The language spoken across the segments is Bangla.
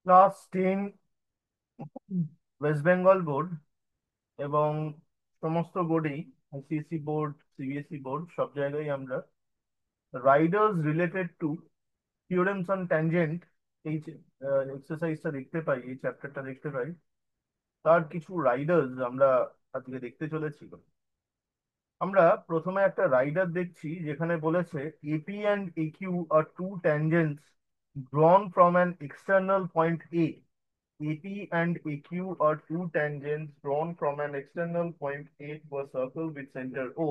ক্লাস 10 ওয়েস্ট বেঙ্গল বোর্ড এবং সমস্ত বোর্ডেই, আইসিএসসি বোর্ড, সিবিএসই বোর্ড, সব জায়গায় আমরা riders related to theorems on tangent এই এক্সারসাইজটা দেখতে পাই, এই চ্যাপ্টারটা দেখতে পাই। তার কিছু রাইডার্স আমরা আজকে দেখতে চলেছি। আমরা প্রথমে একটা রাইডার দেখছি যেখানে বলেছে AP and AQ are two tangents drawn from an external point A. AP and AQ are two tangents drawn from an external point A to a circle with center O.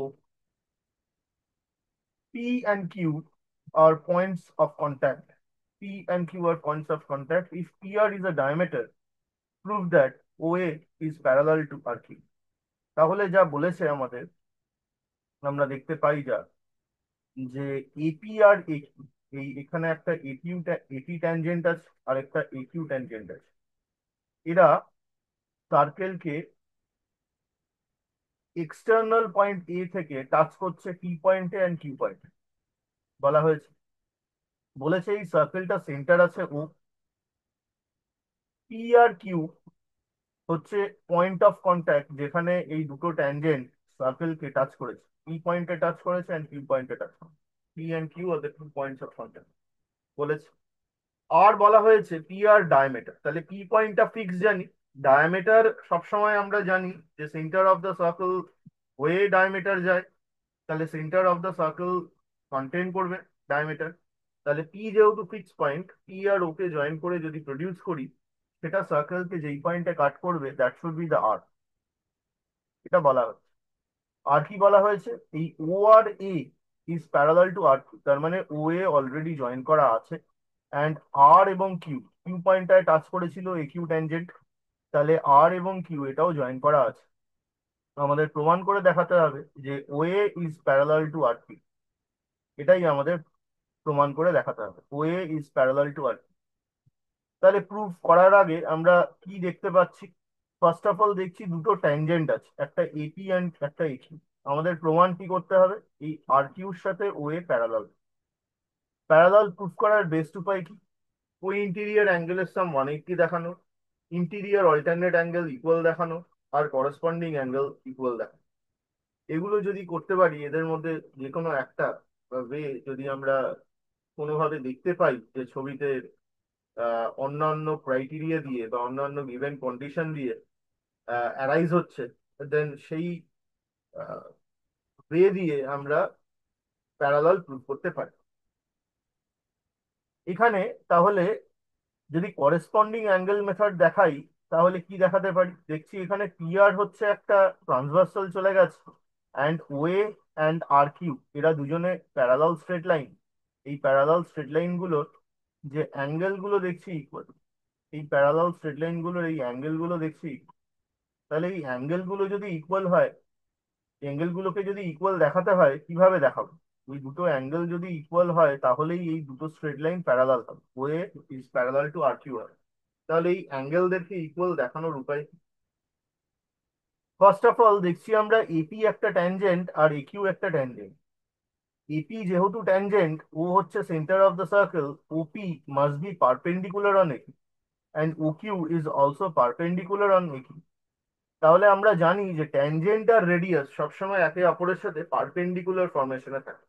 P and Q are points of contact. P and Q are points of contact. If PR is a diameter, prove that OA is parallel to RQ. তাহলে যা বলেছে আমাদের, আমরা দেখতে পাই যা যে এপি আর একিউ, এই এখানে একটা এপি ট্যানজেন্ট আছে আর একটা একিউ ট্যানজেন্ট আছে। এরা সার্কেলকে এক্সটার্নাল পয়েন্ট এ থেকে টাচ করছে পি পয়েন্টে অ্যান্ড কিউ পয়েন্টে। বলা হয়েছে, বলেছে এই সার্কেলটা সেন্টার আছে ও। পি আর কিউ হচ্ছে পয়েন্ট অফ কন্ট্যাক্ট যেখানে এই দুটো ট্যানজেন্ট সার্কেলকে টাচ করেছে, পি পয়েন্টে টাচ করেছে অ্যান্ড কিউ পয়েন্টে টাচ করেছে। P and Q are the two points of contact বলেছে। আর বলা হয়েছে পি আর ডায়ামিটার। তাহলে পি পয়েন্টটা ফিক্স জানি, ডায়ামিটার সবসময় আমরা জানি যে সেন্টার অফ দ্য সার্কেল হয়ে ডায়ামিটার যায়। তাহলে centre of the circle contain করবে ডায়ামিটার। তাহলে পি যেহেতু ফিক্স পয়েন্ট, পি আর ওকে জয়েন করে যদি প্রডিউস করি, সেটা সার্কেলকে যেই পয়েন্টে কাট করবে that should be the R. এটা বলা হচ্ছে। আর কি বলা হয়েছে, এই ও আর A is parallel to R Q, তার মানে ও এ অলরেডি জয়েন করা আছে। অ্যান্ড আর এবং কিউ, কিউ পয়েন্টটায় টাচ করেছিল এ কিউ ট্যানজেন্ট, তাহলে আর এবং কিউ এটাও জয়েন করা আছে। আমাদের প্রমাণ করে দেখাতে হবে যে O A is parallel to R Q. এটাই আমাদের প্রমাণ করে দেখাতে হবে, O A is parallel to R. তাহলে প্রুফ করার আগে আমরা কি দেখতে পাচ্ছি? ফার্স্ট অফ অল দেখছি দুটো ট্যানজেন্ট আছে, একটা এপি অ্যান্ড একটা একিউ। আমাদের প্রমাণ কি করতে হবে? এই আর কিউর সাথে ও এ প্যারালাল। প্যারালাল প্রুফ করার বেস্ট উপায় কি? ওই ইন্টিরিয়ার অ্যাঙ্গেলের সাম 180 দেখানো, ইন্টিরিয়ার অল্টারনেট অ্যাঙ্গেল ইকুয়াল দেখানো, আর করসপন্ডিং অ্যাঙ্গেল ইকুয়াল দেখানো। এগুলো যদি করতে পারি, এদের মধ্যে যে কোনো একটা ওয়ে যদি আমরা কোনোভাবে দেখতে পাই যে ছবিতে অন্যান্য ক্রাইটেরিয়া দিয়ে বা অন্যান্য গিভেন কন্ডিশন দিয়ে অ্যারাইজ হচ্ছে, দেন সেই ওয়ে দিয়ে আমরা প্যারালাল প্রুভ করতে পারি। এখানে তাহলে যদি করেসপন্ডিং অ্যাঙ্গেল মেথড দেখাই, তাহলে কি দেখাতে পারি? দেখছি এখানে পিআর হচ্ছে একটা ট্রান্সভার্সাল চলে গেছে, and OA and R Q এরা দুজনে প্যারালাল স্ট্রেট লাইন। এই প্যারালাল স্ট্রেট লাইন গুলোর যে অ্যাঙ্গেল গুলো দেখছি ইকুয়াল, এই প্যারালাল স্ট্রেট লাইন গুলোর এই অ্যাঙ্গেল গুলো দেখছি equal। তাহলে এই অ্যাঙ্গেল গুলো যদি ইকুয়াল হয়, অ্যাঙ্গেল গুলোকে যদি ইকুয়াল দেখাতে হয় কিভাবে দেখাবো? ওই দুটো অ্যাঙ্গেল যদি ইকুয়াল হয় তাহলেই এই দুটো স্ট্রেট লাইন প্যারালাল হবে, OA is parallel to R Q হবে। তাহলে এই অ্যাঙ্গেলদেরকে ইকুয়াল দেখানোর উপায়? ফার্স্ট অফ অল দেখছি আমরা এপি একটা ট্যানজেন্ট আর একিউ একটা ট্যানজেন্ট। এপি যেহেতু ট্যানজেন্ট, ও হচ্ছে centre of the circle, OP must be perpendicular on AQ, and OQ is also perpendicular on AQ. তাহলে আমরা জানি যে ট্যানজেন্ট আর রেডিয়াস সবসময় একে অপরের সাথে পারপেন্ডিকুলার ফরমেশনে থাকে।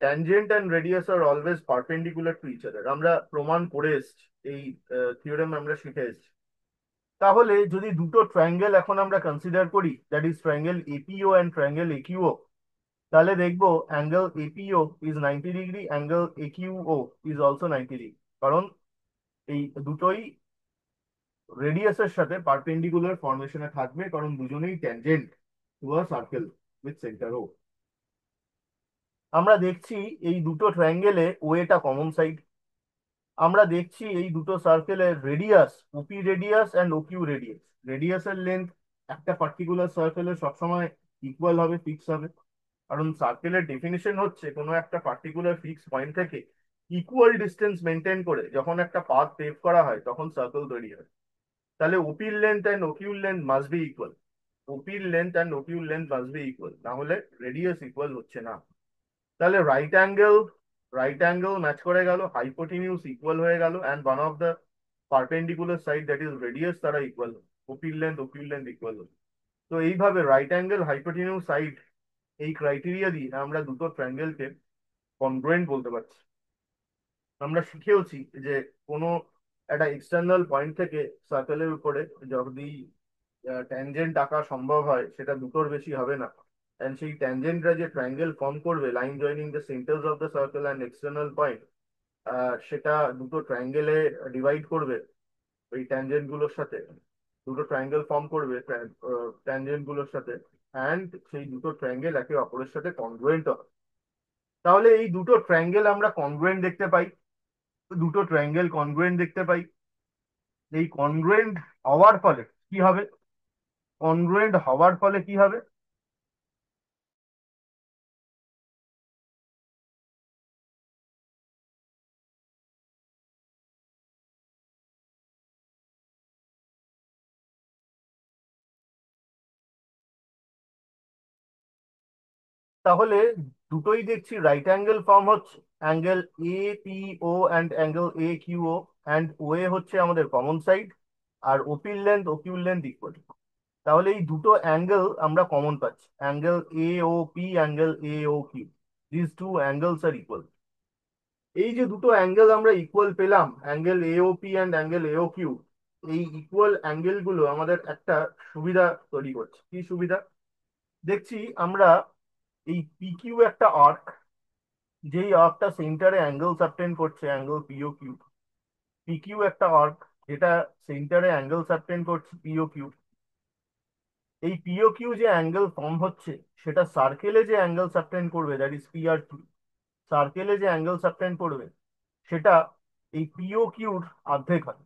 Tangent and radius are always perpendicular to each other, আমরা প্রমাণ করে এসেছি, এই থিওরেম আমরা শিখে এসেছি। তাহলে যদি দুটো ট্রায়াঙ্গেল এখন আমরা কনসিডার করি, that is triangle APO and triangle AQO, তাহলে দেখবো angle APO is 90 degree, angle AQO is also 90 degree. কারণ এই দুটোই রেডিয়াসের সাথে পারপেন্ডিকুলার ফরমেশনে থাকবে, কারণ দুজনেই tangent to a circle with centre O. আমরা দেখছি এই দুটো ট্রায়াঙ্গেলে ওয়েটা কমন সাইড। আমরা দেখছি এই দুটো সার্কেলের radius, OP radius and OQ radius, রেডিয়াসের লেন্থ একটা পার্টিকুলার সার্কেলের সবসময় ইকুয়াল হবে, ফিক্স হবে। কারণ সার্কেলের ডেফিনিশন হচ্ছে কোনো একটা পার্টিকুলার ফিক্স পয়েন্ট থেকে ইকুয়াল ডিস্টেন্স মেনটেন করে যখন একটা পাথ পেভ করা হয় তখন সার্কেল তৈরি হয়। তাহলে ওপির লেন্থ অ্যান্ড ওকিউর লেন্থ মাস্ট বি ইকুয়াল, ওপির লেন্থ অ্যান্ড ওকিউর লেন্থ মাস্ট বি ইকুয়াল, না হলে রেডিয়াস ইকুয়াল হচ্ছে না। তাহলে রাইট অ্যাঙ্গেল ম্যাচ করে গেল, হাইপোটেনিউস ইকুয়াল হয়ে গেল, and one of the perpendicular side that is radius তারা ইকুয়াল, ওপির লেন্থ ইকুয়াল। তো এইভাবে রাইট অ্যাঙ্গেল হাইপোটেনিউজ সাইড এই ক্রাইটেরিয়া দিয়ে আমরা দুটো ট্রায়াঙ্গেলকে কনগ্রুয়েন্ট বলতে পারছি। আমরা শিখেওছি যে কোনো একটা এক্সটার্নাল পয়েন্ট থেকে সার্কেলের উপরে যদি ট্যানজেন্ট আঁকা সম্ভব হয় সেটা দুটোর বেশি হবে না। অ্যান্ড সেই ট্যানজেন্টরা যে ট্রায়াঙ্গেল ফর্ম করবে line joining the centres of the circle and external point, সেটা দুটো ট্রায়াঙ্গেলে ডিভাইড করবে ওই ট্যানজেন্ট গুলোর সাথে, দুটো ট্রায়াঙ্গেল ফর্ম করবে ট্যানজেন্ট গুলোর সাথে, অ্যান্ড সেই দুটো ট্রায়াঙ্গেল একে অপরের সাথে কনগ্রুয়েন্ট হবে। তাহলে এই দুটো ট্রায়াঙ্গেল আমরা কনগ্রুয়েন্ট দেখতে পাই, দুটো ট্রায়াঙ্গেল কনগ্রুয়েন্ট দেখতে পাই। এই কনগ্রুয়েন্ট হওয়ার ফলে কি হবে? কনগ্রুয়েন্ট হওয়ার ফলে কি হবে? তাহলে দুটোই দেখছি রাইট অ্যাঙ্গেল ফর্ম হচ্ছে, angle A P O and angle A Q O, and O A হচ্ছে আমাদের কমন সাইড, আর ওপির লেন্থ ইকুয়াল। তাহলে এই দুটো অ্যাঙ্গেল আমরা কমন পাচ্ছি, angle A O P, angle A O Q, this two angles are equal. এই যে দুটো অ্যাঙ্গেল আমরা ইকুয়াল পেলাম, angle AOP and angle AO Q, এই ইকুয়াল অ্যাঙ্গেল গুলো আমাদের একটা সুবিধা তৈরি করছে। কি সুবিধা? দেখছি আমরা এই পিকিউ একটা আর্ক, যেই আর্কটা সেন্টারে অ্যাঙ্গেল সাবটেন্ড করছে অ্যাঙ্গেল পিও কিউ, পিকিউ একটা আর্ক যেটা সেন্টারে অ্যাঙ্গেল সাবটেন্ড করছে পিও কিউ। এই পিও কিউ যে অ্যাঙ্গেল ফর্ম হচ্ছে সেটা সার্কেলে যে অ্যাঙ্গেল সাবটেন্ড করবে that is P R Q, সার্কেলে যে অ্যাঙ্গেল সাবটেন্ড করবে সেটা এই পিও কিউর অর্ধেক হয়।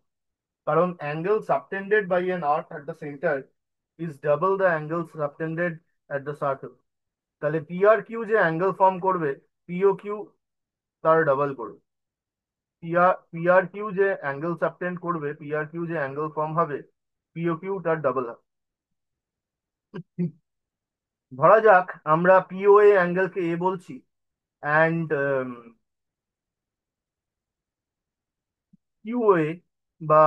কারণ angle subtended by an arc at the centre is double the angle subtended at the circle. তাহলে পি আর কিউ যে অ্যাঙ্গেল ফর্ম করবে পিও কিউ তার ডাবল করবে। পি আর কিউ যে অ্যাঙ্গেল সাবটেন্ড করবে, পি আর কিউ যে অ্যাঙ্গেল ফর্ম হবে পিও কিউ তার ডাবল হবে। ধরা যাক আমরা পিও এ অ্যাঙ্গেলকে এ বলছি, অ্যান্ড কিউ এ বা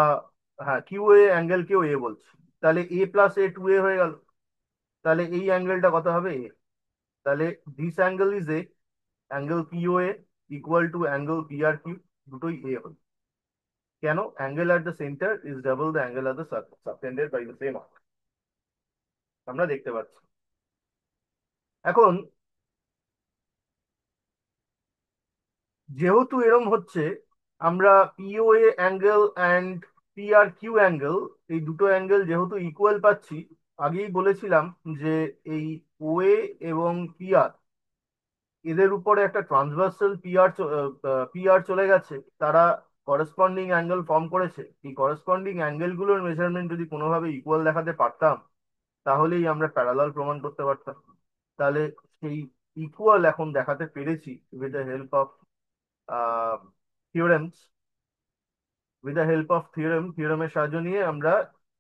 হ্যাঁ কিউ এ অ্যাঙ্গেলকেও এ বলছি, তাহলে এ প্লাস এ টু এ হয়ে গেল। তাহলে এই অ্যাঙ্গেলটা কত হবে? এ। তাহলে this angle is A, angle PO A equal to angle P R Q, দুটোই এ হবে। কেন? Angle at the centre is double the angle at the circle subtended by the same arc, আমরা দেখতে পাচ্ছি। এখন যেহেতু এরম হচ্ছে, আমরা PO A angle and P R Q angle, এই দুটো অ্যাঙ্গেল যেহেতু ইকুয়াল পাচ্ছি, আগেই বলেছিলাম যে এই ও এ এবং পি আর, এদের উপরে একটা ট্রান্সভার্সাল পিআর চলে গেছে, তারা করেসপন্ডিং অ্যাঙ্গেল ফর্ম করেছে। এই করেসপন্ডিং অ্যাঙ্গেল গুলোর মেজারমেন্ট যদি কোনোভাবে ইকুয়াল দেখাতে পারতাম তাহলেই আমরা প্যারালাল প্রমাণ করতে পারতাম। তাহলে সেই ইকুয়াল এখন দেখাতে পেরেছি with the help of theorems. With the help of থিওরেমের সাহায্য নিয়ে আমরা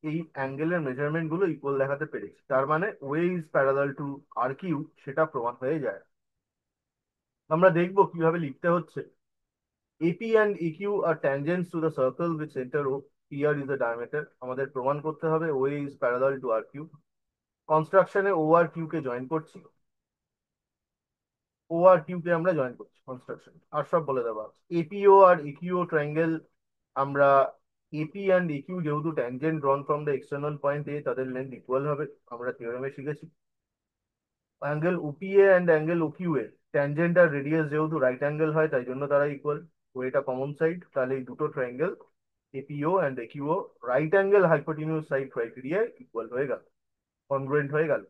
এই অ্যাঙ্গেলের মেজারমেন্ট গুলো ইকুয়াল দেখাতে পেরেছি, তার মানে OA is parallel to R Q সেটা প্রমাণ হয়ে যায়। আমরা দেখবো কিভাবে লিখতে হচ্ছে। AP and EQ are tangents to the circle with center O. PR is the diameter. আমাদের প্রমাণ করতে হবে OA is parallel to RQ. কনস্ট্রাকশনে ও আর কিউ কে জয়েন করছি, ও আর কিউ কে আমরা জয়েন করছি কনস্ট্রাকশন, আর সব বলে দেওয়া আছে। এপিও আর ইকিউ ট্রায়াঙ্গেল, আমরা এপি অ্যান্ড ইকিউ যেহেতু tangent drawn from the external point A, তাদের লেন্থ ইকুয়াল হবে, আমরা থিওরেমে শিখেছি। Angle OPA and angle OQ A tangent আর রেডিয়াস যেহেতু রাইট অ্যাঙ্গেল হয় তাই জন্য তারা ইকুয়াল, ও এটা কমন সাইড। তাহলে এই দুটো triangle APO and AQO right angle hypotenuse side ক্রাইটেরিয়ায় ইকুয়াল হয়ে গেল, কনগ্রুয়েন্ট হয়ে গেল।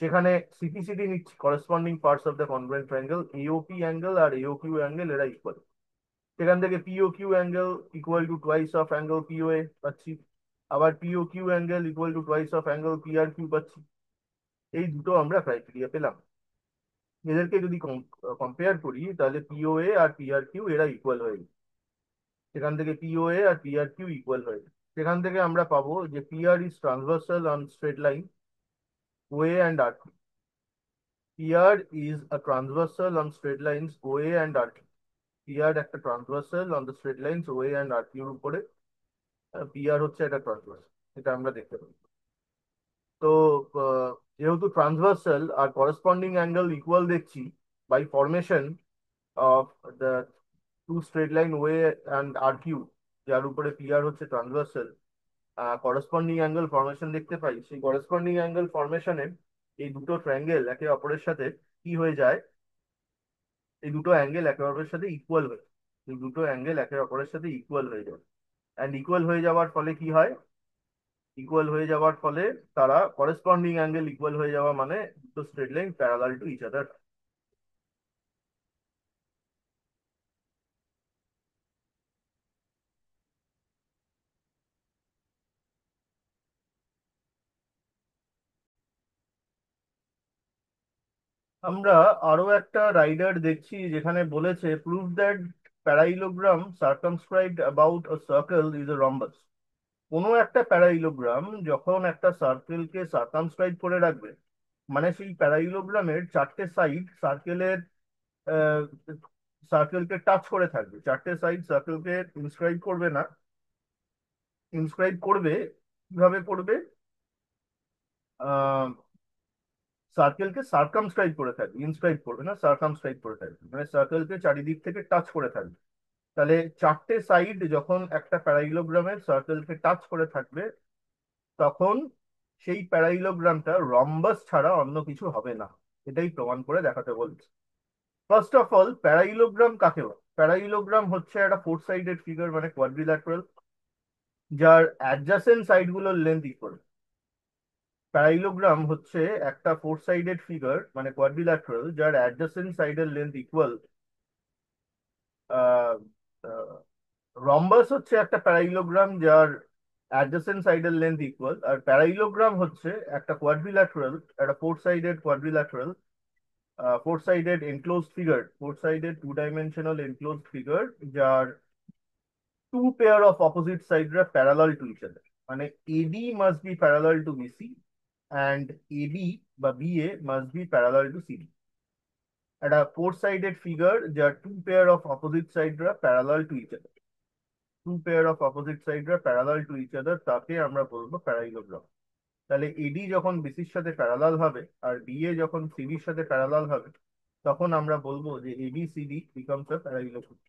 সেখানে সিপিসিটি নিচ্ছি corresponding parts of the congruent triangle, AOP angle আর এও কিউ অ্যাঙ্গেল এরা ইকুয়াল। সেখান থেকে PO Q angle equal to twice of angle PO A পাচ্ছি, আবার PO Q angle equal to twice of angle P R Q পাচ্ছি। এই দুটো আমরা ক্রাইটেরিয়া পেলাম। এদেরকে যদি কম্পেয়ার করি তাহলে PO A R P R Q এরা ইকুয়াল হয়ে যায়। সেখান থেকে PO A R P R Q equal হয়ে যায়। সেখান থেকে আমরা পাবো যে P R is transversal on straight line O A and R Q. PR is a transversal on straight lines OA and RQ. PR একটা transversal on the straight lines OA and RQ এর উপরে, পি আর হচ্ছে একটা ট্রান্সভার্স, এটা আমরা দেখতে পাই। তো আহ, যেহেতু ট্রান্সভার্সাল আর করেসপন্ডিং অ্যাঙ্গেল ইকুয়াল দেখছি, by formation of the two straight line OA and R Q, যার উপরে পি আর হচ্ছে ট্রান্সভার্সাল, করেসপন্ডিং অ্যাঙ্গেল ফরমেশন দেখতে পাই। সেই করেসপন্ডিং অ্যাঙ্গেল ফরমেশনে এই দুটো ট্রায়াঙ্গেল একে অপরের সাথে কি হয়ে যায়, এই দুটো অ্যাঙ্গেল একে অপরের সাথে ইকুয়াল হয়ে, এই দুটো অ্যাঙ্গেল একে অপরের সাথে ইকুয়াল হয়ে যায়। অ্যান্ড ইকুয়াল হয়ে যাওয়ার ফলে কি হয়, ইকুয়াল হয়ে যাওয়ার ফলে তারা করেসপন্ডিং অ্যাঙ্গেল ইকুয়াল হয়ে যাওয়া মানে দুটো straight line parallel to each other. আমরা আরো একটা রাইডার দেখছি যেখানে বলেছে prove that parallelogram circumscribed about a circle is a rhombus. কোনো একটা প্যারাইলোগ্রাম যখন একটা সার্কেলকে সার্কামস্ক্রাইব করে রাখবে, মানে সেই প্যারাইলোগ্রামের চারটে সাইড সার্কেলের সার্কেলকে টাচ করে থাকবে, চারটে সাইড সার্কেলকে ইনস্ক্রাইব করবে না, ইনস্ক্রাইব করবে, কিভাবে করবে, সার্কেলকে সার্কামস্ক্রাইব করে থাকবে, ইনস্ক্রাইব করবে না, সার্কামস্ক্রাইব করে থাকবে, মানে সার্কেলকে চারিদিক থেকে টাচ করে থাকবে। তাহলে চারটে সাইড যখন একটা প্যারাইলোগ্রামের সার্কেলকে টাচ করে থাকবে, তখন সেই প্যারাইলোগ্রামটা রম্বাস ছাড়া অন্য কিছু হবে না। এটাই প্রমাণ করে দেখাতে বলছে। ফার্স্ট অফ অল, প্যারাইলোগ্রাম কাকে বলে? প্যারাইলোগ্রাম হচ্ছে একটা ফোর সাইডেড ফিগার, মানে কোয়াড্রিল্যাটারাল, যার অ্যাডজাসেন্ট সাইড গুলোর লেন্থ ইকুয়াল। প্যারাইলোগ্রাম হচ্ছে একটা ফোর সাইডেড ফিগার, মানে কোয়াড্রিল্যাটারাল, যার অ্যাডজাসেন্ট সাইডের লেন্থ ইকুয়াল। রম্বাস হচ্ছে একটা প্যারাইলোগ্রাম যার অ্যাডজেসেন্ট সাইডের লেন্থ ইকুয়াল, আর প্যারাইলোগ্রাম হচ্ছে একটা কোয়াড্রিল্যাটারাল, একটা four sided quadrilateral, four sided enclosed figure, four sided two dimensional enclosed figure, যার টু পেয়ার অফ অপোজিট সাইডরা প্যারালাল টু ইচ আদার। মানে AB must be parallel to BC and AB বা BA must be parallel to CD. একটা ফোর সাইডেড ফিগার যার টু পেয়ার অফ অপোজিট সাইডরা parallel to each other, two pair of opposite সাইডরা প্যারালাল টু ইচ আদার, তাকে আমরা বলবো প্যারাইলোগ্রাম। তাহলে এডি যখন বিসির সাথে প্যারালাল হবে আর বিএ যখন সিডির সাথে প্যারালাল হবে, তখন আমরা বলবো যে এবি সিডি বিকামস আ প্যারাইলোগ্রাম।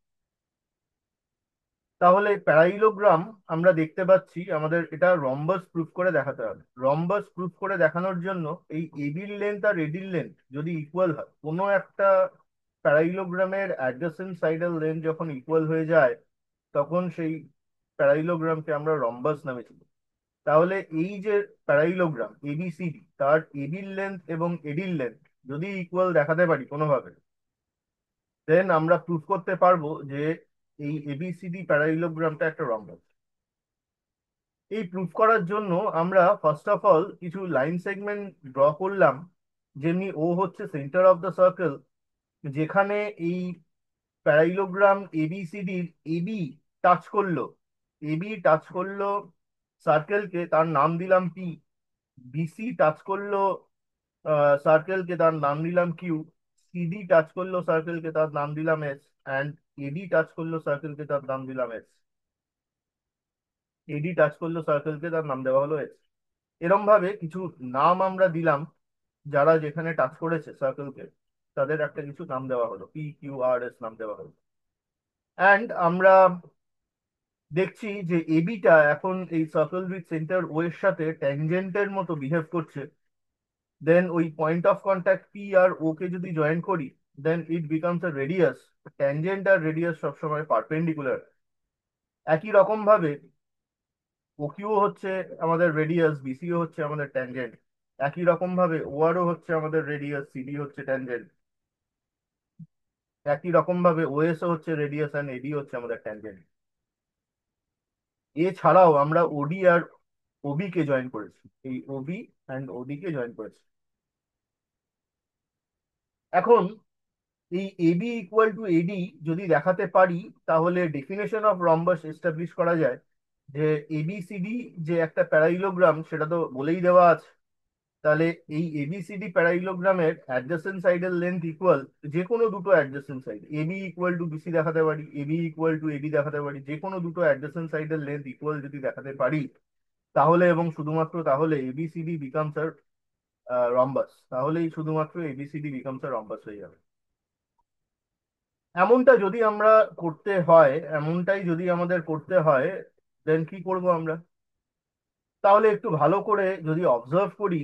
তাহলে প্যারাইলোগ্রাম আমরা দেখতে পাচ্ছি, আমাদের এটা রম্বাস প্রুফ করে দেখাতে হবে। রম্বাস প্রুফ করে দেখানোর জন্য এই এবির লেন্থ আর এডির লেন্থ যদি ইকুয়াল হয়, কোনো একটা প্যারাইলোগ্রামের অ্যাডজেসেন্ট সাইডের লেন্থ যখন ইকুয়াল হয়ে যায়, তখন সেই প্যারাইলোগ্রামকে আমরা রম্বাস নামে চিনি। তাহলে এই যে প্যারাইলোগ্রাম এবিসিডি, তার এবির লেন্থ এবং এডির লেন্থ যদি ইকুয়াল দেখাতে পারি কোনোভাবে, দেন আমরা প্রুফ করতে পারবো যে এই এবিসিডি প্যারাইলোগ্রামটা একটা রম্বাস। এই প্রুফ করার জন্য আমরা ফার্স্ট অফ অল কিছু লাইন সেগমেন্ট ড্র করলাম। যেমনি ও হচ্ছে সেন্টার অফ দ্য সার্কেল, যেখানে এই প্যারাইলোগ্রাম এবিসিডির এবি টাচ করলো, এবি টাচ করলো সার্কেলকে, তার নাম দিলাম পি। বিসি টাচ করলো সার্কেলকে, তার নাম দিলাম কিউ। সিডি টাচ করলো সার্কেলকে, তার নাম দিলাম এস। অ্যান্ড এডি টাচ করলো সার্কেলকে, তার নাম দিলাম এস। এডি টাচ করলো সার্কেলকে, তার নাম দেওয়া হলো এস। এরম ভাবে কিছু নাম আমরা দিলাম, যারা যেখানে টাচ করেছে সার্কেলকে, তাদের একটা কিছু নাম দেওয়া হলো, পি কিউ আর এস নাম দেওয়া হলো। অ্যান্ড আমরা দেখছি যে এবিটা এখন এই সার্কেল উইথ সেন্টার ও এর সাথে ট্যানজেন্টের মতো বিহেভ করছে। দেন ওই পয়েন্ট অফ কন্ট্যাক্ট পি আর ও কে যদি জয়েন করি, then it becomes a radius. Tangent আর রেডিয়াস সবসময় পারপেন্ডিকুলার। একই রকম ভাবে ও কিউ হচ্ছে আমাদের রেডিয়াস, বিসিও হচ্ছে আমাদের ট্যানজেন্ট। একই রকম ভাবে ও আরও হচ্ছে আমাদের রেডিয়াস, সিডি হচ্ছে ট্যানজেন্ট। একই রকম ভাবে ওএসও হচ্ছে রেডিয়াস অ্যান্ড এডি হচ্ছে আমাদের ট্যানজেন্ট। এছাড়াও আমরা ওডি আর ওবি কে জয়েন করেছি, এই ওবি অ্যান্ড ওডি কে জয়েন করেছি। এখন এই এবি ইকুয়াল টু এডি যদি দেখাতে পারি, তাহলে ডেফিনেশন অফ রম্বাস এস্টাবলিশ করা যায় যে এবিসিডি যে একটা প্যারাইলোগ্রাম, সেটা তো বলেই দেওয়া আছে। তাহলে এই এবিসিডি প্যারাইলোগ্রামের অ্যাডজেসেন্ট সাইডের লেন্থ ইকুয়াল, যে কোনো দুটো adjacent side, AB equal to BC দেখাতে পারি, এবি ইকুয়াল টু এবি দেখাতে পারি, যে কোনো দুটো অ্যাডজেসেন্ট সাইডের লেন্থ ইকুয়াল যদি দেখাতে পারি, তাহলে এবং শুধুমাত্র তাহলে এবিসিডি বিকামস আর রম্বাস, তাহলেই শুধুমাত্র এবিসিডি বিকামস আর রম্বাস হয়ে যাবে। এমনটা যদি আমরা করতে হয়, এমনটাই যদি আমাদের করতে হয়, দেন কি করব আমরা? তাহলে একটু ভালো করে যদি অবজার্ভ করি,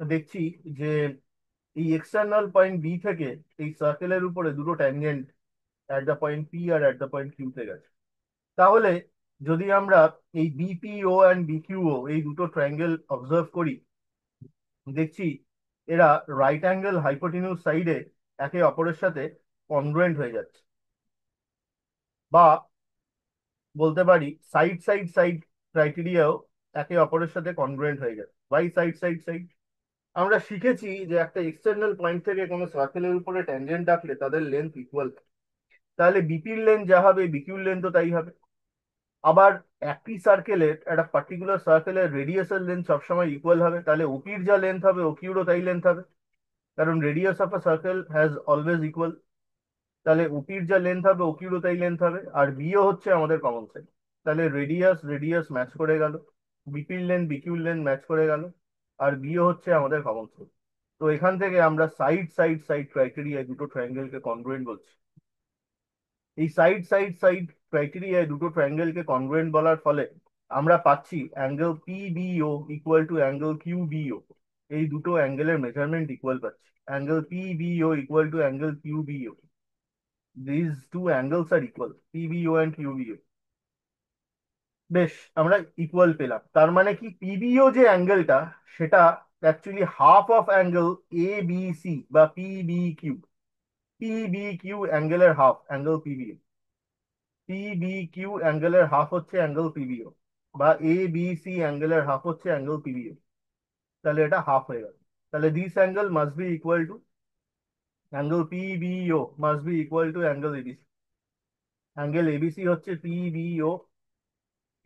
দেখছি যে এই এক্সটার্নাল পয়েন্ট বি থেকে এই সার্কেলের উপরে দুটো tangent at the point P আর অ্যাট দ্য পয়েন্ট কিউতে গেছে। তাহলে যদি আমরা এই বিপিও অ্যান্ড বিকিউও এই দুটো ট্রায়াঙ্গেল অবজার্ভ করি, দেখছি এরা রাইট অ্যাঙ্গেল হাইপোটেনিউজ সাইডে একে অপরের সাথে কনগ্রুয়েন্ট হয়ে যাচ্ছে, বা বলতে পারি সাইড সাইড সাইড ক্রাইটেরিয়াও একে অপরের সাথে কনগ্রুয়েন্ট হয়ে যাচ্ছে। বাই সাইড সাইড সাইড আমরা শিখেছি যে একটা এক্সটার্নাল পয়েন্ট থেকে কোনো সার্কেলের উপরে ট্যানজেন্ট আঁকলে তাদের লেন্থ ইকুয়াল, তাহলে বিপির লেন্থ যা হবে বিকিউর লেন্থও তাই হবে। আবার একই সার্কেলের একটা পার্টিকুলার সার্কেলের রেডিয়াসের লেন্থ সবসময় ইকুয়াল হবে, তাহলে ওপির যা লেন্থ হবে ওকিউরও তাই লেন্থ হবে, কারণ radius of a circle has always equal. তাহলে ওপির যা লেন্থ হবে ওকিউরও তাই লেন্থ হবে, আর বিও হচ্ছে আমাদের কমন সাইড। তাহলে রেডিয়াস রেডিয়াস ম্যাচ করে গেল, বিপির লেন্থ বিকিউর লেন্থ ম্যাচ করে গেল, আর বিও হচ্ছে আমাদের কমন সাইড। তো এখান থেকে আমরা সাইড সাইড সাইড ক্রাইটেরিয়ায় দুটো ট্রায়াঙ্গেলকে কনগ্রুয়েন্ট বলছি। এই সাইড সাইড সাইড ক্রাইটেরিয়ায় দুটো ট্রায়াঙ্গেলকে কনগ্রুয়েন্ট বলার ফলে আমরা পাচ্ছি angle PBO equal to angle QBO. এই দুটো অ্যাঙ্গেলের মেজারমেন্ট ইকুয়াল পাচ্ছি, angle PBO equal to angle QBO. These two angles are equal, PBO and QBO। বেশ, আমরা ইকুয়াল পেলাম, তার মানে কি পিবিও যে অ্যাঙ্গেলটা, সেটা actually half of angle A B C বা পিবি কিউ। পিবি কিউ অ্যাঙ্গেলের half angle PBO, PB Q অ্যাঙ্গেলের হাফ হচ্ছে অ্যাঙ্গেল পিবিও, বা এ বি সি অ্যাঙ্গেলের হাফ হচ্ছে অ্যাঙ্গেল পিবিও। তাহলে এটা হাফ হয়ে গেল। তাহলে this angle must be equal to angle PBO must be equal to angle ABC. Angle ABC হচ্ছে PBO,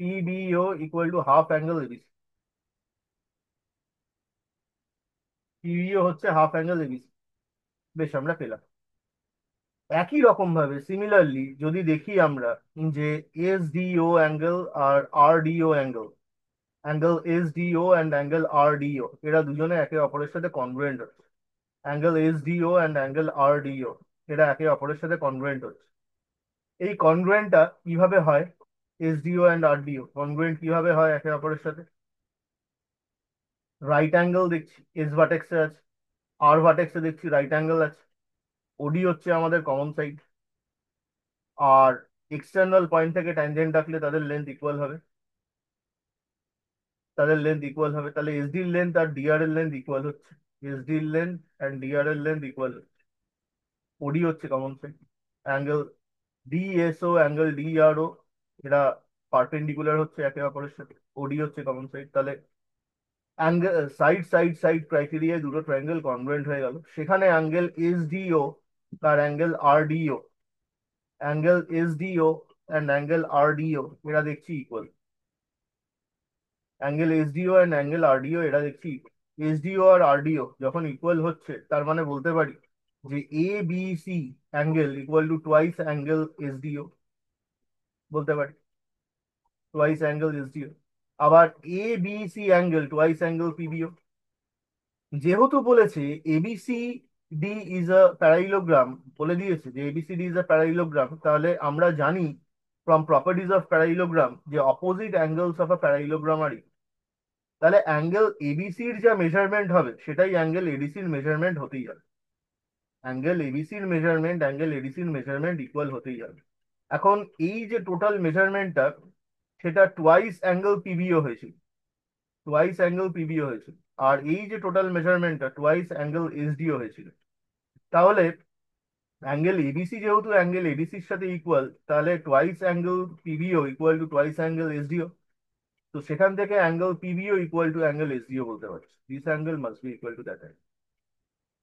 PBO equal to half angle ABC. PBO হচ্ছে হাফ অ্যাঙ্গেল এবিসি। বেশ, আমরা পেলাম। একই রকম ভাবে সিমিলারলি যদি দেখি আমরা যে এসডিও অ্যাঙ্গেল আর RDO angle, angle SDO and angle RDO এরা দুজনে একে অপরের সাথে কনগ্রুয়েন্ট হচ্ছে। Angle SDO and angle RDO এরা একে অপরের সাথে কনগ্রুয়েন্ট হচ্ছে। এই কনগ্রুয়েন্টটা কিভাবে হয়? এসডিও অ্যান্ড আরডিও কনগ্রুয়েন্ট কিভাবে হয় একে অপরের সাথে? রাইট অ্যাঙ্গেল দেখছি এস ভার্টেক্সে আছে, আর ভার্টেক্সে দেখছি রাইট অ্যাঙ্গেল আছে, ওডি হচ্ছে আমাদের কমন সাইড, আর এক্সটার্নাল পয়েন্ট থেকে ট্যানজেন্ট রাখলে তাদের লেন্থ ইকুয়াল হবে, তাদের লেন্থ ইকুয়াল হবে। তাহলে এসডি এর লেন্থ আর ডিআর এর লেন্থ ইকুয়াল হচ্ছে, এসডি এর লেন্থ অ্যান্ড ডিআর এর লেন্থ ইকুয়াল হচ্ছে, ওডি হচ্ছে common side. Angle DSO angle DRO এরা পারপেন্ডিকুলার হচ্ছে একে অপরের সাথে, ওডি হচ্ছে কমন সাইড। তাহলে অ্যাঙ্গেল সাইড সাইড সাইড ক্রাইটেরিয়ায় দুটো ট্রায়াঙ্গেল কনগ্রুয়েন্ট হয়ে গেল, সেখানে অ্যাঙ্গেল এসডিও আর angle RDO, angle SDO and angle RDO এরা দেখছি equal. Angle SDO and angle RDO এরা দেখছি, এসডিও আর আরডিও যখন ইকুয়াল হচ্ছে তার মানে বলতে পারি যে A B C angle equal to twice angle SDO, বলতে পারি টুয়াইস অ্যাঙ্গেল এসডিও। আবার A B C angle twice angle PBO. যেহেতু বলেছে ABC D is a parallelogram, বলে দিয়েছে যে এবিসিডি ইজ আ প্যারাইলোগ্রাম, তাহলে আমরা জানি ফ্রম প্রপার্টিজ অফ প্যারাইলোগ্রাম যে অপোজিট অ্যাঙ্গেলস অফ আ প্যারাইলোগ্রাম আর, তাহলে অ্যাঙ্গেল এবিসির যা মেজারমেন্ট হবে সেটাই অ্যাঙ্গেল এডিসির মেজারমেন্ট হতেই হবে। অ্যাঙ্গেল এবিসির মেজারমেন্ট অ্যাঙ্গেল এডিসির মেজারমেন্ট ইকুয়াল হতেই হবে। এখন এই যে টোটাল মেজারমেন্টটা, সেটা টুয়াইস অ্যাঙ্গেল পিবিও হয়েছিল, টুয়াইস অ্যাঙ্গেল পিবিও হয়েছিল। আর এই যে টোটাল মেজারমেন্টটা টুয়াইস অ্যাঙ্গেল এসডিও হয়েছিল। তাহলে অ্যাঙ্গেল এবিসি যেহেতু অ্যাঙ্গেল এডিসির সাথে ইকুয়াল, তাহলে twice angle PBO equal to twice angle SDO. তো সেখান থেকে angle PBO equal to angle SDO বলতে পারছি, this angle must be equal to that.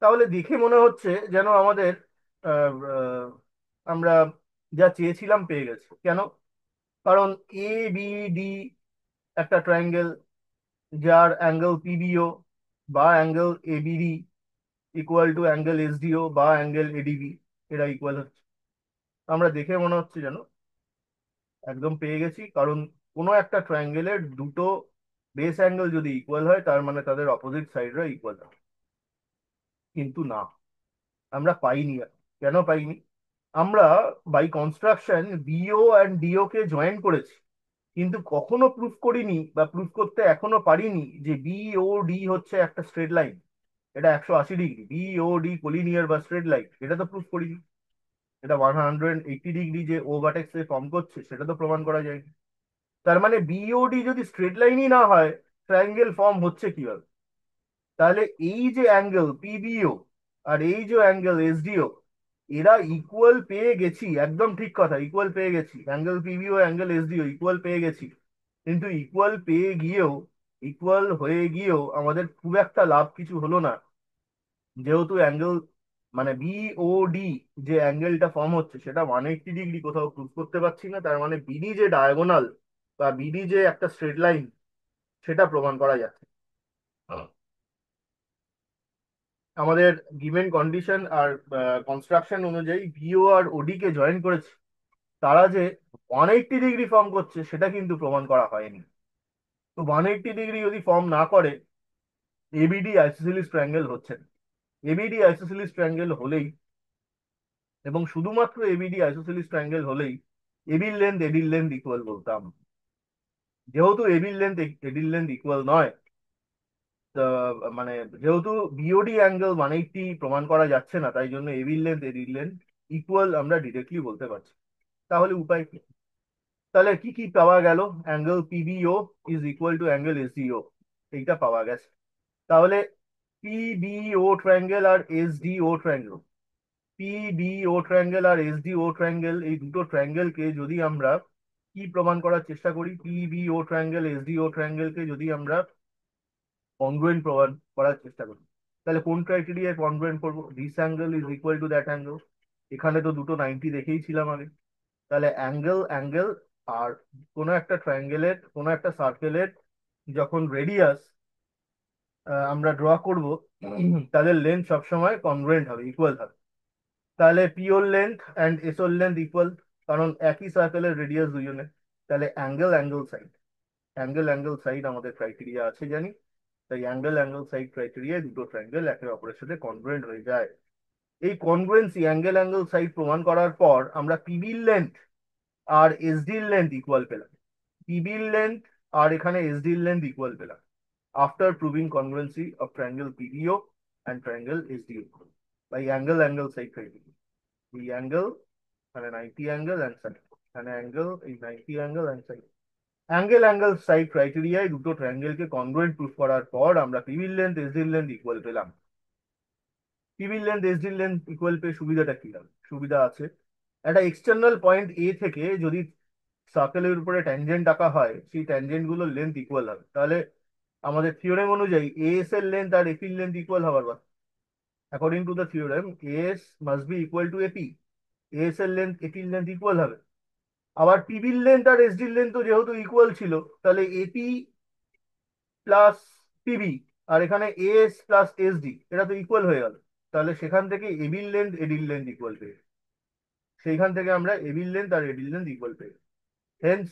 তাহলে দেখে মনে হচ্ছে যেন আমাদের আহ, আহ, আমরা যা চেয়েছিলাম পেয়ে গেছি। কেন? কারণ এ বি ডি একটা ট্রায়াঙ্গেল যার অ্যাঙ্গেল পিবিও বা angle ABD equal to angle SDO বা অ্যাঙ্গেল এডিবি, এরা ইকুয়াল হচ্ছে। আমরা দেখে মনে হচ্ছে যেন একদম পেয়ে গেছি, কারণ কোনো একটা ট্রায়াঙ্গেলের দুটো বেস অ্যাঙ্গেল যদি ইকুয়াল হয় তার মানে তাদের অপোজিট সাইডরা ইকুয়াল হয়। কিন্তু না, আমরা পাইনি। কেন পাইনি? আমরা by construction BO and DO কে জয়েন করেছি, কিন্তু কখনো প্রুফ করিনি বা প্রুফ করতে এখনো পারিনি যে বিও ডি হচ্ছে একটা স্ট্রেট লাইন, এটা 180 ডিগ্রি, বিও ডি কোলিনিয়ার বা স্ট্রেট লাইন, এটা তো প্রুফ করিনি। এটা 180 ডিগ্রি যে ও ভার্টেক্স এ ফর্ম করছে সেটা তো প্রমাণ করা যায়নি। তার মানে বিওডি যদি স্ট্রেট লাইনই না হয়, ট্রায়াঙ্গেল ফর্ম হচ্ছে কিভাবে? তাহলে এই যে অ্যাঙ্গেল পিবিও আর এই যে অ্যাঙ্গেল এসডিও, এরা ইকুয়াল পেয়ে গেছি, একদম ঠিক কথা, ইকুয়াল পেয়ে গেছি, angle PBO angle SDO equal পেয়ে গেছি। কিন্তু ইকুয়াল পেয়ে গিয়েও, ইকুয়াল হয়ে গিয়েও আমাদের খুব একটা লাভ কিছু হলো না, যেহেতু অ্যাঙ্গেল মানে বিওডি যে অ্যাঙ্গেলটা ফর্ম হচ্ছে সেটা 180 ডিগ্রি কোথাও প্রুভ করতে পারছি না। তার মানে বিডি যে ডায়াগোনাল বা বিডি যে একটা স্ট্রেট লাইন, সেটা প্রমাণ করা যাচ্ছে। আমাদের গিভেন কন্ডিশন আর কনস্ট্রাকশন অনুযায়ী বিও আর ওডি কে জয়েন করেছে, তারা যে 180 ডিগ্রি ফর্ম করছে সেটা কিন্তু প্রমাণ করা হয়নি। তো 180 ডিগ্রি যদি ফর্ম না করে, এবিডি আইসোসেলিস ট্রায়াঙ্গেল হচ্ছে না। এবিডি আইসোসেলিস ট্রায়াঙ্গেল হলেই, এবং শুধুমাত্র এবিডি আইসোসেলিস ট্রায়াঙ্গেল হলেই এবির লেন্থ এডির লেন্থ ইকুয়াল বলতাম। যেহেতু এবির লেন্থ এডির লেন্থ ইকুয়াল নয়, মানে যেহেতু বিওডি অ্যাঙ্গেল 180 প্রমাণ করা যাচ্ছে না, তাই জন্য এবির লেন্থ এডির লেন্থ ইকুয়াল আমরা ডিরেক্টলি বলতে পারছি। তাহলে উপায় কি? তাহলে কি কি পাওয়া গেল? Angle PBO is equal to angle SDO, এইটা পাওয়া গেছে। তাহলে পিবিও ট্রায়াঙ্গেল আর এসডিও ট্রায়াঙ্গেল, পিবিও ট্রায়াঙ্গেল আর এসডিও ট্রায়াঙ্গেল, এই দুটো ট্রায়াঙ্গেলকে যদি আমরা কি প্রমাণ করার চেষ্টা করি, পিবিও ট্রায়াঙ্গেল এসডিও ট্রায়াঙ্গেলকে যদি আমরা কনগ্রুয়েন্ট প্রমাণ করার চেষ্টা করি, তাহলে কোন ক্রাইটেরিয়ায় কনগ্রুয়েন্ট করবো? This angle is equal to that angle. এখানে তো দুটো 90 দেখেই ছিলাম আগে। তাহলে অ্যাঙ্গেল অ্যাঙ্গেল আর কোনো একটা ট্রায়াঙ্গেলের, কোনো একটা সার্কেলের যখন রেডিয়াস আমরা ড্র করব, তাদের লেন্থ সবসময় কনগ্রুয়েন্ট হবে, ইকুয়াল হবে। তাহলে পিওর লেন্থ অ্যান্ড এসোর লেন্থ ইকুয়াল, কারণ একই সার্কেলের রেডিয়াস দুজনে। তাহলে angle angle side, angle angle side আমাদের ক্রাইটেরিয়া আছে জানি। তাই অ্যাঙ্গেল অ্যাঙ্গেল সাইড ক্রাইটেরিয়া দুটো ট্রায়াঙ্গেল একে অপরের সাথে কনগ্রুয়েন্ট হয়ে যায়। এই কনগ্রুয়েন্সি অ্যাঙ্গেল অ্যাঙ্গেল সাইড প্রমাণ করার পর আমরা পিবির লেন্থ আর এসডির লেন্থ ইকুয়াল পেলাম। পিবির লেন্থ আর এখানে এসডির লেন্থ ইকুয়াল পেলাম after proving congruency of triangle PBO and triangle SDO by angle angle side criteria. এই অ্যাঙ্গেল মানে 90 অ্যাঙ্গেল অ্যান্ড সাইড, মানে অ্যাঙ্গেল এই 90 angle and side, angle angle side ক্রাইটেরিয়ায় দুটো ট্রায়াঙ্গেলকে কনগ্রুয়েন্ট প্রুফ করার পর আমরা পিবির লেন্থ এসডির লেন্থ ইকুয়াল পেলাম। পিবির লেন্থ এসডির লেন্থ ইকুয়াল পেয়ে সুবিধাটা কি হবে? সুবিধা আছে, একটা এক্সটার্নাল পয়েন্ট এ থেকে যদি সার্কেলের উপরে ট্যানজেন্ট আঁকা হয়, সেই ট্যানজেন্ট গুলোর লেন্থ ইকুয়াল হবে। তাহলে আমাদের থিওরেম অনুযায়ী এএস এর লেন্থ আর এপির লেন্থ ইকুয়াল হওয়ার কথা। According to the theorem AS must be equal to AP, AS এর লেন্থ এপির লেন্থ ইকুয়াল হবে। আবার পিবির লেন্থ আর এসডির লেন্থ তো যেহেতু ইকুয়াল ছিল, তাহলে এপি প্লাস পিবি আর এখানে এএস প্লাস এসডি এটা তো ইকুয়াল হয়ে গেল। তাহলে সেখান থেকে এবির লেন্থ এডির লেন্থ ইকুয়াল পেয়ে, সেইখান থেকে আমরা এবির লেন্থ আর এডির লেন্থ ইকুয়াল পেয়ে, হেন্স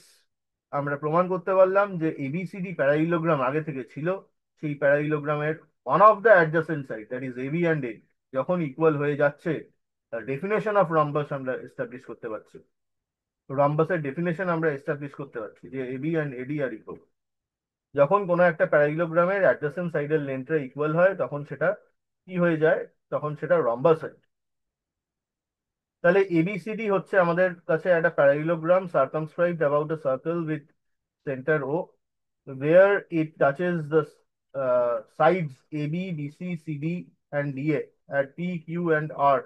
আমরা প্রমাণ করতে পারলাম যে এবিসিডি প্যারাইলোগ্রাম আগে থেকে ছিল। সেই প্যারাইলোগ্রামের one of the adjacent side, that is AB and AD, যখন ইকুয়াল হয়ে যাচ্ছে, তার ডেফিনেশন অফ রম্বাস আমরা এস্টাবলিশ করতে পারছি। রম্বাসের ডেফিনেশন আমরা এস্টাবলিশ করতে পারছি যে AB and AD are equal. যখন কোনো একটা প্যারাইলোগ্রামের অ্যাডজাসেন্ট সাইডের লেন্থটা ইকুয়াল হয় তখন সেটা কি হয়ে যায়? তখন সেটা রম্বাস হয়। তাহলে এবিসিডি হচ্ছে আমাদের কাছে একটা parallelogram circumscribed about a circle with center O, where it touches the sides AB, BC, CD, and DA at P, Q, and R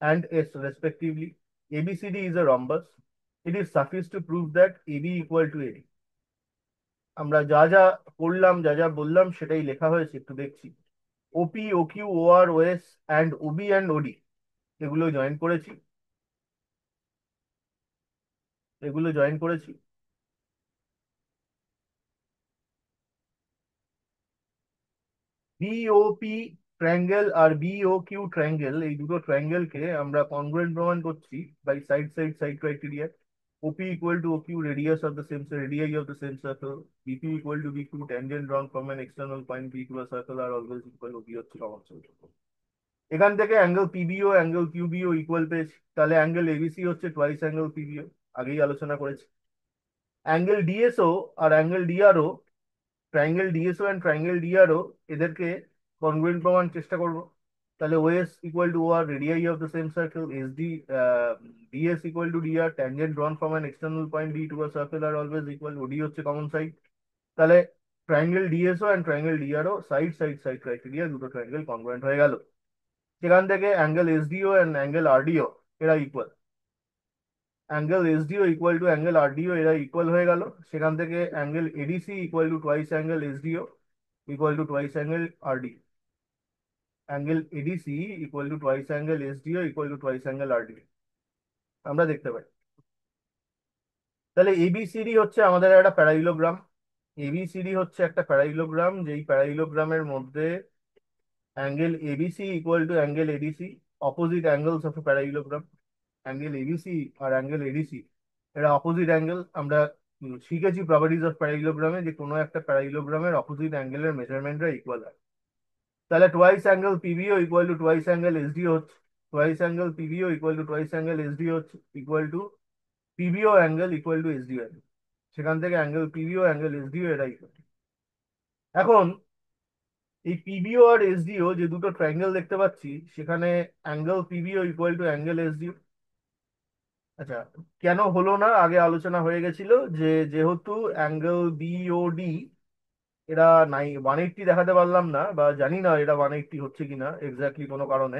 and S respectively. ABCD is a rhombus. It is sufficient to prove that AB equal to AD. আমরা যা যা করলাম, যা যা বললাম সেটাই লেখা হয়েছে, একটু দেখছি। OP, OQ, OR, OS and OB and OD, এগুলো জয়েন করেছি, এগুলো জয়েন করেছি। বিওপি ট্রায়াঙ্গেল আর বিওকিউ ট্রায়াঙ্গেল, এই দুটো ট্রায়াঙ্গেলকে আমরা কনগ্রুয়েন্ট প্রমাণ করছি by side criteria. OP equal to OQ, radius of the same radii of the same circle. BP equal to BQ, tangent drawn from an external point P to a circle are always equal. OP হচ্ছে কমন সোর্স। এখান থেকে angle PBO angle QBO equal পেয়েছি, তাহলে অ্যাঙ্গেল এবিসি হচ্ছে টুয়াইস অ্যাঙ্গেল পিবিও, আগেই আলোচনা করেছি। অ্যাঙ্গেল ডিএসও আর angle DRO, triangle DSO and triangle DRO, এদেরকে কনগ্রুয়েন্ট প্রমাণ চেষ্টা করব। তাহলে OS equal to OR, radii of the same circle. SD, DS equal to DR, tangent drawn from an external point D to a circle are always equal. OD হচ্ছে কমন সাইড। তাহলে triangle DSO and triangle DRO side criteria, দুটো ট্রায়াঙ্গেল কনগ্রুয়েন্ট হয়ে গেল। সেখান থেকে angle SDO and angle RDO এরা equal. Angle SDO equal to angle RDO, এরা ইকুয়াল হয়ে গেল। সেখান থেকে angle ADC equal to twice angle SDO equal to twice angle RD. Angle ADC equal to twice angle SDO equal to twice angle RD আমরা দেখতে পাই। তাহলে এবিসিডি হচ্ছে আমাদের একটা প্যারাইলোগ্রাম। এবিসিডি হচ্ছে একটা প্যারাইলোগ্রাম, যেই প্যারাইলোগ্রামের মধ্যে angle ABC equal to angle ADC, opposite angles of a parallelogram. Angle ABC আর অ্যাঙ্গেল এডিসি এরা অপোজিট অ্যাঙ্গেল। আমরা শিখেছি প্রপার্টিজ অফ প্যারাইলোগ্রামে যে কোনো একটা প্যারাইলোগ্রামের অপোজিট অ্যাঙ্গেলের মেজারমেন্টরা ইকুয়াল হয়। তাহলে twice angle PBO equal to twice angle SDO হচ্ছে, twice angle PBO equal to twice angle SDO হচ্ছে, equal to PBO angle equal to SDO angle. সেখান থেকে অ্যাঙ্গেল পিবিও অ্যাঙ্গেল এসডিও এরা ইকুয়াল। এখন এই পিবিও আর এসডিও যে দুটো ট্রায়াঙ্গেল দেখতে পাচ্ছি, সেখানে angle PBO equal to angle SDO. আচ্ছা, কেন হলো না আগে আলোচনা হয়ে গেছিল যে যেহেতু অ্যাঙ্গেল বিওডি এরা 180 দেখাতে পারলাম না, বা জানি না এটা 180 হচ্ছে কিনা এক্স্যাক্টলি কোনো কারণে।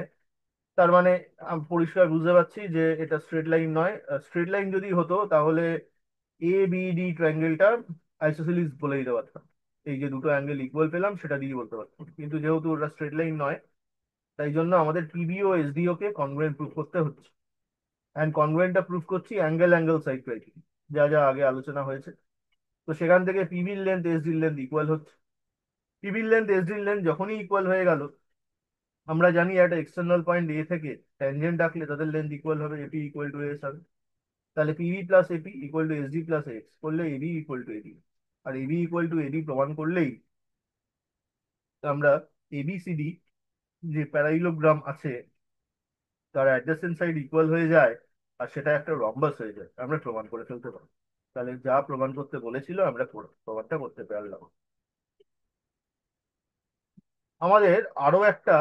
তার মানে আমি পরিষ্কার বুঝতে পারছি যে এটা স্ট্রেট লাইন নয়। স্ট্রেট লাইন যদি হতো তাহলে এ বিডি ট্রায়াঙ্গেলটা আইসোসেলিস বলে দিতে পারতাম। এই যে দুটো অ্যাঙ্গেল ইকুয়াল পেলাম সেটা দিয়ে বলতে পারতাম, কিন্তু যেহেতু ওটা স্ট্রেট লাইন নয়, তাই জন্য আমাদের পিবিও এসডিও কে কনগ্রুয়েন্ট প্রুফ করতে হচ্ছে। অ্যান্ড কনগ্রুয়েন্টটা প্রুফ করছি অ্যাঙ্গেল অ্যাঙ্গেল সাইড ক্রাইটেরিয়া, যা যা আগে আলোচনা হয়েছে। তো সেখান থেকে পিবির লেন্থ এসডির লেন্থ ইকুয়াল হচ্ছে। পিবির লেন্থ এসডির লেন্থ যখনই ইকুয়াল হয়ে গেল, আমরা জানি একটা এক্সটার্নাল পয়েন্ট এ থেকে ট্যানজেন্ট রাখলে তাদের লেন্থ ইকুয়াল হবে, এপি ইকুয়াল টু এস হবে। তাহলে PB plus AP equal to SD plus X করলে এবি ইকুয়াল টু এডি, আর এবি ইকুয়াল টু এডি প্রমাণ করলেই আমরা এবিসিডি যে প্যারাইলোগ্রাম আছে তার অ্যাডজেসেন্ট সাইড ইকুয়াল হয়ে যায়, আর সেটা একটা রম্বাস হয়ে যায়, আমরা প্রমাণ করে ফেলতে পারি। তাহলে যা প্রমাণ করতে বলেছিল আমরা প্রমাণটা করতে পারলাম। আমাদের আরো একটা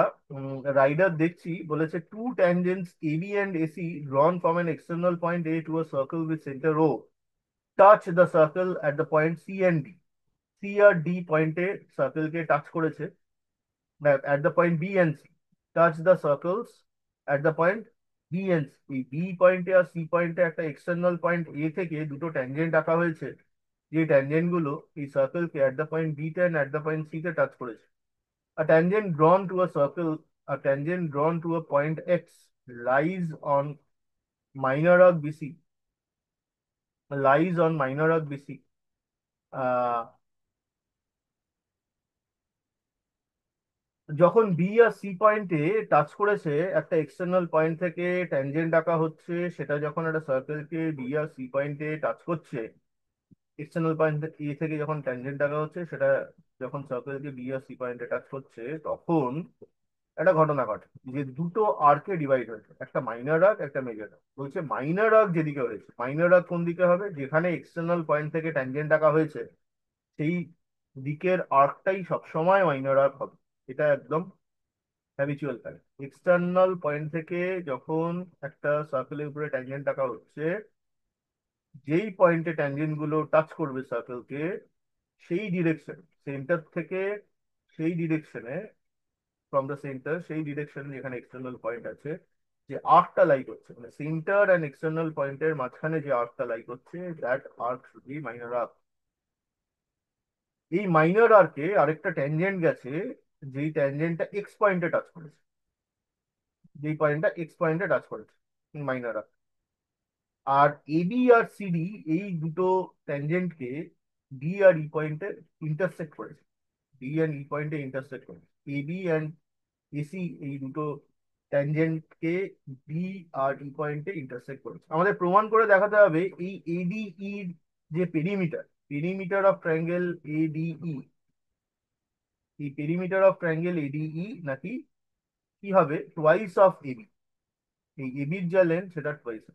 রাইডার দেখছি, বলেছে two tangents AB and AC drawn from an external point A to a circle with center O touch the circle at the point C and D. C R D পয়েন্টে সার্কেলকে টাচ করেছে, at the point B and C touch the circles at the point B and C। এই বি পয়েন্টে আর সি পয়েন্টে একটা এক্সটার্নাল পয়েন্ট এ থেকে দুটো ট্যানজেন্ট আঁকা হয়েছে, যে ট্যানজেন্ট গুলো এই সার্কেলকে at the point B তে and at the point C তে টাচ করেছে। A tangent drawn to a circle, a tangent drawn to a point X lies on minor arc BC, lies on minor arc BC। যখন বি আর সি পয়েন্টে টাচ করেছে একটা এক্সটার্নাল পয়েন্ট থেকে ট্যানজেন্ট আঁকা হচ্ছে, সেটা যখন একটা সার্কেলকে বি আর সি পয়েন্টে টাচ করছে, এক্সটার্নাল পয়েন্ট এ থেকে যখন ট্যানজেন্ট আঁকা হচ্ছে সেটা যখন সার্কেলকে বি আর সি পয়েন্টে টাচ করছে, তখন একটা ঘটনা ঘটে যে দুটো আর্কে ডিভাইড হয়েছে, একটা মাইনর আর্ক একটা মেজর আর্ক। বলছে মাইনর আর্ক যেদিকে হয়েছে, মাইনর আর্ক কোন দিকে হবে, যেখানে এক্সটার্নাল পয়েন্ট থেকে ট্যানজেন্ট আঁকা হয়েছে সেই দিকের আর্কটাই সবসময় মাইনর আর্ক হবে। এটা একদম হ্যাবিচুয়াল ফ্যাক্ট। এক্সটার্নাল পয়েন্ট থেকে যখন একটা সার্কেলের উপরে ট্যানজেন্ট আঁকা হচ্ছে, যেই পয়েন্টে ট্যানজেন্ট গুলো টাচ করবে সার্কেলকে, সেই ডিরেকশন সেন্টার থেকে, সেই ডিরেকশনে, ফ্রম দ্য সেন্টার সেই ডিরেকশন যেখানে এক্সটার্নাল পয়েন্ট আছে, যে আর্কটা লাই করছে, মানে সেন্টার অ্যান্ড এক্সটার্নাল পয়েন্টের মাঝখানে যে আর্কটা লাই করছে, that arc should be minor arc. এই মাইনর আর্কে আরেকটা ট্যানজেন্ট গেছে, যেই ট্যানজেন্টটা এক্স পয়েন্টে টাচ করেছে, যেই পয়েন্টটা এক্স পয়েন্টে টাচ করেছে মাইনর আর্ক। আর এবি আর সিডি এই দুটো ট্যানজেন্টকে ডি আর ই পয়েন্টে ইন্টারসেক্ট করেছে, ডি অ্যান্ড ই পয়েন্টে ইন্টারসেক্ট করেছে। এবি অ্যান্ড এসি এই দুটো ট্যানজেন্টকে বি আর ই পয়েন্টে ইন্টারসেক্ট করেছে। আমাদের প্রমাণ করে দেখাতে হবে এই এডিই যে perimeter, perimeter of triangle ADE, এই পেরিমিটার অফ ট্রায়াঙ্গেল এডিই নাকি কি হবে টোয়াইস অফ এবি, এই এবির যা লেন্থ সেটা টোয়াইস।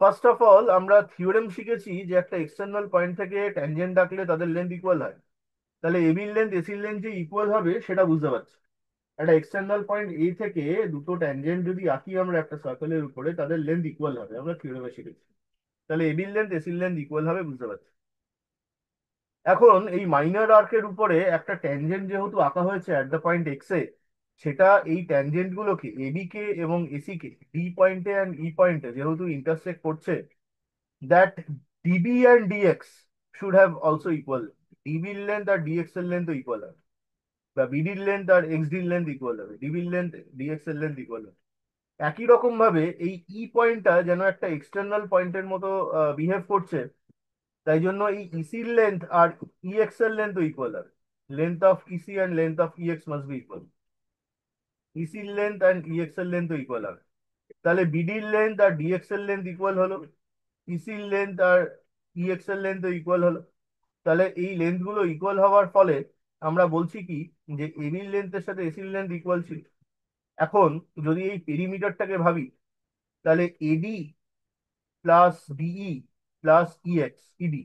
ফার্স্ট অফ অল আমরা থিওরেম শিখেছি যে একটা এক্সটার্নাল পয়েন্ট থেকে ট্যানজেন্ট ডাকলে তাদের লেন্থ ইকুয়াল হয়। তাহলে এবির লেন্থ এসির লেন্থ যে ইকুয়াল হবে সেটা বুঝতে পারছি। একটা এক্সটার্নাল পয়েন্ট এ থেকে দুটো ট্যানজেন্ট যদি আঁকি আমরা একটা সার্কেলের উপরে, তাদের লেন্থ ইকুয়াল হবে, আমরা থিওরেমে শিখেছি। তাহলে এবির লেন্থ এসির লেন্থ ইকুয়াল হবে, বুঝতে পারছি। এখন এই মাইনর আর্কের উপরে একটা ট্যানজেন্ট যেহেতু আঁকা হয়েছে অ্যাট দ্য পয়েন্ট এক্স এ, সেটা এই ট্যানজেন্ট গুলোকে এবি কে এবং এসি কে ডি পয়েন্টে অ্যান্ড ই পয়েন্টে যেহেতু ইন্টারসেক্ট করছে, that DB and DX should have also equal. ডিবির লেন্থ আর ডিএক্স এর লেন্থ ইকুয়াল হবে, বা বিডির লেন্থ আর এক্স ডির লেন্থ ইকুয়াল হবে, ডিবির লেন্থ ডিএক্স এর লেন্থ ইকুয়াল হবে। একই রকম ভাবে এই ই পয়েন্টটা যেন একটা এক্সটার্নাল পয়েন্টের মতো বিহেভ করছে, তাই জন্য এই ইসির লেন্থ আর ইএক্স এর লেন্থ ইকুয়াল হবে। Length of EC and length of EX must be equal. ইসির লেন্থ অ্যান্ড ইএক্স এর লেন্থ ইকুয়াল হবে। তাহলে বিডির লেন্থ আর ডিএক্স এর লেন্থ ইকুয়াল হলো, ইসির লেন্থ আর ইএক্স এর লেন্থ ইকুয়াল হলো। তাহলে এই লেন্থ গুলো ইকুয়াল হওয়ার ফলে আমরা বলছি কি যে এবির লেন্থের সাথে এসির লেন্থ ইকুয়াল ছিল। এখন যদি এই পেরিমিটারটাকে ভাবি, তাহলে AD plus DE plus EX ED,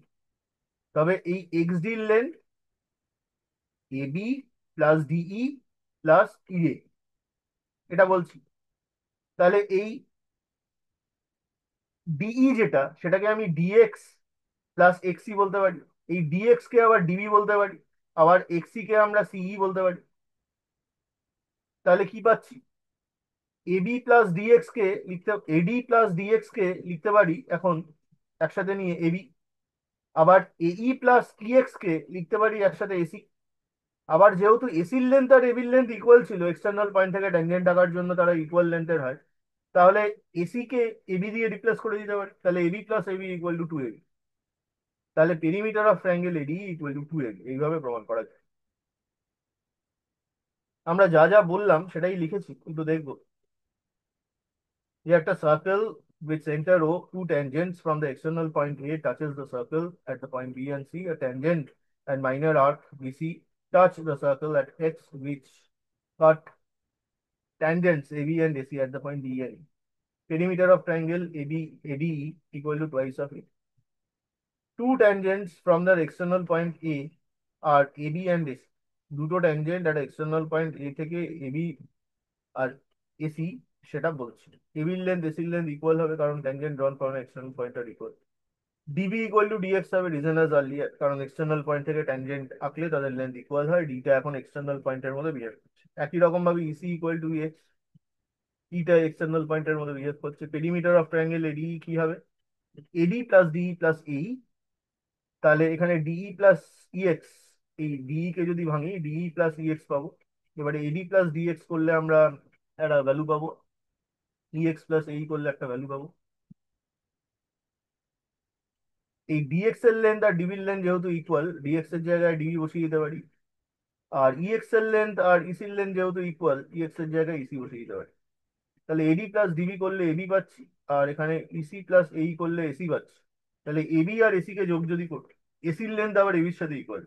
তবে এই এক্স ডির length AB plus DE plus EA, এটা বলছি। তাহলে এই ডিই যেটা, সেটাকে আমি ডিএক্স প্লাস এক্সি বলতে পারি, এই ডিএক্স কে আবার ডিবি বলতে পারি, আবার এক্সি কে আমরা সিই বলতে পারি। তাহলে কি পাচ্ছি, এবি প্লাস ডিএক্স কে লিখতে, এডি প্লাস ডিএক্স কে লিখতে পারি এখন একসাথে নিয়ে এবি, আবার এই প্লাস ইএক্স কে লিখতে পারি একসাথে এসি। আবার যেহেতু এসির লেন্থ আর এবির লেন্থ ইকুয়াল ছিল, এক্সটার্নাল পয়েন্ট থেকে ট্যানজেন্ট আঁকার জন্য তারা ইকুয়াল লেন্থের হয়, তাহলে এসি কে এবি দিয়ে রিপ্লেস করে দিতে পারি, তাহলে AB plus AB equal to two AB. তাহলে perimeter of triangle AD equal to two AB, এইভাবে প্রমাণ করা যায়। আমরা যা যা বললাম সেটাই লিখেছি, কিন্তু দেখবো যে একটা circle with center O, two tangents from the external point A touches the circle at the point B and C. A tangent and minor arc BC touch the circle at X, which cut tangents AB and AC at the point D and E. Perimeter of triangle ADE equal to twice of A. Two tangents from the external point A are AB and AC. দুটো ট্যানজেন্ট একটা এক্সটার্নাল পয়েন্ট এ থেকে এবি আর এসি, সেটা বলছি। এবির লেন্থ এসির লেন্থ ইকুয়াল হবে, কারণ tangent drawn from external point are equal. DB equal to DX হবে, রিজন অ্যাজ আর্লিয়ার, কারণ এক্সটার্নাল পয়েন্ট থেকে ট্যানজেন্ট আঁকলে তাদের লেন্থ ইকুয়াল হয়, ডিটা এখন এক্সটার্নাল পয়েন্টের মধ্যে বিহেভ করছে। একই রকম ভাবে EC equal to x, eta external পয়েন্টের মধ্যে বিহেভ করছে। পেরিমিটার অফ ট্রায়াঙ্গেল এডি কি হবে, এডি প্লাস ডিই প্লাস এই, তাহলে এখানে ডিই প্লাস ইএক্স, এই ডিই কে যদি ভাঙি ডিই প্লাস ইএক্স পাবো। এবারে এডি প্লাস ডিএক্স করলে আমরা একটা ভ্যালু পাবো, ইএক্স প্লাস এই করলে একটা ভ্যালু পাবো। এই ডিএক্স এর লেন্থ আর ডিবির লেন্থ যেহেতু ইকুয়াল, ডিএক্স এর জায়গায় ডিবি বসিয়ে দিতে পারি। আর ইএক্স এর লেন্থ আর ইসির লেন্থ যেহেতু ইকুয়াল, ইএক্স এর জায়গায় ইসি বসিয়ে দিতে পারি। তাহলে এডি প্লাস ডিবি করলে এবি পাচ্ছি, আর এখানে ইসি প্লাস এই করলে এসি পাচ্ছি। তাহলে এবি আর এসি কে যোগ যদি করি, এসির লেন্থ আবার এবির সাথে ইকুয়াল,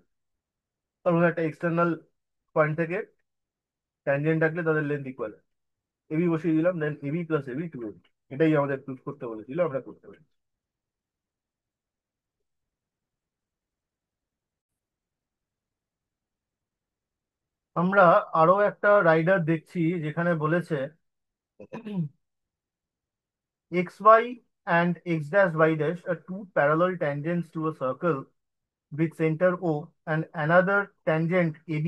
কারণ একটা এক্সটার্নাল পয়েন্ট থেকে ট্যানজেন্ট রাখলে তাদের লেন্থ ইকুয়াল। এবি বসিয়ে দিলাম, then AB plus AB two AB. এটাই আমাদের প্রুফ করতে বলেছিল, আমরা করতে পারি। আমরা আরো একটা রাইডার দেখছি যেখানে বলেছে xy and x dash y dash are two parallel tangents to a circle with center O, and another tangent AB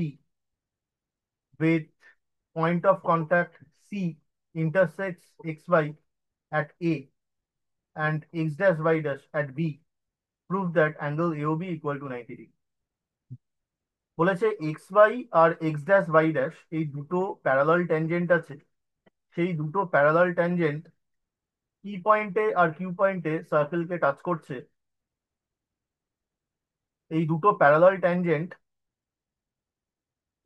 with point of contact C intersects xy at A and x dash y dash at B. Prove that angle AOB equal to 90 degree. বলেছে এক্স ওয়াই আর এক্স ড্যাশ ওয়াই ড্যাশ এই দুটো প্যারালাল ট্যানজেন্ট আছে, সেই দুটো প্যারালাল ট্যানজেন্ট পি পয়েন্টে আর কিউ পয়েন্টে সার্কেলকে টাচ করছে। এই দুটো প্যারালাল ট্যানজেন্ট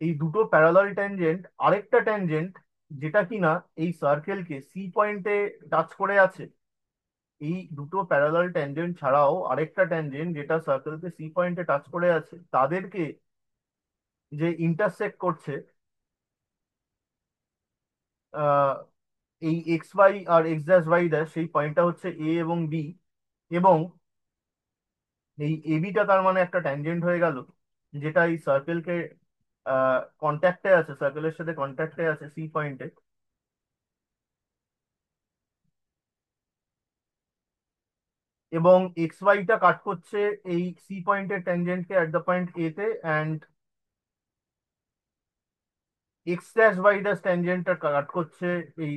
এই দুটো প্যারালাল ট্যানজেন্ট আরেকটা ট্যানজেন্ট যেটা কিনা এই সার্কেলকে সি পয়েন্টে টাচ করে আছে, এই দুটো প্যারালাল ট্যানজেন্ট ছাড়াও আরেকটা ট্যানজেন্ট যেটা সার্কেলকে সি পয়েন্টে টাচ করে আছে, তাদেরকে যে ইন্টারসেক্ট করছে আহ, এই এক্স ওয়াই আর এক্স ড্যাশ ওয়াই ড্যাশ, সেই পয়েন্টটা হচ্ছে এ এবং বি। এবং এই এবিটা তার মানে একটা ট্যানজেন্ট হয়ে গেল, যেটা এই সার্কেলকে কন্ট্যাক্টে আছে, সার্কেলের সাথে কন্ট্যাক্টে আছে সি পয়েন্টে। এবং এক্স ওয়াইটা কাট করছে এই সি পয়েন্টের ট্যানজেন্টকে অ্যাট দ্য পয়েন্ট এ তে, and X dash Y dash ট্যানজেন্টটা কাট করছে এই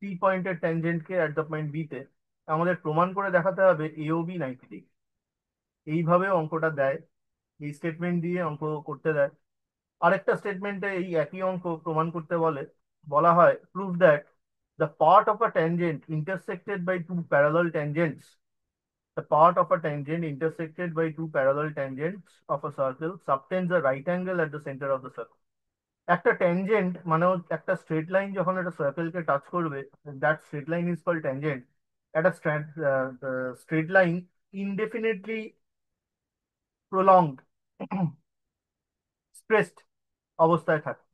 সি পয়েন্টের ট্যানজেন্টকে অ্যাট দ্য পয়েন্ট বি তে। আমাদের প্রমাণ করে দেখাতে হবে এ ও বি 90 ডিগ্রি। এইভাবে অঙ্কটা দেয়, এই স্টেটমেন্ট দিয়ে অঙ্ক করতে দেয়। আরেকটা স্টেটমেন্টে এই একই অঙ্ক প্রমাণ করতে বলে, বলা হয় prove that the part of a tangent intersected by two parallel tangents, the part of a tangent intersected by two parallel tangents of a circle subtends a right angle at the center of the circle. একটা ট্যানজেন্ট মানে একটা স্ট্রেট লাইন যখন একটা সার্কেলকে টাচ করবে, that straight line is called tangent. একটা straight line indefinitely prolonged stressed অবস্থায় থাকে,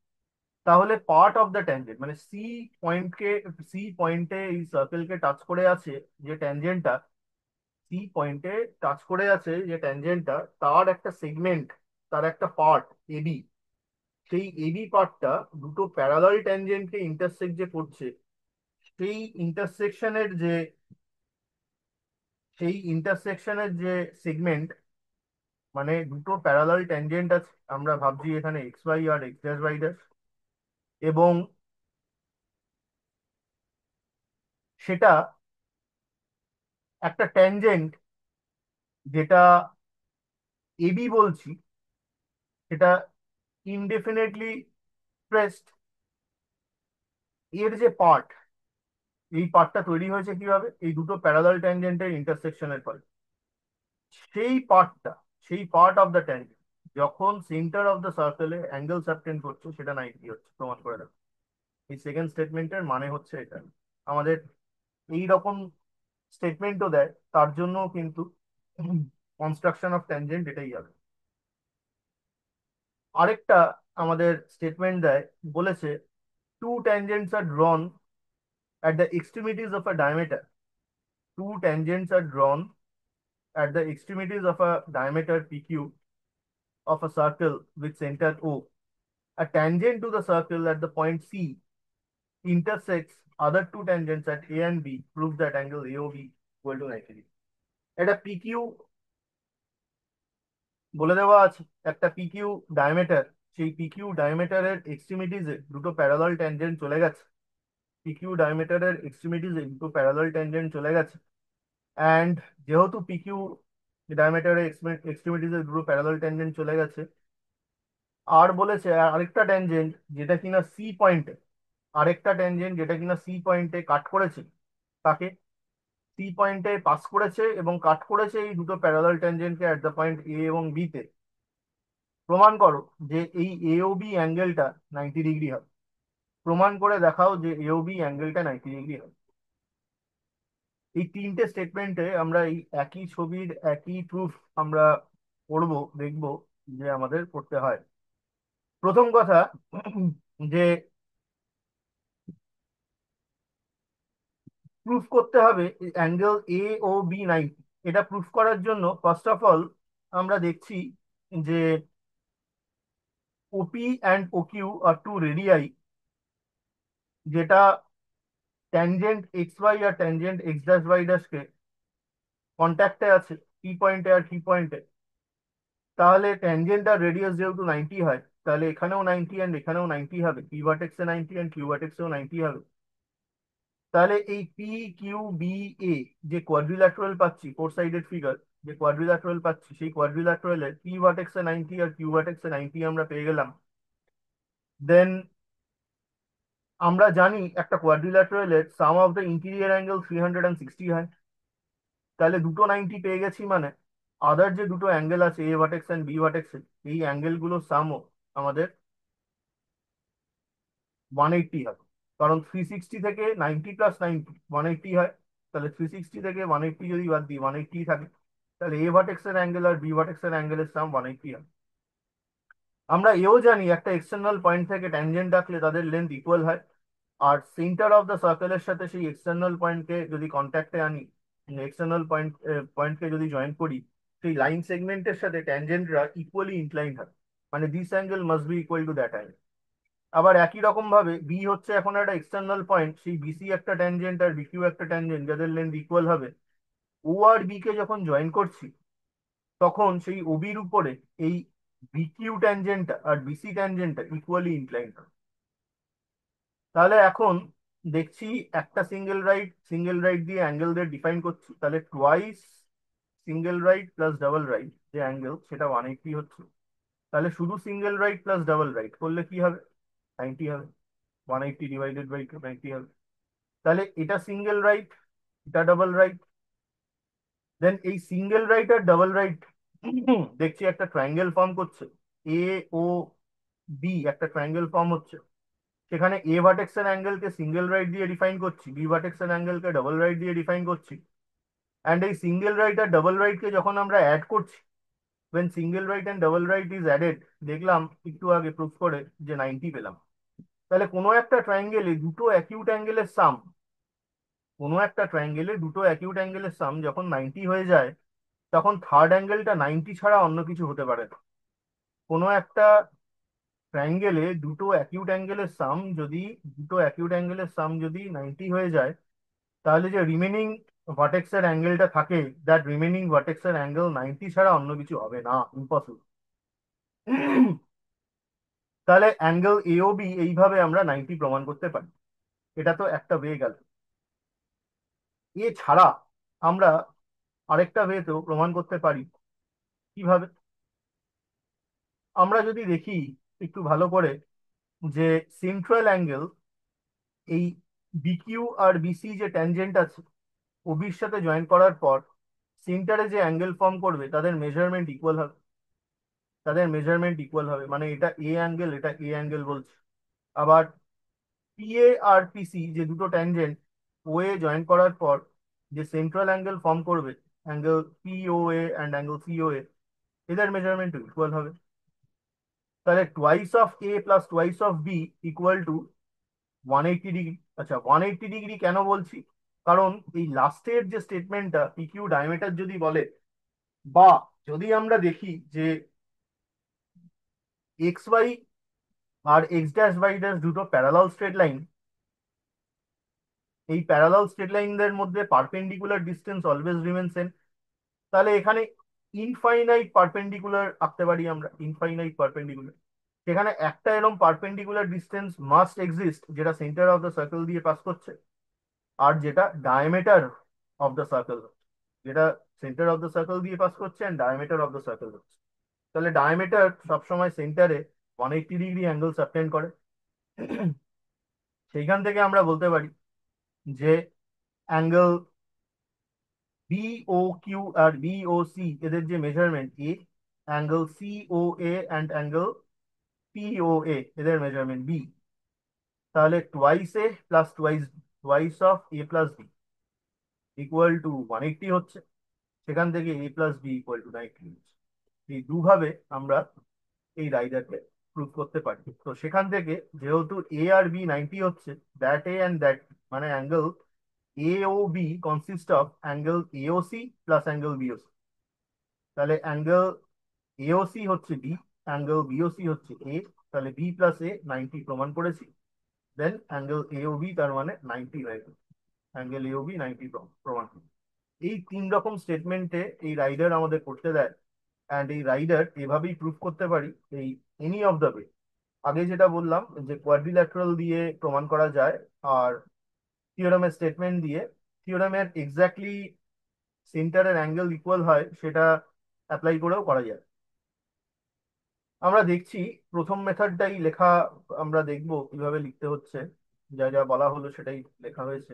তাহলে পার্ট অফ দ্য ট্যানজেন্ট মানে সি পয়েন্টে এই সার্কেলকে টাচ করে আছে যে ট্যানজেন্টটা, সি পয়েন্টে টাচ করে আছে যে ট্যানজেন্টটা, তার একটা সেগমেন্ট, তার একটা পার্ট এবি, সেই এবি পার্টটা দুটো প্যারালাল ট্যানজেন্টকে ইন্টারসেক্ট যে করছে, সেই ইন্টারসেকশনের যে সেই ইন্টারসেকশনের যে সেগমেন্ট, মানে দুটো প্যারালাল ট্যানজেন্ট আছে, আমরা ভাবছি এখানে এক্স ওয়াই আর এক্স ড্যাশ ওয়াই ড্যাশ, এবং সেটা একটা ট্যানজেন্ট যেটা এবি বলছি, সেটা ইনডেফিনেটলি স্ট্রেসড। এর যে পার্ট, এই পার্টটা তৈরি হয়েছে কিভাবে, এই দুটো প্যারালাল ট্যানজেন্টের ইন্টারসেকশনের ফলে। সেই পার্টটা, সেই পার্ট অফ দ্য ট্যানজেন্ট যখন সেন্টার অফ দ্য সার্কেলে অ্যাঙ্গেল সাবটেন্ড করছে, সেটা 90 হচ্ছে, প্রমাণ করে দেবে। এই সেকেন্ড স্টেটমেন্টের মানে হচ্ছে এটা। আমাদের এই রকম স্টেটমেন্টও দেয়, তার জন্য কিন্তু কনস্ট্রাকশন অফ ট্যানজেন্ট এটাই হবে। আরেকটা আমাদের স্টেটমেন্ট দেয়, বলেছে two tangents are drawn at the extremities of a diameter. Two tangents are drawn at the extremities of a diameter PQ of a circle with center O. A tangent to the circle at the point C intersects other two tangents at A and B. Proves that angle AOB equal to 90 degree. এটা PQ বলে দেওয়া আছে, একটা PQ ডায়ামিটার, সেই PQ ডায়ামিটারের এক্সট্রিমিটিজে দুটো প্যারালাল ট্যানজেন্ট চলে গেছে, PQ ডায়ামিটারের এক্সট্রিমিটিজে দুটো প্যারালাল ট্যানজেন্ট চলে গেছে। অ্যান্ড যেহেতু পিকিউ ডায়ামিটারের এক্সট্রিমিটিতে দুটো প্যারালাল ট্যানজেন্ট চলে গেছে, আর বলেছে আরেকটা ট্যানজেন্ট যেটা কিনা সি পয়েন্টে, আরেকটা ট্যানজেন্ট যেটা কিনা সি পয়েন্টে কাট করেছে, তাকে সি পয়েন্টে পাস করেছে এবং কাট করেছে এই দুটো প্যারালাল ট্যানজেন্টকে অ্যাট দ্য পয়েন্ট এ এবং বি তে। প্রমাণ করো যে এই এ ও বি অ্যাঙ্গেলটা 90 ডিগ্রি হবে। প্রমাণ করে দেখাও যে এ ও বি অ্যাঙ্গেলটা 90 ডিগ্রি হবে। এই তিনটে স্টেটমেন্টে আমরা এই একই ছবির একই প্রুফ আমরা করব, দেখব যে আমাদের করতে হয়। প্রথম কথা, যে প্রুফ করতে হবে অ্যাঙ্গেল এ ও বি 90। এটা প্রুফ করার জন্য ফার্স্ট অফ অল আমরা দেখছি যে OP and OQ are two radii, যেটা ট্যানজেন্ট এক্স ওয়াই আর ট্যানজেন্ট এক্স ড্যাশ ওয়াই ড্যাশকে কন্ট্যাক্টে আছে পি পয়েন্টে আর কি পয়েন্টে। তাহলে ট্যানজেন্ট আর রেডিয়াস যেহেতু 90 হয়, তাহলে এখানেও 90 অ্যান্ড এখানেও 90 হবে, পি ভার্টেক্সে 90 অ্যান্ড কিউ ভার্টেক্সেও 90 হবে। তাহলে এই পি কিউ বি এ যে কোয়াড্রিল্যাটারাল পাচ্ছি, ফোর সাইডেড ফিগার, যে কোয়াড্রিল্যাটারাল পাচ্ছি, সেই কোয়াড্রিল্যাটারালের পি ভার্টেক্সে 90 আর কিউ ভার্টেক্সে 90 আমরা পেয়ে গেলাম। দেন আমরা জানি একটা কোয়াড্রিল্যাটারালের sum of the interior angle 360 হয়। তাহলে দুটো 90 পেয়ে গেছি মানে আদার যে দুটো অ্যাঙ্গেল আছে এ ভার্টেক্স অ্যান্ড বি ভার্টেক্সে, এই অ্যাঙ্গেল গুলো সামও আমাদের 180 হবে, কারণ 360 থেকে 90 প্লাস 90 180 হয়। তাহলে 360 থেকে 180 যদি বাদ দিই 180 থাকে, তাহলে এ ভার্টেক্সের অ্যাঙ্গেল আর বি ভার্টেক্সের অ্যাঙ্গেলের সাম 180 হয়। আমরা এও জানি একটা এক্সটার্নাল পয়েন্ট থেকে ট্যানজেন্ট রাখলে তাদের লেন্থ ইকুয়াল হয়। আর সেন্টার অফ দ্য সার্কেলের সাথে সেই এক্সটার্নাল পয়েন্টকে যদি কন্ট্যাক্টে আনি, এক্সটার্নাল পয়েন্টকে যদি জয়েন করি, সেই লাইন সেগমেন্টের সাথে ট্যানজেন্টরা ইকুয়ালি ইনক্লাইন্ড হয়, মানে this angle must be equal to that angle. আবার একই রকম ভাবে বি হচ্ছে এখন একটা এক্সটার্নাল পয়েন্ট, সেই বিসি একটা ট্যানজেন্ট আর বিকিউ একটা ট্যানজেন্ট যাদের লেন্থ ইকুয়াল হবে। ও আর বি কে যখন জয়েন করছি, তখন সেই ওবির উপরে এই বিকিউ ট্যানজেন্টটা আর বিসি ট্যানজেন্টটা ইকুয়ালি ইনক্লাইন্ড হবে। তাহলে এখন দেখছি একটা সিঙ্গেল রাইট দিয়ে অ্যাঙ্গেলদের ডিফাইন করছি, তাহলে twice single right plus double right যে অ্যাঙ্গেল সেটা 180 হচ্ছে। তাহলে শুধু single right plus double right করলে কি হবে? 90 হবে। 180 ডিভাইডেড বাই 90 হবে। তাহলে এটা সিঙ্গেল রাইট, এটা ডাবল রাইট। দেন এই সিঙ্গেল রাইট আর ডাবল রাইট দেখছি একটা ট্রায়াঙ্গেল ফর্ম করছে। এ ও বি একটা ট্রায়াঙ্গেল ফর্ম হচ্ছে। সেখানে এ ভার্টেক্সের অ্যাঙ্গেলকে সিঙ্গেল রাইট দিয়ে ডিফাইন করছি, বি ভার্টেক্সের অ্যাঙ্গেলকে ডাবল রাইট দিয়ে ডিফাইন করছি। অ্যান্ড এই সিঙ্গেল রাইট আর ডাবল রাইটকে যখন আমরা অ্যাড করছি, when single right and double right is added, দেখলাম একটু আগে প্রুফ করে যে 90 পেলাম। তাহলে কোনো একটা ট্রায়াঙ্গেলে দুটো অ্যাকিউট অ্যাঙ্গেলের সাম, কোনো একটা ট্রায়াঙ্গেলে দুটো অ্যাকিউট অ্যাঙ্গেলের সাম যখন 90 হয়ে যায়, তখন থার্ড অ্যাঙ্গেলটা 90 ছাড়া অন্য কিছু হতে পারে না। কোনো একটা ট্রায়াঙ্গেলে দুটো অ্যাকিউট অ্যাঙ্গেলের সাম যদি 90 হয়ে যায়, তাহলে যে রিমেনিং ভার্টেক্সের অ্যাঙ্গেলটা থাকে, দ্যাট রিমেনিং ভার্টেক্সের অ্যাঙ্গেল 90 ছাড়া অন্য কিছু হবে না, ইম্পসিবল। তাহলে অ্যাঙ্গেল এওবি এইভাবে আমরা 90 প্রমাণ করতে পারি। এটা তো একটা ওয়ে গেল। এছাড়া আমরা আরেকটা ওয়েতেও প্রমাণ করতে পারি। কিভাবে? আমরা যদি দেখি একটু ভালো করে, যে সেন্ট্রাল অ্যাঙ্গেল এই বিকিউ আর বিসি যে ট্যানজেন্ট আছে ওবির সাথে জয়েন করার পর সেন্টারে যে অ্যাঙ্গেল ফর্ম করবে তাদের মেজারমেন্ট ইকুয়াল হবে, মানে এটা এ অ্যাঙ্গেল, এটা এ অ্যাঙ্গেল বলছে। আবার পিএ আর পিসি যে দুটো ট্যানজেন্ট ও এ জয়েন করার পর যে সেন্ট্রাল অ্যাঙ্গেল ফর্ম করবে, angle POA and angle COA, এদের মেজারমেন্ট ইকুয়াল হবে। তাহলে twice of A plus twice of B equal to 180 degree. আচ্ছা, 180 ডিগ্রি কেন বলছি? কারণ এই লাস্টের যে স্টেটমেন্টটা পিকিউ ডায়ামিটার যদি বলে, বা যদি আমরা দেখি যে এক্স ওয়াই আর এক্স ড্যাশ ওয়াই ড্যাশ দুটো প্যারালাল স্ট্রেট লাইন, এই প্যারালাল স্ট্রেট লাইনদের মধ্যে perpendicular distance always remain same. তাহলে এখানে ইনফাইনাইট পারপেন্ডিকুলার আঁকতে পারি আমরা, ইনফাইনাইট পারপেন্ডিকুলার। সেখানে একটা এরকম পারপেন্ডিকুলার ডিস্টেন্স মাস্ট এক্সিস্ট যেটা সেন্টার অফ দ্য সার্কেল দিয়ে পাস করছে, আর যেটা ডায়ামিটার অফ দ্য সার্কেল, যেটা সেন্টার অফ দ্য সার্কেল দিয়ে পাস করছে and diameter of the circle হচ্ছে। তাহলে ডায়ামিটার সবসময় সেন্টারে 180 ডিগ্রি অ্যাঙ্গেল সাবটেন্ড করে। সেইখান থেকে আমরা বলতে পারি যে অ্যাঙ্গেল বিও কিউ আর বিও সি এদের যে measurement A, angle CO A and angle PO A এদের মেজারমেন্ট বি। তাহলে twice A plus twice of A plus B equal to 180 হচ্ছে। সেখান থেকে A plus B equal to 90 হচ্ছে। এই দুভাবে আমরা এই রাইডারকে প্রুভ করতে পারি। তো সেখান থেকে যেহেতু এ আর বি 90 হচ্ছে, দ্যাট এ অ্যান্ড দ্যাট, মানে angle A O B consist of angle AOC plus angle BOC. তাহলে অ্যাঙ্গেল এওসি হচ্ছে বি, অ্যাঙ্গেল বিওসি হচ্ছে এ। তাহলে বি প্লাস এ 90 প্রমাণ করেছি। দেন অ্যাঙ্গেল এওবি তার মানে 90 হয়ে গেল, অ্যাঙ্গেল এওবি 90 প্রমাণ করি। এই তিন রকম স্টেটমেন্টে এই রাইডার আমাদের করতে দেয়। অ্যান্ড এই রাইডার এভাবেই প্রুভ করতে পারি এই এনি অফ দ্য ওয়ে। আগে যেটা বললাম যে কোয়াড্রিল্যাটারাল দিয়ে প্রমাণ করা যায়, আর থিওরামের স্টেটমেন্ট দিয়ে। থিওরামের এক্স্যাক্টলি সেন্টারের অ্যাঙ্গেল ইকুয়াল হয় সেটা অ্যাপ্লাই করেও করা যায়। আমরা দেখছি প্রথম মেথডটাই লেখা, আমরা দেখবো কিভাবে লিখতে হচ্ছে। যা যা বলা হলো সেটাই লেখা হয়েছে।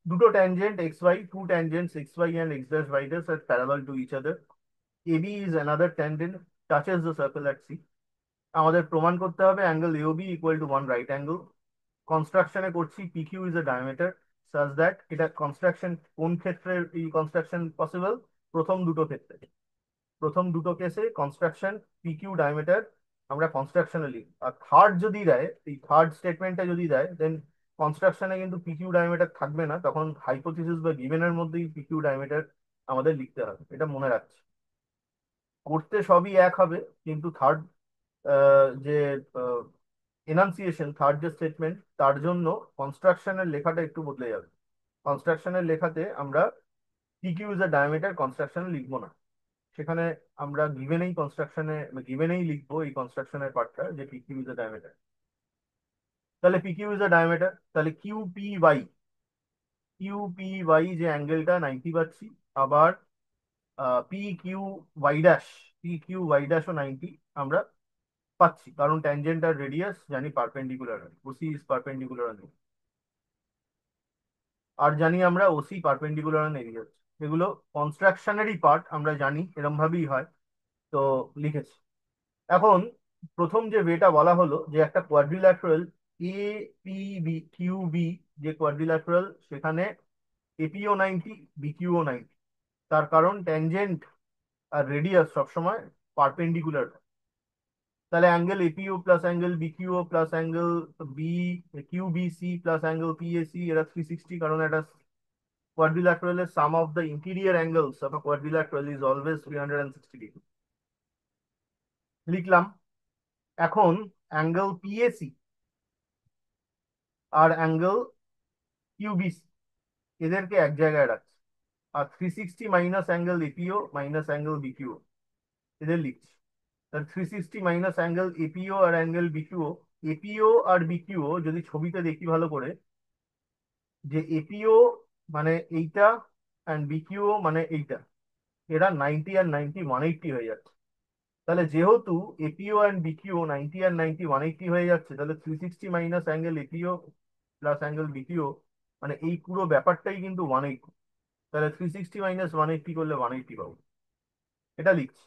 দুটো tangent X Y, two tangents X Y and X dash Y dash are parallel to each other. AB is another tangent touches the circle at C. আমাদের প্রমাণ করতে হবে angle AOB equal to one right angle. কনস্ট্রাকশনে করছি P Q is a diameter such that, এটা কনস্ট্রাকশন কোন ক্ষেত্রে এই কনস্ট্রাকশন পসিবল? প্রথম দুটো ক্ষেত্রে, প্রথম দুটো কেসে কনস্ট্রাকশন পি কিউ ডায়ামিটার আমরা কনস্ট্রাকশনে লিখি। আর থার্ড যদি দেয়, এই থার্ড স্টেটমেন্টটা যদি দেয়, দেন কনস্ট্রাকশনে কিন্তু পি কিউ ডায়ামিটার থাকবে না, তখন হাইপোথিসিস বা গিভেনের মধ্যেই পি কিউ ডায়ামিটার আমাদের লিখতে হবে, এটা মনে রাখছি। করতে সবই এক হবে, কিন্তু থার্ড যে এনাউন্সিয়েশন, থার্ড যে স্টেটমেন্ট, তার জন্য কনস্ট্রাকশনের লেখাটা একটু বদলে যাবে। কনস্ট্রাকশনের লেখাতে আমরা P Q is a diameter কনস্ট্রাকশনে লিখবো না, সেখানে আমরা গিভেনেই কনস্ট্রাকশনে গিভেনেই লিখবো এই কনস্ট্রাকশনের পার্টটা যে P Q is a diameter. তাহলে P Q is a diameter, তাহলে Q P Y, Q P Y যে অ্যাঙ্গেলটা 90 পাচ্ছি, আবার P Q Y dash, P Q Y ড্যাশও 90 আমরা পাচ্ছি, কারণ ট্যানজেন্ট আর রেডিয়াস জানি perpendicular, OC is perpendicular on, আর জানি আমরা ওসি পারপেন্ডিকুলার অন এরিয়া। এগুলো কনস্ট্রাকশনেরই পার্ট, আমরা জানি এরম ভাবেই হয়, তো লিখেছি। এখন প্রথম যে ওয়েটা বলা হলো যে একটা quadrilateral A P B Q B, যে কোয়াড্রিল্যাটারাল সেখানে এপিও 90, বিকিউও 90, তার কারণ ট্যানজেন্ট আর রেডিয়াস সবসময় পারপেন্ডিকুলার। তাহলে angle APO plus angle BQO plus angle B Q B C plus angle PAC এরা 360, কারণ এটা কোয়াড্রিল্যাটারালের sum of the interior angles of a quadrilateral is always 360 degree, লিখলাম। এখন অ্যাঙ্গেল পিএসি আর অ্যাঙ্গেল কিউবিসি এদেরকে এক জায়গায় রাখছি, আর 360 minus angle এপিও minus angle BQ এদের লিখছি। তাহলে 360 মাইনাস অ্যাঙ্গেল এপিও আর অ্যাঙ্গেল বিকিউ, এপিও আর বিকিউ যদি ছবিতে দেখি ভালো করে, যে এপিও মানে এইটা অ্যান্ড বিকিউ মানে এইটা, এরা 90 আর 90 180 হয়ে যাচ্ছে। তাহলে যেহেতু এপিও অ্যান্ড বিকিউ 90 আর 90 180 হয়ে যাচ্ছে, তাহলে 360 minus angle APO plus angle BQ মানে এই পুরো ব্যাপারটাই কিন্তু 180। তাহলে 360 মাইনাস 180 করলে 180 পাবো, এটা লিখছি।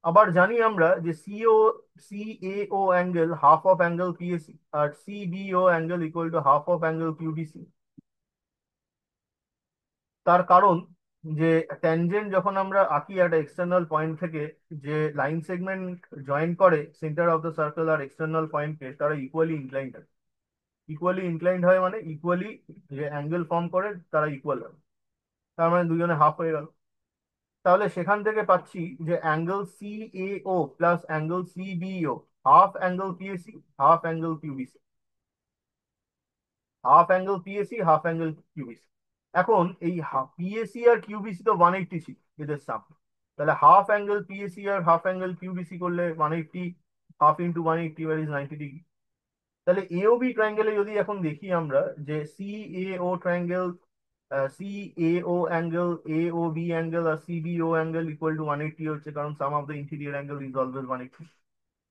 আবার জানি আমরা যে CAO angle half of angle PAC, আর CBO angle equal to half of angle QBC. তার কারণ যে ট্যানজেন্ট যখন আমরা আঁকি একটা এক্সটার্নাল পয়েন্ট থেকে, যে লাইন সেগমেন্ট জয়েন করে সেন্টার অফ দ্য সার্কেল আর এক্সটার্নাল পয়েন্টকে, তারা ইকুয়ালি ইনক্লাইন্ড হয়। ইকুয়ালি ইনক্লাইন্ড হয় মানে ইকুয়ালি যে অ্যাঙ্গেল ফর্ম করে তারা ইকুয়াল হয়, তার মানে দুজনে হাফ হয়ে গেল। তাহলে সেখান থেকে পাচ্ছি যে angle C A O plus angle C B O half angle PAC half angle QBC, half angle PAC half angle QBC. এখন এই পিএসি আর কিউবিসি তো 180 ছিল এদের সাম, তাহলে হাফ অ্যাঙ্গেল পিএসি আর হাফ অ্যাঙ্গেল কিউবিসি করলে 180, হাফ ইন্টু 180 ইজ 90 ডিগ্রি। তাহলে এও বি ট্রায়াঙ্গেলে যদি এখন দেখি আমরা যে C A O triangle, C A O angle, A O B angle আর C B O angle equal to 180 হচ্ছে, কারণ sum of the interior angle is always 180।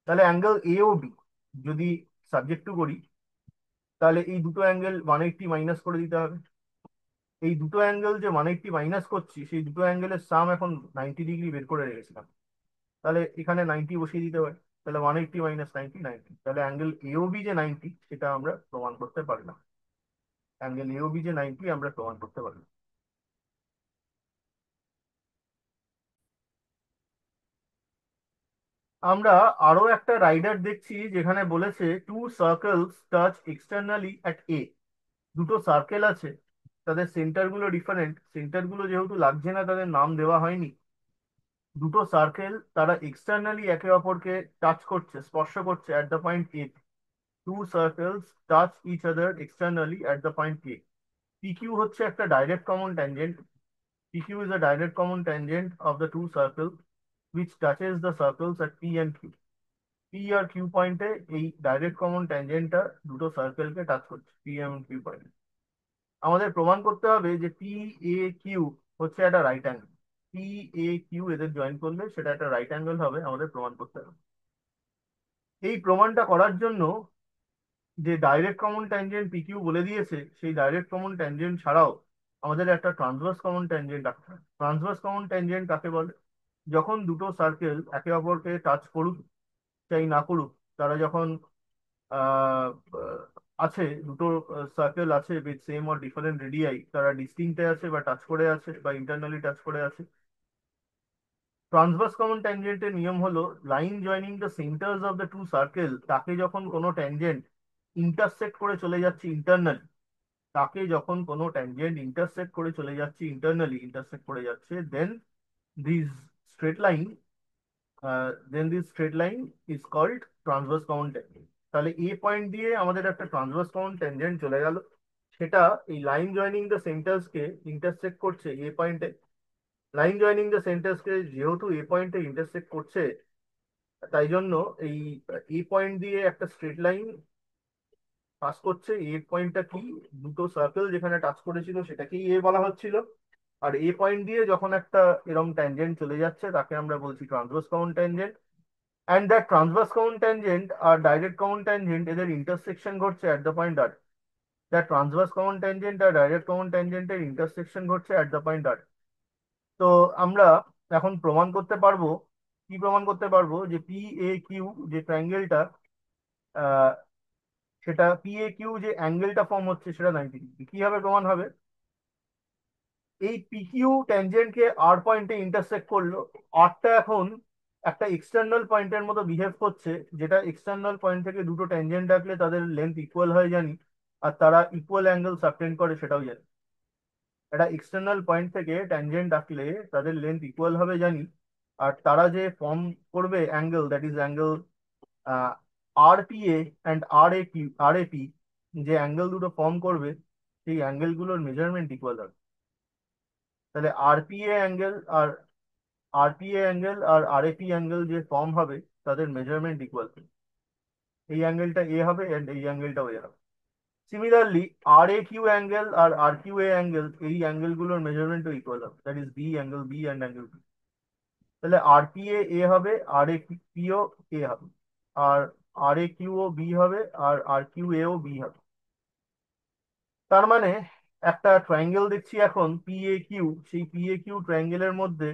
তাহলে অ্যাঙ্গেল এ ও বি যদি সাবজেক্ট টু করি, তাহলে এই দুটো অ্যাঙ্গেল 180 মাইনাস করে দিতে হবে। এই দুটো অ্যাঙ্গেল যে 180 মাইনাস করছি, সেই দুটো অ্যাঙ্গেলের সাম এখন 90 ডিগ্রি বের করে রেখেছিলাম, তাহলে এখানে 90 বসিয়ে দিতে পারি। তাহলে 180 মাইনাস 90 90, তাহলে অ্যাঙ্গেল এওবি যে 90 সেটা আমরা প্রমাণ করতে পারলাম, অ্যাঙ্গেল এওবি যে 90 আমরা প্রমাণ করতে পারলাম। আমরা আরো একটা রাইডার দেখছি যেখানে বলেছে two circles touch externally at A, দুটো সার্কেল আছে, তাদের সেন্টার গুলো ডিফারেন্ট, সেন্টার গুলো যেহেতু লাগছে না তাদের নাম দেওয়া হয়নি। দুটো সার্কেল তারা এক্সটার্নালি একে অপরকে টাচ করছে, স্পর্শ করছে at the point A. Two circles touch each other externally at the point A. PQ হচ্ছে একটা direct common tangent, PQ is a direct common tangent of the two circle which touches the circles at P and Q. P R Q পয়েন্টে এই ডাইরেক্ট কমন ট্যানজেন্টটা দুটো সার্কেলকে টাচ করছে, পি এবং কিউ পয়েন্টে। আমাদের প্রমাণ করতে হবে যে পি এ কিউ হচ্ছে একটা right angle, P A Q এদের জয়েন করলে সেটা একটা রাইট অ্যাঙ্গেল হবে, আমাদের প্রমাণ করতে হবে। এই প্রমাণটা করার জন্য যে direct common tangent P Q বলে দিয়েছে, সেই ডাইরেক্ট কমন ট্যানজেন্ট ছাড়াও আমাদের একটা ট্রান্সভার্স কমন ট্যানজেন্ট রাখতে হবে। ট্রান্সভার্স কমন ট্যানজেন্ট কাকে বলে? যখন দুটো সার্কেল একে অপরকে টাচ করুক চাই না করুক, তারা যখন আছে দুটো সার্কেল আছে with same or different radii, তারা ডিস্টিংক্টে আছে বা টাচ করে আছে বা ইন্টারনালি টাচ করে আছে। ট্রান্সভার্স কমন ট্যানজেন্টের নিয়ম হলো line joining the centres of the two circle, তাকে যখন কোনো ট্যানজেন্ট ইন্টারসেক্ট করে চলে যাচ্ছে ইন্টারনালি, তাকে যখন কোনো ট্যানজেন্ট ইন্টারসেক্ট করে চলে যাচ্ছে ইন্টারনালি ইন্টারসেক্ট করে যাচ্ছে, this straight line then this straight line is called transverse common tangent. তাহলে এ পয়েন্ট দিয়ে আমাদের একটা ট্রান্সভার্স কমন ট্যানজেন্ট চলে গেল, সেটা এই লাইন জয়নিং দ্য সেন্টার্সকে ইন্টারসেক্ট করছে এ পয়েন্টে। লাইন জয়নিং দ্য সেন্টার্সকে যেহেতু এ পয়েন্টে ইন্টারসেক্ট করছে, তাই জন্য এই এ পয়েন্ট দিয়ে একটা স্ট্রেট লাইন পাস করছে। এ পয়েন্টটা কি, দুটো সার্কেল যেখানে টাচ করেছিল সেটাকেই এ বলা হচ্ছিল। আর এ পয়েন্ট দিয়ে যখন একটা এরকম ট্যানজেন্ট চলে যাচ্ছে তাকে আমরা বলছি transverse common tangent. And that transverse common tangent আর ডাইরেক্ট কমন ট্যানজেন্ট এদের ইন্টারসেকশন ঘটছে at the point R. That transverse common tangent আর ডাইরেক্ট কমন ট্যানজেন্টের ইন্টারসেকশন ঘটছে অ্যাট দ্য পয়েন্ট আর। তো আমরা এখন প্রমাণ করতে পারবো, কি প্রমাণ করতে পারবো, যে পি এ কিউ যে ট্রায়াঙ্গেলটা, সেটা পি এ কিউ যে অ্যাঙ্গেলটা ফর্ম হচ্ছে সেটা 90 ডিগ্রি। কিভাবে প্রমাণ হবে? এই পি কিউ ট্যানজেন্টকে আর পয়েন্টে ইন্টারসেক্ট করলো, আরটা এখন একটা এক্সটার্নাল পয়েন্টের মতো বিহেভ করছে, যেটা এক্সটার্নাল পয়েন্ট থেকে দুটো ট্যানজেন্ট ডাকলে তাদের লেন্থ ইকুয়াল হয় জানি, আর তারা ইকুয়াল অ্যাঙ্গেল সাবটেন্ড করে সেটাও জানি। একটা এক্সটার্নাল পয়েন্ট থেকে ট্যানজেন্ট ডাকলে তাদের লেন্থ ইকুয়াল হবে জানি, আর তারা যে ফর্ম করবে angle, that is angle R P A and R A P, যে অ্যাঙ্গেল দুটো ফর্ম করবে সেই অ্যাঙ্গেলগুলোর মেজারমেন্ট ইকুয়াল হবে। তাহলে আরপিএ অ্যাঙ্গেল আর আরএপি অ্যাঙ্গেল যে ফর্ম হবে তাদের মেজারমেন্ট ইকুয়াল। এই অ্যাঙ্গেলটা এ হবে এন্ড এই অ্যাঙ্গেলটাও এ হবে। Similarly R A Q angle আর আর কিউ এ অ্যাঙ্গেল, এই অ্যাঙ্গেলগুলোর মেজারমেন্টও ইকুয়াল হবে, that is B angle B and angle B. তাহলে আর পি এ এ হবে, আর এ পিও এ হবে, আর আর এ কিউ ও বি হবে, আর আর কিউ এ ও বি হবে। তার মানে একটা ট্রায়াঙ্গেল দেখছি এখন পি এ কিউ, সেই পি এ কিউ ট্রায়াঙ্গেলের মধ্যে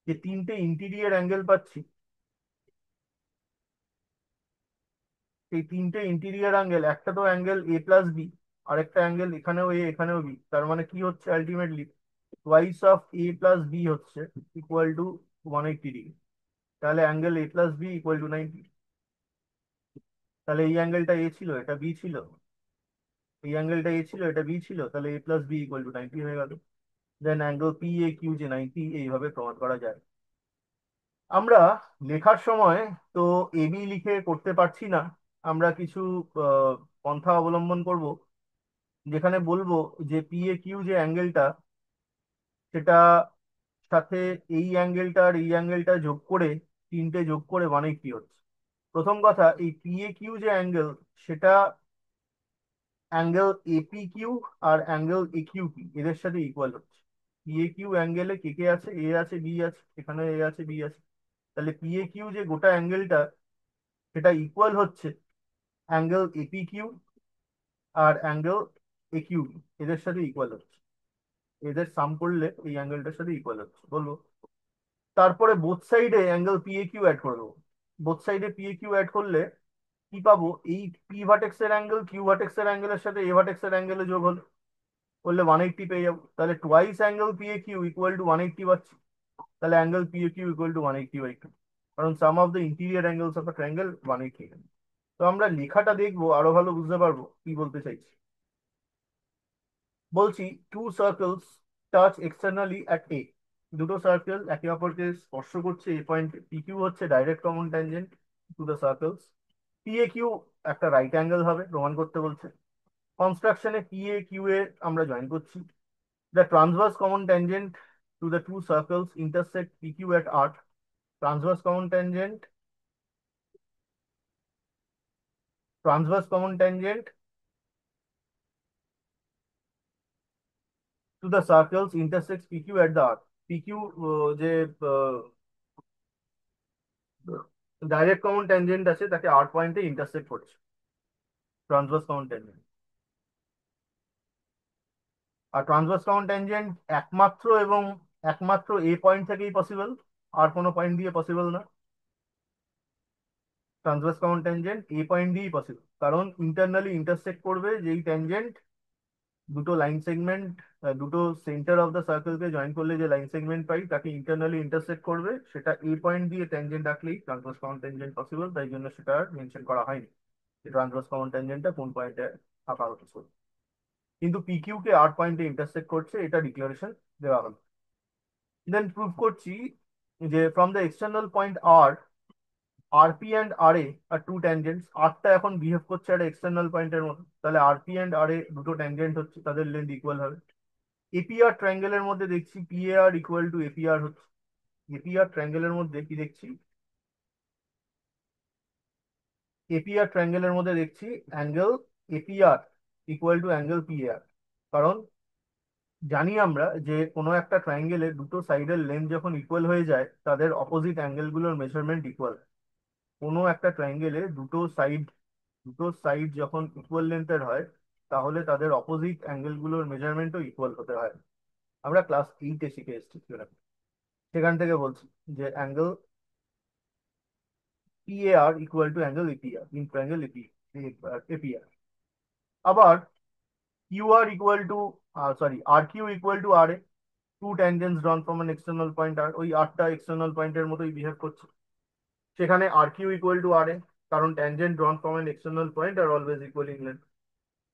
যে তিনটে ইন্টিরিয়ার অ্যাঙ্গেল পাচ্ছি, সেই তিনটে ইন্টিরিয়ার অ্যাঙ্গেল, একটা তো অ্যাঙ্গেল এ প্লাস বি, আরেকটা অ্যাঙ্গেল এখানেও এ এখানেও বি, তার মানে কি হচ্ছে ultimately twice of A plus B হচ্ছে ইকুয়াল টু 180 ডিগ্রি। তাহলে angle A plus B equal to 90। তাহলে এই অ্যাঙ্গেলটা এ ছিল, এটা বি ছিল, এই অ্যাঙ্গেলটা এ ছিল, এটা বি ছিল, তাহলে এ প্লাস বি ইকুয়াল টু 90 হয়ে গেল। দেন অ্যাঙ্গেল পি এ কিউ যে 90, এইভাবে প্রমাণ করা যায়। আমরা লেখার সময় তো এবি লিখে করতে পারছি না, আমরা কিছু আহ, পন্থা অবলম্বন করব, যেখানে বলবো যে পি এ কিউ যে অ্যাঙ্গেলটা, সেটা সাথে এই অ্যাঙ্গেলটা আর এই অ্যাঙ্গেলটা যোগ করে, তিনটে যোগ করে 180 হচ্ছে। প্রথম কথা, এই পি এ কিউ যে অ্যাঙ্গেল, সেটা angle AP Q R angle A Q P এদের সাথে ইকুয়াল হচ্ছে। পি এ কিউ অ্যাঙ্গেলে কে কে আছে, এ আছে বি আছে, এখানে এ আছে বি আছে। তাহলে পি এ কিউ যে গোটা অ্যাঙ্গেলটা, সেটা ইকুয়াল হচ্ছে angle AP Q R angle A Q এদের সাথে ইকুয়াল হচ্ছে। এদের সাম করলে এই অ্যাঙ্গেলটার সাথে ইকুয়াল হচ্ছে বলবো। তারপরে বোথ সাইডে angle P A Q add করে দেবো। বোথ সাইডে পি এ কিউ অ্যাড করলে কি পাবো, এই পি ভার্টেক্স এর অ্যাঙ্গেল কিউ ভার্টেক্স এর অ্যাঙ্গেলের সাথে এ ভার্টেক্স এর অ্যাঙ্গেলে যোগ হলো, করলে 180 পেয়ে যাবো। তাহলে twice angle P A Q equal to 180 পাচ্ছি। তাহলে angle P A Q equal to 180/2, কারণ sum of the interior angles of a triangle 180। তো আমরা লেখাটা দেখবো, আরো ভালো বুঝতে পারবো কি বলতে চাইছি। বলছি two circles touch externally at A, দুটো সার্কেল একে অপরকে স্পর্শ করছে এ পয়েন্ট। পি কিউ হচ্ছে direct common tangent to the circles. P A Q একটা রাইট অ্যাঙ্গেল হবে প্রমাণ করতে বলছে। কনস্ট্রাকশনে পি এ কিউ এ আমরা জয়েন করছি। The transverse common tangent to the two circles intersect P Q at R. Transverse common tangent, transverse common tangent to the circles intersect P Q at the R. P Q যে ডাইরেক্ট কমন ট্যানজেন্ট আছে তাকে আর পয়েন্টে ইন্টারসেক্ট করছে, ট্রান্সভার্স কমন ট্যানজেন্ট। আর ট্রান্সভার্স কমন ট্যানজেন্ট একমাত্র এবং একমাত্র এ পয়েন্ট থেকেই পসিবল, আর কোনো পয়েন্ট দিয়ে পসিবল না। ট্রান্সভার্স কমন ট্যানজেন্ট এ পয়েন্ট দিয়েই পসিবল, কারণ ইন্টারনালি ইন্টারসেক্ট করবে যেই ট্যানজেন্ট দুটো লাইন সেগমেন্ট, দুটো সেন্টার অফ দ্য সার্কেলকে জয়েন করলে যে লাইন সেগমেন্ট পাই তাকে ইন্টারনালি ইন্টারসেক্ট করবে, সেটা এ পয়েন্ট দিয়ে ট্যানজেন্ট রাখলেই ট্রান্সভার্স কমন ট্যানজেন্ট পসিবল। তাই জন্য সেটা মেনশন করা হয়নি যে ট্রান্সভার্স কমন ট্যানজেন্টটা কোন পয়েন্টে আঁকা হতে চলবে। কিন্তু পিকিউ কে 8 পয়েন্টে ইন্টারসেক্ট করছে, এটা ডিক্লারেশন দেওয়া হলো। দেন প্রুভ করছি যে from the external point R, RP and R A are two tangents. আরটা এখন বিহেভ করছে একটা এক্সটার্নাল পয়েন্টের মতো, তাহলে আরপি অ্যান্ড আর এ দুটো ট্যানজেন্ট হচ্ছে, তাদের লেন্থ ইকুয়াল হবে। এপিআর ট্রায়াঙ্গেলের মধ্যে দেখছি পিএআর ইকুয়াল টু এপিআর হচ্ছে। এপিআর ট্রায়াঙ্গেলের মধ্যে কি দেখছি, এপিআর ট্রায়াঙ্গেলের মধ্যে দেখছি angle APR equal to angle PAR. কারণ জানি আমরা যে কোনো একটা ট্রায়াঙ্গেলের দুটো সাইডের লেন্থ যখন ইকুয়াল হয়ে যায় তাদের অপোজিট অ্যাঙ্গেলগুলোর মেজারমেন্ট ইকুয়াল। কোনো একটা ট্রায়াঙ্গেলে দুটো সাইড যখন ইকুয়াল লেন্থের হয় তাহলে তাদের অপোজিট অ্যাঙ্গেলগুলোর মেজারমেন্টও ইকুয়াল হতে হয়। আমরা ক্লাস 8-এ শিখে এসেছি theorem। সেখান থেকে বলছি যে angle PAR equal to angle APR in triangle APR। আবার QR equal to RQ equal to RA, two tangents drawn from an external point R, ওই আরটা এক্সটার্নাল পয়েন্টের মতোই বিহেভ করছে। সেখানে RQ ইকুয়াল টু RA, কারণ tangent drawn from an external point are always equal in length।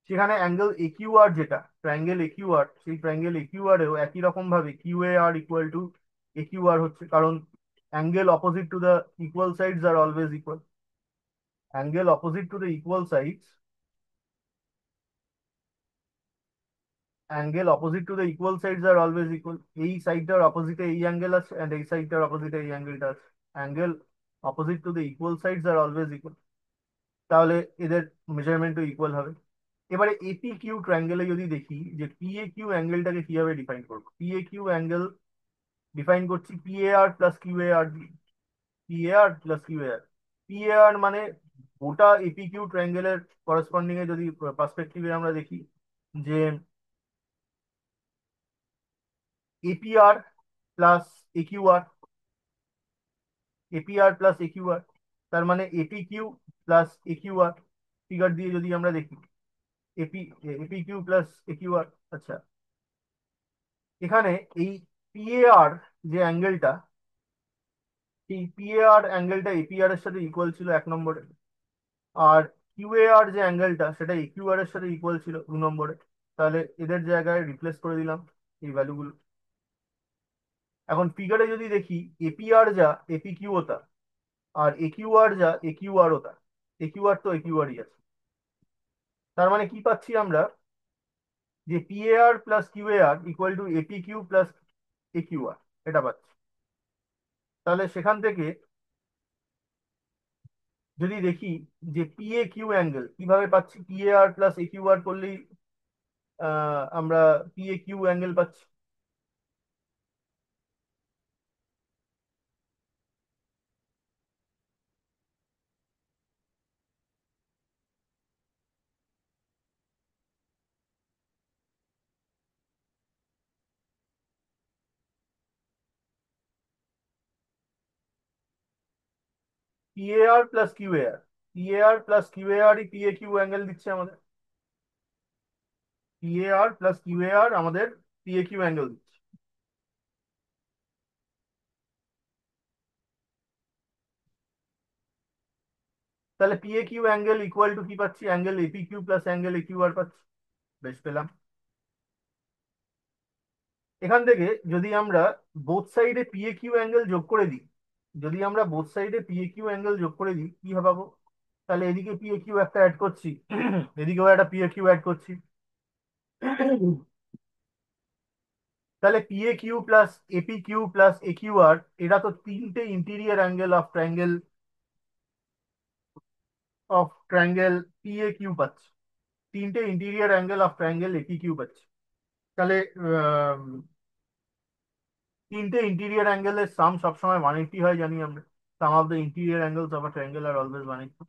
সেখানে অ্যাঙ্গেল AQR যেটা ট্রায়াঙ্গেল AQR, সেই ট্রায়াঙ্গেল AQR এও একই রকম ভাবে QAR ইকুয়াল টু AQR হচ্ছে, কারণ angle opposite to the equal sides are always equal. Angle opposite to the equal sides, angle opposite to the equal sides are always equal. এই সাইডটার অপোজিটে এই অ্যাঙ্গেল আছে এন্ড এই সাইডটার অপোজিটে এই অ্যাঙ্গেলটা আছে। Angle opposite to the equal sides are always equal, তাহলে এদের মেজারমেন্টও ইকুয়াল হবে। এবারে এপি কিউ ট্রায়াঙ্গেলে যদি দেখি যে পিএ কিউ অ্যাঙ্গেলটাকে কিভাবে ডিফাইন করবো, পিএ কিউ অ্যাঙ্গেল ডিফাইন করছি পিএআর প্লাস কিউএআর দিয়ে। পিএআর প্লাস কিউএআর, পিএআর মানে গোটা এপি কিউ ট্রায়াঙ্গেলের করেসপন্ডিং এ যদি পার্সপেক্টিভে আমরা দেখি যে এপিআর প্লাস একিউআর, এপিআর প্লাস একিউআর, তার মানে এপি কিউ প্লাস একিউআর। ফিগার দিয়ে যদি আমরা দেখি এপি এপি কিউ প্লাস একিউআর। আচ্ছা, এখানে এই পিএআর যে অ্যাঙ্গেলটা, এই পিএআর অ্যাঙ্গেলটা এপিআর এর সাথে ইকুয়াল ছিল 1 নম্বরে, আর কিউএআর যে অ্যাঙ্গেলটা সেটা একিউআর এর সাথে ইকুয়াল ছিল 2 নম্বরে। তাহলে এদের জায়গায় রিপ্লেস করে দিলাম এই ভ্যালুগুলো। এখন ফিগারে যদি দেখি এপিআর যা এপি কিউ তা, আর একিউআর যা একিউআর তা। একিউআর তো একিউআরই আছে, তার মানে কি পাচ্ছি আমরা যে PAR plus QAR equal to AP Q plus AQR, এটা পাচ্ছি। তাহলে সেখান থেকে যদি দেখি যে পিএ কিউ অ্যাঙ্গেল কিভাবে পাচ্ছি, পিএআর প্লাস একিউআর করলেই আমরা পিএ কিউ অ্যাঙ্গেল পাচ্ছি। PAR plus QAR, PAR plus কিউএআরই পিএ কিউ অ্যাঙ্গেল দিচ্ছে আমাদের। পিএআর প্লাস কিউএআর আমাদের পিএ কিউ অ্যাঙ্গেল দিচ্ছে। তাহলে PA Q angle equal to কি পাচ্ছি, angle AP Q plus angle AQR পাচ্ছি। বেশ, পেলাম। এখান থেকে যদি আমরা বোথ সাইডে পিএ কিউ অ্যাঙ্গেল যোগ করে দিই, যদি আমরা বোথ সাইডে পিএ কিউ অ্যাঙ্গেল যোগ করে দিই কি হবে পাবো, তাহলে এদিকে পিএ কিউ একটা অ্যাড করছি, এদিকেও একটা পিএ কিউ অ্যাড করছি। তাহলে PA Q plus AP Q plus A Q R, এটা তো তিনটে interior angle of triangle PA Q পাচ্ছি, তিনটে interior angle of triangle AP Q পাচ্ছি। তাহলে তিনটে ইন্টিরিয়ার অ্যাঙ্গেলের সাম সবসময় 180 হয় জানি আমরা। Sum of the interior angles of a triangle are always 180।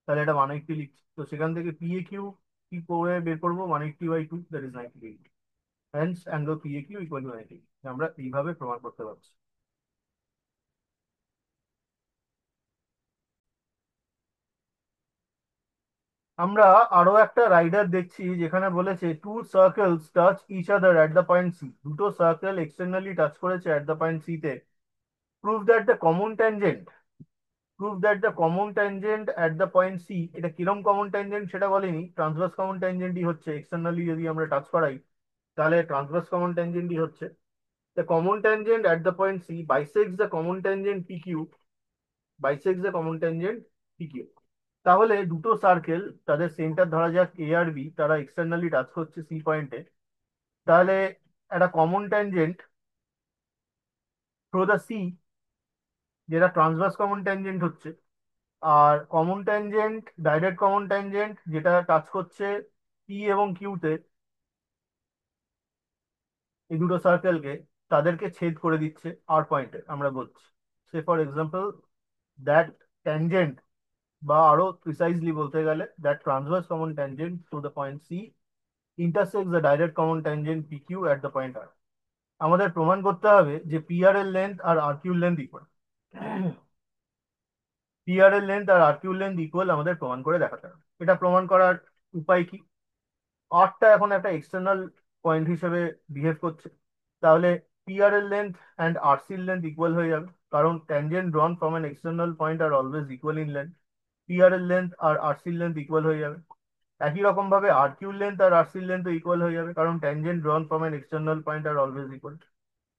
তাহলে এটা 180 লিখছি, তো সেখান থেকে পিএ কিউ কি করে বের করবো, 180/2, that is 90 degree. Hence angle PA Q equal to 90। আমরা এইভাবে প্রমাণ করতে পারছি। আমরা আরো একটা রাইডার দেখছি যেখানে বলেছে two circles touch each other at the point C. দুটো সার্কেল এক্সটার্নালি টাচ করেছে অ্যাট দ্য পয়েন্ট সি তে। Prove that the common tangent prove that the common tangent at the point C. এটা কিরম কমন ট্যানজেন্ট সেটা বলেনি, ট্রান্সভার্স কমন ট্যানজেন্টই হচ্ছে। এক্সটার্নালি যদি আমরা টাচ করাই তাহলে ট্রান্সভার্স কমন ট্যানজেন্টই হচ্ছে। The common tangent at the point C bisects the common tangent P Q, bisects the common tangent P Q. তাহলে দুটো সার্কেল তাদের সেন্টার ধরা যাক এ আর বি, তারা এক্সটার্নালি টাচ করছে সি পয়েন্টে। তাহলে একটা common tangent through the C, যেটা ট্রান্সভার্স কমন ট্যানজেন্ট হচ্ছে, আর common tangent direct common tangent যেটা টাচ করছে পি এবং কিউতে, এই দুটো সার্কেলকে তাদেরকে ছেদ করে দিচ্ছে আর পয়েন্টে আমরা বলছি। Say for example that tangent, বা আরো প্রিসাইজলি বলতে গেলে that transverse common tangent to the point C intersects the direct common tangent PQ at the point R. আমাদের প্রমাণ করতে হবে যে PR এর লেন্থ আর RQ লেন্থ ইকুয়াল। PR এর লেন্থ আর RQ লেন্থ ইকুয়াল আমাদের প্রমাণ করে দেখাতে হবে। এটা প্রমাণ করার উপায় কি? আরটা এখন একটা এক্সটার্নাল পয়েন্ট হিসেবে বিহেভ করছে, তাহলে PR এর লেন্থ অ্যান্ড RC এর লেন্থ ইকুয়াল হয়ে যাবে, কারণ tangent drawn from an external point are always equal in length. PR এর লেন্থ আর RC এর লেন্থ ইকুয়াল হয়ে যাবে। একই রকম ভাবে আর কিউর লেন্থ আর আর সির লেন্থ ইকুয়াল হয়ে যাবে, কারণ tangent drawn from an external point are always equal.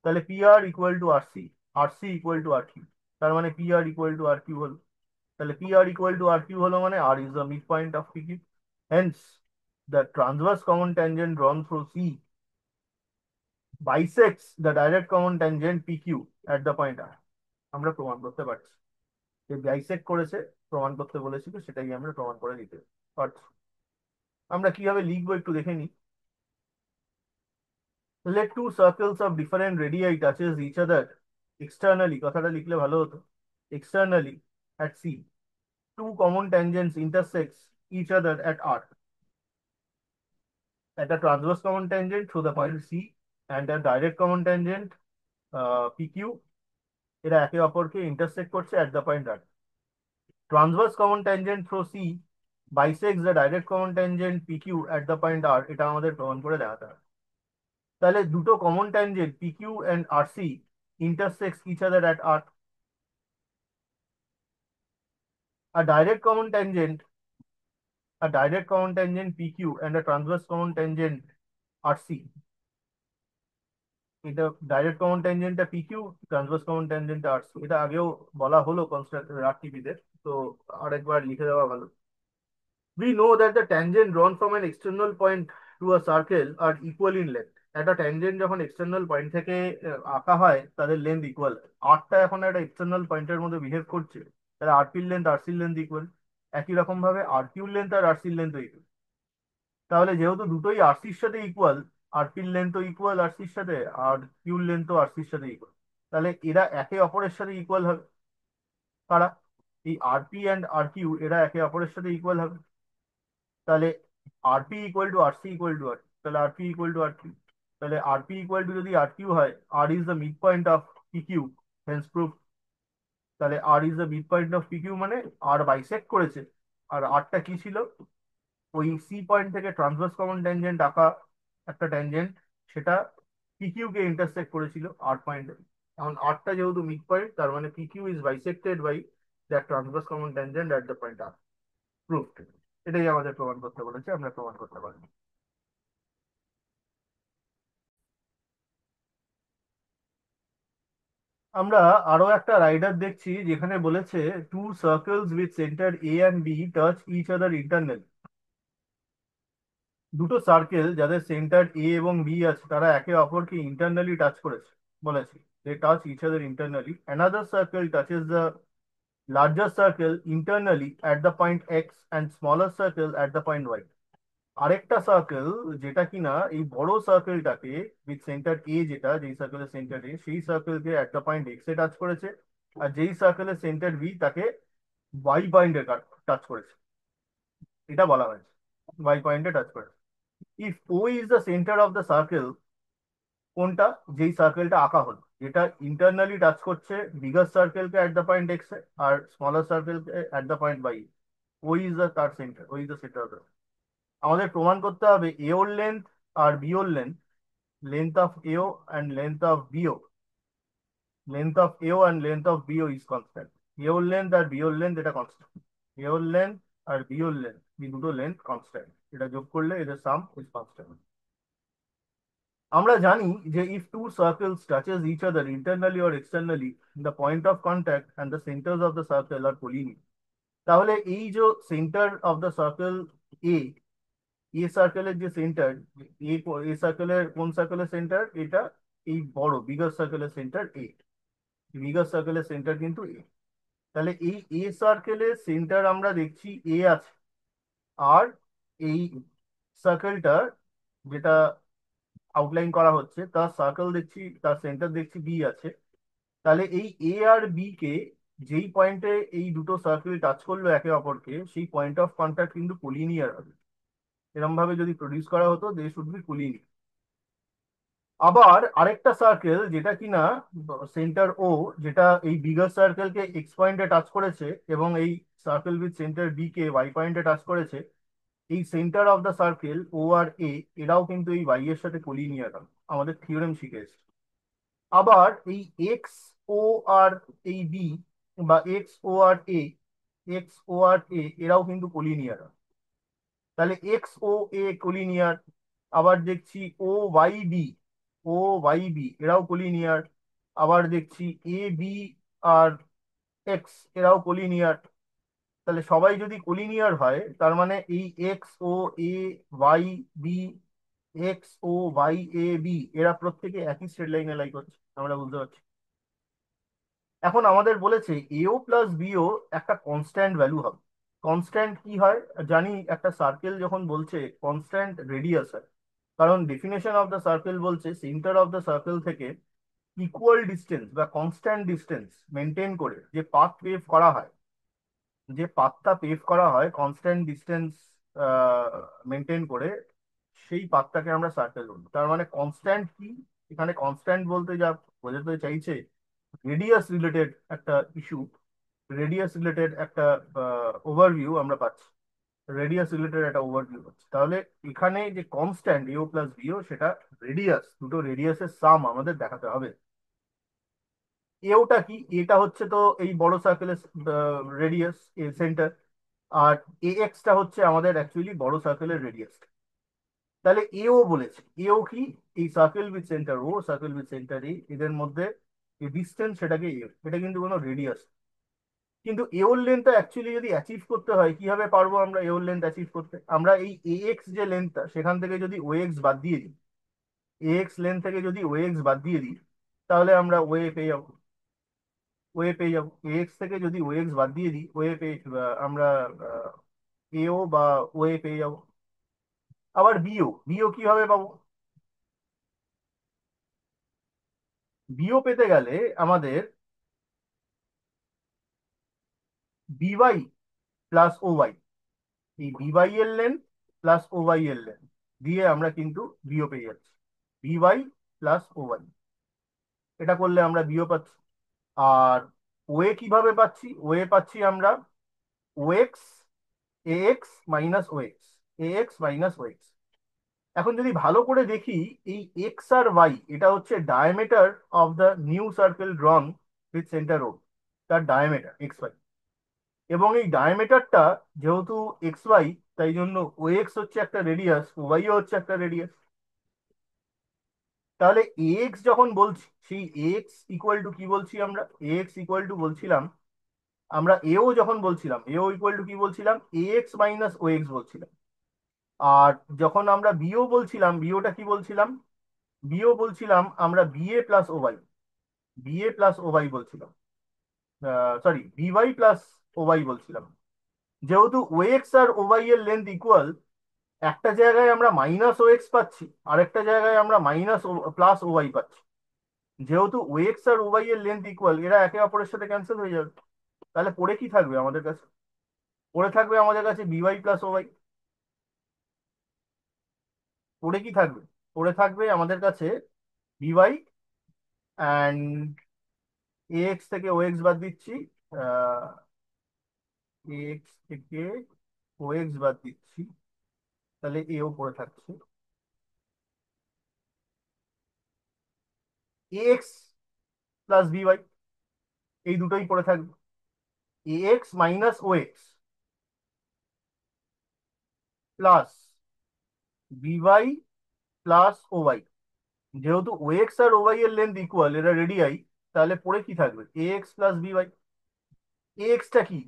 তাহলে P R equal to R C, R C equal to R Q. তার মানে P R equal to R Q হলো। তাহলে P R equal to R Q হলো মানে R is the mid point of P Q. Hence the transverse common tangent drawn through C bisects the direct common tangent P Q at the point R. আমরা প্রমাণ করতে পারছি যে বাইসেক্ট করেছে, প্রমাণ করতে বলেছিল, সেটাই আমরা প্রমাণ করে দিতে পারছি। আমরা কিভাবে লিখবো একটু দেখে নিই। Let two circles of different radii touches each other externally, কথাটা লিখলে ভালো হতো, externally at C. Two common tangents intersects each other at R. At a transverse common tangent through the point C and a direct common tangent PQ, এরা একে অপরকে intersect করছে at the point R. Transverse common tangent through C bisects the direct common tangent PQ at the point R. এটা আমাদের প্রমাণ করে দেখাতে হবে। তাহলে দুটো common tangent PQ and RC intersects each other at R. A direct common tangent, a direct common tangent PQ and a transverse common tangent RC. এটা ডাইরেক্ট কমন ট্যানজেন্টটা PQ, ট্রান্সভার্স কমন ট্যানজেন্টটা RC। এটা আগেও বলা হলো কনস্ট্রাক্ট RTP তে, তো আরেকবার লিখে দেওয়া ভালো। We know that the tangent drawn from an external point to a circle are equal in length. একটা ট্যানজেন্ট যখন এক্সটার্নাল পয়েন্ট থেকে আঁকা হয় তাদের লেন্থ ইকুয়াল। আরটা এখন একটা এক্সটার্নাল পয়েন্টের মধ্যে বিহেভ করছে, তাহলে আরপির লেন্থ আরসির লেন্থ ইকুয়াল। একই রকম ভাবে আর কিউর লেন্থ আর আরসির লেন্থ ইকুয়াল। তাহলে যেহেতু দুটোই আরসির সাথে ইকুয়াল, আরপির লেন্থ ইকুয়াল আরসির সাথে, আর কিউর লেন্থ আরসির সাথে ইকুয়াল, তাহলে এরা একে অপরের সাথে ইকুয়াল হবে। কারা? এই আরপি অ্যান্ড আর কিউ এরা একে অপরের সাথে ইকুয়াল হবে। তাহলে RP equal to RC equal to R, তাহলে RP equal to R Q. তাহলে আরপি ইকুয়াল টু যদি আর কিউ হয়, R is the mid point of P Q, hence proof. তাহলে R is the mid point of P Q মানে আর বাইসেক্ট করেছে। আর আরটা কি ছিল? ওই সি পয়েন্ট থেকে ট্রান্সভার্স কমন ট্যানজেন্ট আঁকা একটা ট্যানজেন্ট, সেটা পি কিউ কে ইন্টারসেক্ট করেছিল আর পয়েন্টে। এখন আরটা যেহেতু মিড পয়েন্ট, তার মানে P Q is bisected by that transverse common tangent at the point R. Proof. এটাই আমাদের প্রমাণ করতে বলেছে, আমরা প্রমাণ করতে পারি। আমরা আরো একটা রাইডার দেখছি যেখানে বলেছে two circles with centre A and B touch each other internal. দুটো সার্কেল যাদের সেন্টার এ এবং বি আছে তারা একে অপরকে ইন্টারনালি টাচ করেছে বলেছে। They touch each other internally. Another circle touches the larger circle internally at the point X and smaller circle at the point Y. আরেকটা সার্কেল যেটা কিনা এই বড় সার্কেলটাকে উইথ সেন্টার এ, যেটা যেই সার্কেলের সেন্টার এ, সেই সার্কেলকে অ্যাট দ্য পয়েন্ট এক্স এ টাচ করেছে, আর যেই সার্কেলের সেন্টার বি তাকে ওয়াই পয়েন্টে টাচ করেছে। এটা বলা হয়েছে ওয়াই পয়েন্টে টাচ করেছে। If O is the centre of the circle, কোনটা? যেই সার্কেলটা আঁকা হলো, যেটা ইন্টারনালি টাচ করছে বিগার সার্কেলকে অ্যাট দ্য পয়েন্ট এক্স এ আর স্মলার সার্কেলকে at the point Y. O is the তার centre, O is the centre of the. আমাদের প্রমাণ করতে হবে এ ওর লেন্থ আর বি ওর length, length of AO and length of BO, length of AO and length of BO is constant. A ওর লেন্থ আর বি ওর লেন্থ এটা কনস্ট্যান্ট, এ ওর লেন্থ আর বি ওর লেন্থ, এই দুটো লেন্থ কনস্ট্যান্ট, এটা যোগ করলে এদের সাম ইজ কনস্ট্যান্ট। আমরা জানি যে if two circles touches each other internally or externally, the point of contact and the centers of the circle are collinear। তাহলে এই যে সেন্টার অফ দ্য সার্কেল এ, এ সার্কেলের যে সেন্টার, এ, এ সার্কেলের কোন সার্কেলের সেন্টার এটা, এই বড় বিগার সার্কেলের সেন্টার এ, বিগার সার্কেলের সেন্টার কিন্তু এ। তাহলে এই এ সার্কেলের সেন্টার আমরা দেখছি এ আছে, আর এই সার্কেলটা যেটা আউটলাইন করা হচ্ছে তার সার্কেল দেখছি, তার সেন্টার দেখছি বি আছে। তাহলে এই এ আর বি কে যেই পয়েন্টে এই দুটো সার্কেল টাচ করলো একে অপরকে, সেই পয়েন্ট অফ কন্ট্যাক্ট কিন্তু কোলিনিয়ার হবে। এরকম ভাবে যদি প্রডিউস করা হতো দে শুড বি কোলিনিয়ার। আবার আরেকটা সার্কেল যেটা কিনা সেন্টার ও, যেটা এই বিগার সার্কেলকে এক্স পয়েন্টে টাচ করেছে এবং এই সার্কেল উইথ সেন্টার বি কে ওয়াই পয়েন্টে টাচ করেছে, এই centre of the circle O আর এ এরাও কিন্তু এই ওয়াই এর সাথে কোলিনিয়ার হবে, আমাদের থিওরেম শিখে এসেছে। আবার এই এক্স ও আর এই বি, বা এক্স ও আর এ, এক্স ও আর এ এরাও কিন্তু কোলিনিয়ার। তাহলে এক্স ও এ কোলিনিয়ার। আবার দেখছি ও ওয়াই বি, ও ওয়াই বি এরাও কোলিনিয়ার। আবার দেখছি এ বি আর এক্স এরাও কোলিনিয়ার। তাহলে সবাই যদি কোলিনিয়ার হয় তার মানে এই x O A Y B, x O Y A B এরা প্রত্যেকে একই স্ট্রেট লাইনে লাই করছে, আমরা বুঝতে পারছি। এখন আমাদের বলেছে এও প্লাস বিও একটা কনস্ট্যান্ট ভ্যালু হবে। কনস্ট্যান্ট কি হয় জানি, একটা সার্কেল যখন বলছে কনস্ট্যান্ট রেডিয়াস হয়, কারণ ডেফিনেশন অফ দ্য সার্কেল বলছে সেন্টার অফ দ্য সার্কেল থেকে ইকুয়াল ডিস্টেন্স বা কনস্ট্যান্ট ডিস্টেন্স মেনটেন করে যে পাথ পেভ করা হয়, যে পাথটা পেভ করা হয় কনস্ট্যান্ট ডিস্টেন্স মেনটেন করে, সেই পাথটাকে আমরা সার্কেল বলি। তার মানে কনস্ট্যান্ট কি, এখানে কনস্ট্যান্ট বলতে যা বোঝাতে চাইছে রেডিয়াস রিলেটেড একটা ইস্যু, রেডিয়াস রিলেটেড একটা ওভারভিউ আমরা পাচ্ছি, রেডিয়াস রিলেটেড একটা ওভারভিউ পাচ্ছি। তাহলে এখানে যে কনস্ট্যান্ট এও প্লাস বিও সেটা রেডিয়াস, দুটো রেডিয়াসের সাম আমাদের দেখাতে হবে। এওটা কি, এটা হচ্ছে তো এই বড় সার্কেলের রেডিয়াস সেন্টার, আর এ এক্সটা হচ্ছে আমাদের অ্যাকচুয়ালি বড় সার্কেলের রেডিয়াস। তাহলে এও বলেছে, এও কি, এই circle with centre O, circle with centre A, এদের মধ্যে যে ডিস্টেন্স সেটাকে এও, এটা কিন্তু কোনো রেডিয়াস। কিন্তু এওর লেন্থটা অ্যাকচুয়ালি যদি অ্যাচিভ করতে হয়, কিভাবে পারবো আমরা এওর লেন্থ অ্যাচিভ করতে? আমরা এই এ এক্স যে লেন্থটা সেখান থেকে যদি ও এক্স বাদ দিয়ে দিই, এ এক্স লেন্থ থেকে যদি ও এক্স বাদ দিয়ে দিই, তাহলে আমরা ওয়ে পেয়ে যাবো, ওয়ে পেয়ে যাবো। এ এক্স থেকে যদি ও এক্স বাদ দিয়ে দিই ওয়ে পেয়ে আমরা এও বা ওয়ে পেয়ে যাবো। আবার বিও, বিও কিভাবে পাবো? বিও পেতে গেলে আমাদের বিওয়াই প্লাস ও ওয়াই, এই বিওয়াই এর লেন্থ প্লাস ও ওয়াই এর লেন্থ দিয়ে আমরা কিন্তু বিও পেয়ে যাচ্ছি, বিওয়াই প্লাস ও ওয়াই। এটা করলে আমরা বিও পাচ্ছি। আর ওয়ে কিভাবে পাচ্ছি? ওয়ে পাচ্ছি আমরা ও এক্স, এ এক্স মাইনাস ও এক্স, এ এক্স মাইনাস ও এক্স। এখন যদি ভালো করে দেখি, এই এক্স আর ওয়াই এটা হচ্ছে diameter of the new circle drawn with centre O, তার ডায়ামিটার এক্স ওয়াই। এবং এই ডায়ামিটারটা যেহেতু এক্স ওয়াই, তাই জন্য ও এক্স হচ্ছে একটা রেডিয়াস, ওয়াইও হচ্ছে একটা রেডিয়াস। তাহলে এক্স যখন বলছি, সেই এক্স ইকুয়াল টু কি বলছি আমরা? এক্স ইকুয়াল টু বলছিলাম আমরা, এও যখন বলছিলাম এও ইকুয়াল টু কি বলছিলাম? এ এক্স মাইনাস ও এক্স বলছিলাম। আর যখন আমরা বিও বলছিলাম, বিওটা কি বলছিলাম? বিও বলছিলাম আমরা BA plus O Y, BA plus O Y বলছিলাম, sorry BY plus O Y বলছিলাম। যেহেতু ও এক্স আর ও ওয়াই এর লেন্থ ইকুয়াল, একটা জায়গায় আমরা মাইনাস ও এক্স পাচ্ছি, আরেকটা জায়গায় আমরা মাইনাস প্লাস ও ওয়াই পাচ্ছি। যেহেতু ও এক্স আর ও ওয়াই এর লেন্থ ইকুয়াল, এরা একে অপরের সাথে ক্যান্সেল হয়ে যাবে। তাহলে পড়ে কি থাকবে আমাদের কাছে? পড়ে থাকবে আমাদের কাছে বিওয়াই প্লাস ও ওয়াই। পড়ে কি থাকবে? পড়ে থাকবে আমাদের কাছে বিওয়াই অ্যান্ড এ এক্স থেকে ও এক্স বাদ দিচ্ছি, এক্স থেকে ও এক্স বাদ দিচ্ছি, তাহলে এও পড়ে থাকছে। এক্স প্লাস বিওয়াই, এই দুটোই পড়ে থাকবে। X minus O X plus BY plus O Y. যেহেতু ও এক্স আর ও ওয়াই এর লেন্থ ইকুয়াল, এরা রেডিয়াই, তাহলে পড়ে কি থাকবে? A X plus BY. A এক্সটা কি?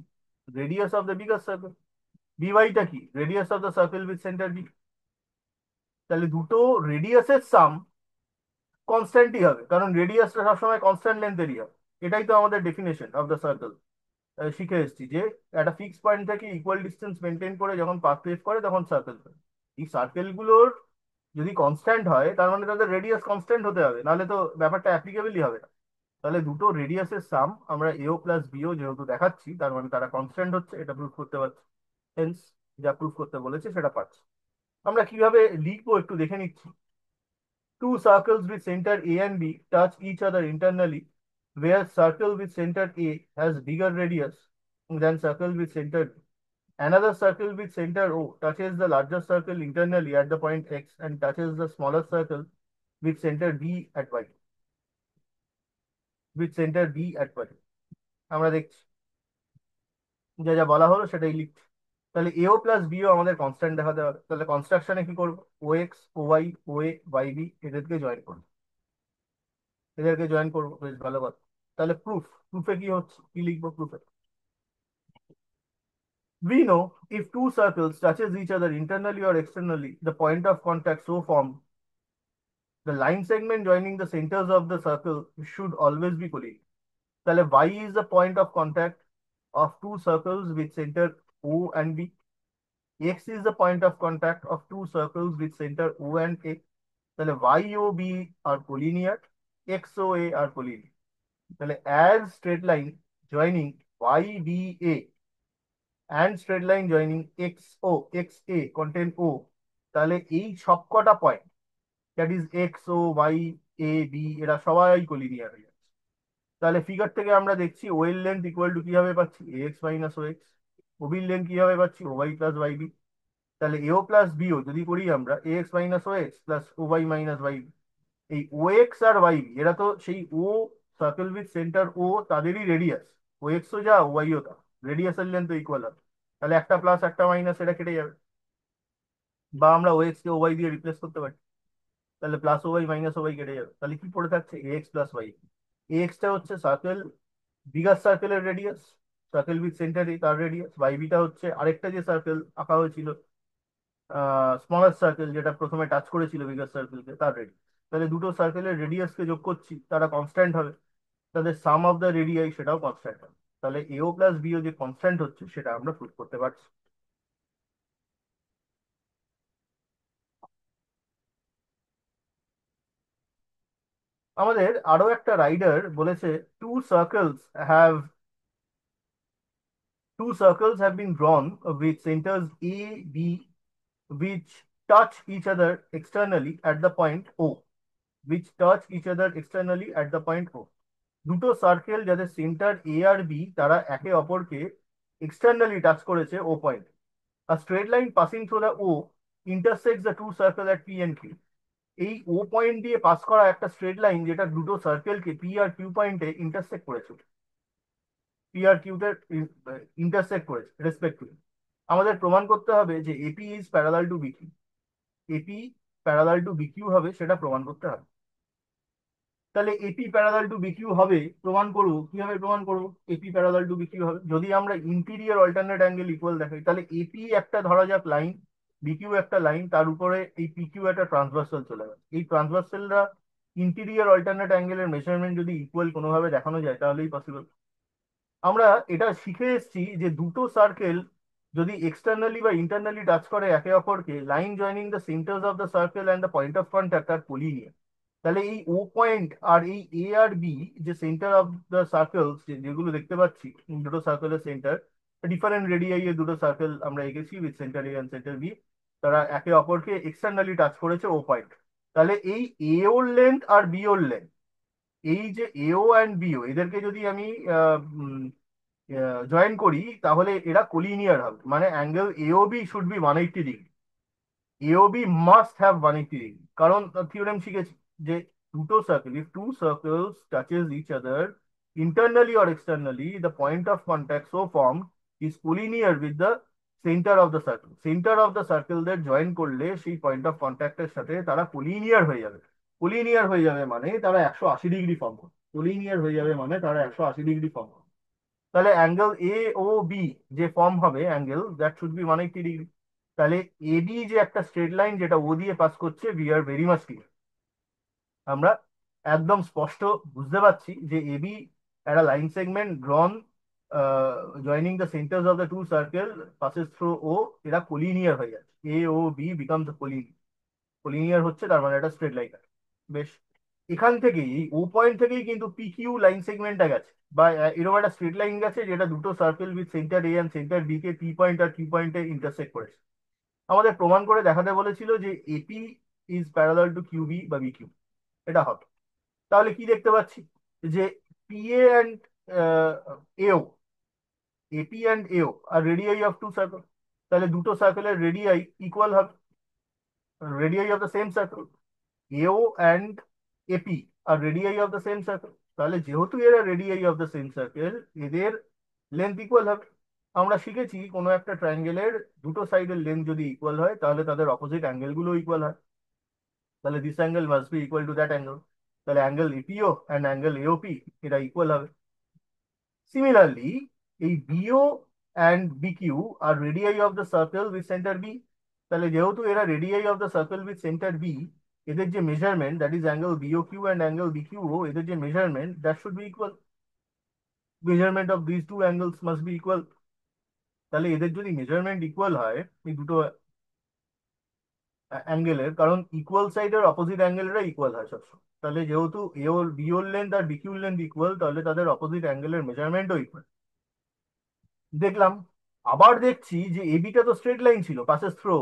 Radius of the bigger circle. বিওয়াইটা কি? Radius of the circle with centre B. তাহলে দুটো রেডিয়াসের সাম কনস্ট্যান্টই হবে, কারণ রেডিয়াসটা সবসময় কনস্ট্যান্ট লেন্থেরই হবে। এটাই তো আমাদের ডেফিনেশন অফ দ্য সার্কেল। শিখে এসেছি যে একটা ফিক্স পয়েন্ট থেকে ইকুয়াল ডিস্টেন্স মেনটেন করে যখন পাথ ওয়েভ করে তখন সার্কেল হয়। এই সার্কেলগুলোর যদি কনস্ট্যান্ট হয় তার মানে তাদের রেডিয়াস কনস্ট্যান্ট হতে হবে, নাহলে তো ব্যাপারটা অ্যাপ্লিকেবলই হবে না। তাহলে দুটো রেডিয়াসের সাম আমরা এও প্লাস বিও যেহেতু দেখাচ্ছি, তার মানে তারা কনস্ট্যান্ট হচ্ছে, এটা প্রুফ করতে পারছি। হেন্স যা প্রুফ করতে বলেছে সেটা পাচ্ছি। আমরা কিভাবে লিখবো একটু দেখে নিচ্ছি। Two circles with center A and B touch each other internally, where circle with center A has bigger radius than circle with center B. Another circle with center O touches the larger circle internally at the point X and touches the smaller circle with center B at Y. With center B at Y. আমরা দেখছি যা যা বলা হলো সেটাই লিখছি। তাহলে এও প্লাস বিও আমাদের কনস্ট্যান্ট দেখাতে হবে, তাহলে কনস্ট্রাকশনে কি করবো? ও x O Y O A Y B এদেরকে জয়েন করবো। এদেরকে জয়েন করবো, বেশ ভালো কথা। তাহলে প্রুফ, প্রুফে কি হচ্ছে, কি লিখবো প্রুফে? We know if two circles touches each other internally or externally, the point of contact so formed, the line segment joining the centers of the circle should always be collinear. তাহলে y is the point of contact of two circles with center O and B. X is the point of contact of two circles with center O and A. তাহলে y o b are collinear, x o a are collinear. তাহলে as straight line joining y b a and straight line joining xo xa contain O, তাহলে এই সবকটা point, that is X O Y A B, এরা সবাই কোলিনিয়ার হয়ে যাচ্ছে। তাহলে ফিগার থেকে আমরা দেখছি ও এর লেন্থ ইকুয়াল টু কিভাবে পাচ্ছি? এ এক্স মাইনাস ও এক্স। ও বির লেন্থ কিভাবে পাচ্ছি? ও ওয়াই প্লাস ওয়াই বি। তাহলে এও প্লাস বিও যদি করি আমরা, এ x minus O X plus O Y minus Y B. এই ও এক্স আর ওয়াই বি এরা তো সেই ও সার্কেল উইথ সেন্টার ও তাদেরই রেডিয়াস। ও এক্সও যা ও ওয়াইও তা, রেডিয়াসের লেন্থ ইকুয়াল হবে। তাহলে একটা প্লাস একটা মাইনাস এটা কেটে যাবে, বা আমরা ও এক্স কে ও ওয়াই দিয়ে রিপ্লেস করতে পারি। তাহলে প্লাস ও ওয়াই মাইনাস ও ওয়াই কেটে যাবে, তাহলে কি পড়ে থাকছে? এ এক্স প্লাস ওয়াই। এ এক্সটা হচ্ছে সার্কেল, বিগার সার্কেলের রেডিয়াস, সার্কেল উইথ সেন্টার তার রেডিয়াস। ওয়াই বিটা হচ্ছে আরেকটা যে সার্কেল আঁকা হয়েছিল, স্মলার সার্কেল, যেটা প্রথমে টাচ করেছিল বিগার সার্কেলকে, তার রেডিয়াস। তাহলে দুটো সার্কেলের রেডিয়াসকে যোগ করছি, তারা কনস্ট্যান্ট হবে, তাদের সাম অফ দ্য রেডিয়াই সেটাও কনস্ট্যান্ট হবে। তাহলে এও প্লাস বিও যে কনস্ট্যান্ট হচ্ছে সেটা আমরা প্রুভ করতে পারছি। আমাদের আরো একটা রাইডার বলেছে, two circles have two circles have been drawn with centers A, B, which touch each other externally at the point O. Which touch each other externally at the point O. দুটো সার্কেল যাদের সেন্টার এ আর বি তারা একে অপরকে এক্সটার্নালি টাচ করেছে O point. A straight line passing through the O intersects the two circle at P and Q. এই ও পয়েন্ট দিয়ে পাস করা একটা স্ট্রেট লাইন যেটা দুটো সার্কেলকে পি আর কিউ পয়েন্টে ইন্টারসেক্ট করেছে, পি আর কিউতে ইন্টারসেক্ট করেছে রেসপেক্টিভলি। আমাদের প্রমাণ করতে হবে যে AP is parallel to BQ. AP parallel to BQ হবে, সেটা প্রমাণ করতে হবে। তাহলে এপি প্যারালাল টু বিকিউ হবে, প্রমাণ করবো কিভাবে? প্রমাণ করবো এপি প্যারালাল টু বিকিউ হবে যদি আমরা ইন্টিরিয়র অল্টারনেট অ্যাঙ্গেল ইকুয়াল দেখাই। তাহলে এপি একটা ধরা যাক লাইন, বিকিউ একটা লাইন, তার উপরে এই পিকিউ একটা ট্রান্সভার্সাল চলে গেছে। এই ট্রান্সভার্সালরা ইন্টিরিয়র অল্টারনেট অ্যাঙ্গেলের মেজারমেন্ট যদি ইকুয়াল কোনোভাবে দেখানো যায় তাহলেই পসিবল। আমরা এটা শিখে এসেছি যে দুটো সার্কেল যদি এক্সটার্নালি বা ইন্টারনালি টাচ করে একে অপরকে, line joining the centres of the circle and the point of contact are collinear. তাহলে এই ও পয়েন্ট আর এই এ আর বি যে সেন্টার অফ দ্য সার্কেলস যেগুলো দেখতে পাচ্ছি, দুটো সার্কেলের সেন্টার, ডিফারেন্ট রেডিয়াই এর দুটো সার্কেল আমরা এঁকেছি with centre A and centre B, তারা একে অপরকে এক্সটার্নালি টাচ করেছে ও পয়েন্ট। তাহলে এই এ ওর লেন্থ আর বি ওর লেন্থ, এই যে এও অ্যান্ড বিও এদেরকে যদি আমি জয়েন করি, তাহলে এরা কোলিনিয়ার হবে, মানে angle AOB should be 180 degree. AOB must have 180 degree, কারণ থিওরেম শিখেছি যে দুটো circle, if two circles touches each other internally or externally, the point of contact so formed is collinear with the center of the circle. Center of the circle there join করলে সেই পয়েন্ট অফ কন্ট্যাক্টের সাথে তারা কোলিনিয়ার হয়ে যাবে। কোলিনিয়ার হয়ে যাবে মানে তারা 180 ডিগ্রি ফর্ম করবে। কোলিনিয়ার হয়ে যাবে মানে তারা 180 ডিগ্রি ফর্ম করবে। তাহলে অ্যাঙ্গেল এ ও বি যে ফর্ম হবে angle, that should be 180 degree. তাহলে এবি যে একটা স্ট্রেট লাইন যেটা ও দিয়ে পাস করছে, we are very much clear. আমরা একদম স্পষ্ট বুঝতে পারছি যে এবি একটা line segment drawn joining the centres of the two circle passes through O, এরা কোলিনিয়ার হয়ে যাচ্ছে, এ O B becomes collinear. Collinear হচ্ছে তার মানে একটা স্ট্রেট লাইন। বেশ, এখান থেকেই এই ও পয়েন্ট থেকেই কিন্তু পি কিউ লাইন সেগমেন্টটা গেছে, বা এরকম একটা স্ট্রেট লাইন গেছে যেটা দুটো circle with centre A and centre B কে পি পয়েন্ট আর কিউ পয়েন্টে ইন্টারসেক্ট করেছে। আমাদের প্রমাণ করে দেখাতে বলেছিল যে AP is parallel to QB বা বিকিউ, এটা হবে। তাহলে কি দেখতে পাচ্ছি যে PA and AO, AP and AO are radii of two circle, তাহলে দুটো সার্কেলের রেডিয়াই ইকুয়াল হবে, radii of the same circle. AO and AP are radii of the same circle, তাহলে যেহেতু এরা radii of the same circle, এদের লেন্থ ইকুয়াল হবে। আমরা শিখেছি কোনো একটা ট্রায়াঙ্গেলের দুটো সাইডের লেন্থ যদি ইকুয়াল হয় তাহলে তাদের অপোজিট অ্যাঙ্গেল গুলো ইকুয়াল হয়। তাহলে this angle must be equal to that angle. তাহলে angle APO and angle AOP এটা ইকুয়াল হবে। সিমিলারলি এই BO and BQ are radii of the circle with centre B, তাহলে যেহেতু এরা radii of the circle with centre B, এদের যে measurement, that is angle BO Q and angle BQ, এদের যে measurement that should be equal. Measurement of this two angles must be equal. তাহলে এদের যদি মেজারমেন্ট ইকুয়াল হয় এই দুটো অ্যাঙ্গেলের, কারণ ইকুয়াল সাইডের অপোজিট অ্যাঙ্গেলরা ইকুয়াল হয় সবসময়, তাহলে যেহেতু এওর বিওর লেন্থ আর বিকিউর লেন্থ ইকুয়াল, তাহলে তাদের অপোজিট অ্যাঙ্গেলের মেজারমেন্টও ইকুয়াল। দেখলাম, আবার দেখছি যে এবিটা তো স্ট্রেট লাইন ছিল পাসেস থ্রো,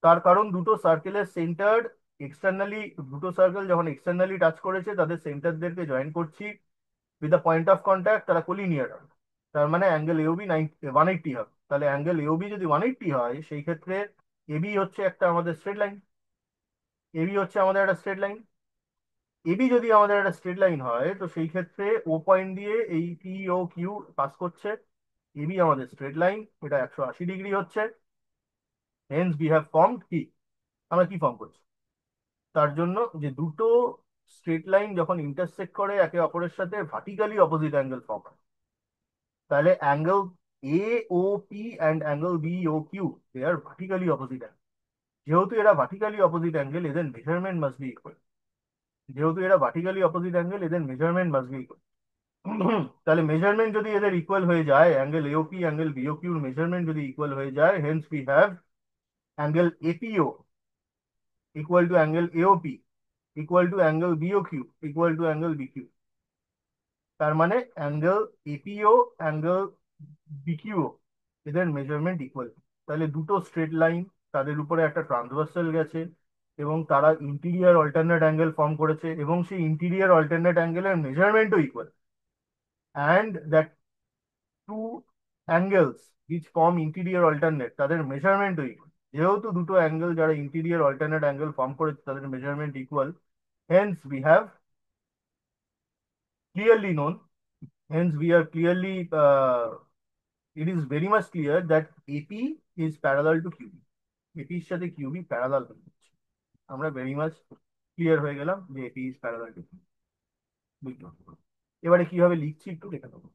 তার কারণ দুটো সার্কেলের সেন্টার এক্সটার্নালি, দুটো সার্কেল যখন এক্সটার্নালি টাচ করেছে তাদের সেন্টারদেরকে জয়েন করছি with the point of contact, তারা কোলিনিয়ার হবে। তার মানে অ্যাঙ্গেল এওবি 180 হবে। তাহলে অ্যাঙ্গেল এওবি যদি 180 হয় সেই ক্ষেত্রে এবি হচ্ছে একটা আমাদের স্ট্রেট লাইন। এবি হচ্ছে আমাদের একটা স্ট্রেট লাইন। এবি যদি আমাদের একটা স্ট্রেট লাইন হয় তো সেই ক্ষেত্রে ও পয়েন্ট দিয়ে এই পি ও কিউ পাস করছে, এবি আমাদের স্ট্রেট লাইন, এটা 180 ডিগ্রি হচ্ছে। হেন্স উই হ্যাভ ফর্মড কি, আমরা কি ফর্ম করছি, তার জন্য যে দুটো স্ট্রেট লাইন যখন ইন্টারসেক্ট করে একে অপরের সাথে ভার্টিক্যালি অপোজিট অ্যাঙ্গেল ফর্ম হয়। তাহলে angle A O P and angle B O Q, they are vertically opposite angle. যেহেতু এরা ভার্টিক্যালি অপোজিট অ্যাঙ্গেল, এদের মেজারমেন্ট মাস্ট বি ইকুয়াল। যেহেতু এরা ভার্টিক্যালি অপোজিট অ্যাঙ্গেল, এদের মেজারমেন্ট মাস্ট বি ইকুয়াল। তাহলে মেজারমেন্ট যদি এদের ইকুয়াল হয়ে যায়, অ্যাঙ্গেল এওপি অ্যাঙ্গেল বিওকিউর মেজারমেন্ট যদি ইকুয়াল হয়ে যায়, hence we have angle APO equal to angle AOP equal to angle BOQ equal to angle BQ. তার মানে অ্যাঙ্গেল এপিও অ্যাঙ্গেল বিকিউ এদের মেজারমেন্ট ইকুয়াল। তাহলে দুটো স্ট্রেট লাইন, তাদের উপরে একটা ট্রান্সভার্সাল গেছে এবং তারা ইন্টিরিয়ার অল্টারনেট অ্যাঙ্গেল ফর্ম করেছে, এবং সেই ইন্টিরিয়ার অল্টারনেট অ্যাঙ্গেলের মেজারমেন্টও ইকুয়াল। And that two angles which form interior alternate, তাদের মেজারমেন্টও ইকুয়াল। যেহেতু দুটো অ্যাঙ্গেল যারা ইন্টিরিয়ার অল্টারনেট অ্যাঙ্গেল ফর্ম করেছে তাদের measurement equal, Haynes we have clearly known, hence we are clearly it is very much clear that AP is parallel to QB. AP এর সাথে QB প্যারালাল হয়ে যাচ্ছে। আমরা ভেরি মাচ ক্লিয়ার হয়ে গেলাম যে AP is parallel to QB। বুঝলাম। এবারে কিভাবে লিখছি একটু দেখে নেবো।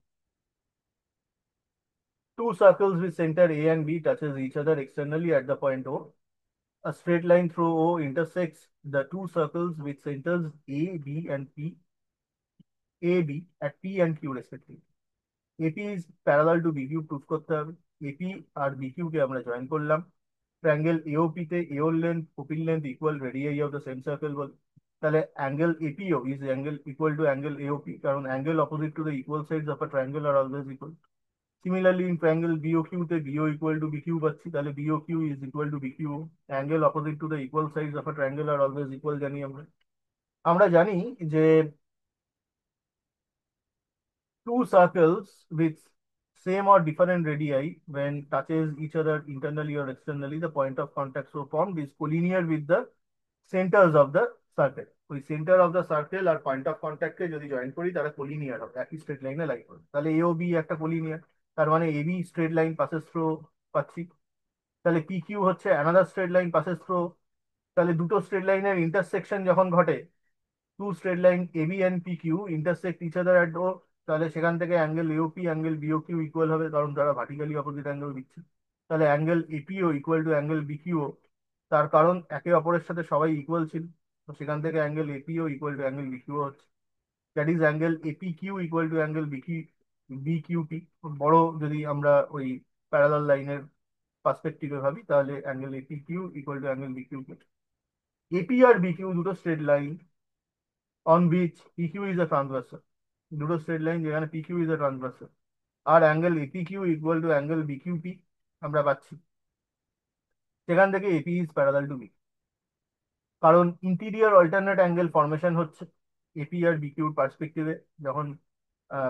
Two circles with center A and B touches each other externally at the point O. A straight line through O intersects the two circles with centers A, B, and P, A, B at P and Q respectively. AP is parallel to BQ proof করতে হবে। AP আর BQ কে আমরা জয়েন করলাম। ট্রায়াঙ্গেল AOP তে AO লেন্থ ওপিন length equal radii of the same circle বল। তাহলে angle APO is angle equal to angle AOP, কারণ angle opposite to the equal sides of a triangle are always equal. Similarly, in triangle BOQ, the BO equal to BQ পাচ্ছি, তাহলে BOQ is equal to BQ. Angle opposite to the equal sides of a triangle are always equal জানি আমরা। আমরা জানি যে two circles with same or different radii when touches each other internally or externally, the point of contact so formed is collinear with the centers of the circle. ওই সেন্টার অফ দ্য সার্কেল আর পয়েন্ট অফ কন্ট্যাক্টকে যদি জয়েন করি তারা কোলিনিয়ার হবে, একই স্ট্রেট লাইনে লাইন হবে। তাহলে এ ও বি একটা কোলিনিয়ার, তার মানে AB straight line passes through পাচ্ছি। তাহলে পি কিউ হচ্ছে another straight line passes through. তাহলে দুটো স্ট্রেট লাইনের ইন্টারসেকশন যখন ঘটে, two straight line AB and P Q intersect each other at O, তাহলে সেখান থেকে angle AOP angle BOQ equal হবে, কারণ তারা ভার্টিক্যালি অপোজিট অ্যাঙ্গেল দিচ্ছে। তাহলে angle APO equal to angle BQ, তার কারণ একে অপরের সাথে সবাই ইকুয়াল ছিল, তো সেখান থেকে angle APO equal to angle BQ হচ্ছে। That is angle AP Q equal to angle BQP. বড় যদি আমরা ওই প্যারালাল লাইনের পার্সপেক্টিভে ভাবি, তাহলে angle AP Q equal to angle BQP. AP আর বিকিউ দুটো straight line on which PQ is a transversal, দুটো স্ট্রেট লাইন যেখানে PQ is a transversal, আর angle APQ equal to angle BQP আমরা পাচ্ছি, সেখান থেকে AP is parallel to B। কারণ ইন্টিরিয়র অল্টারনেট অ্যাঙ্গেল ফর্মেশন হচ্ছে এপি আর বিকিউর পার্সপেক্টিভে, যখন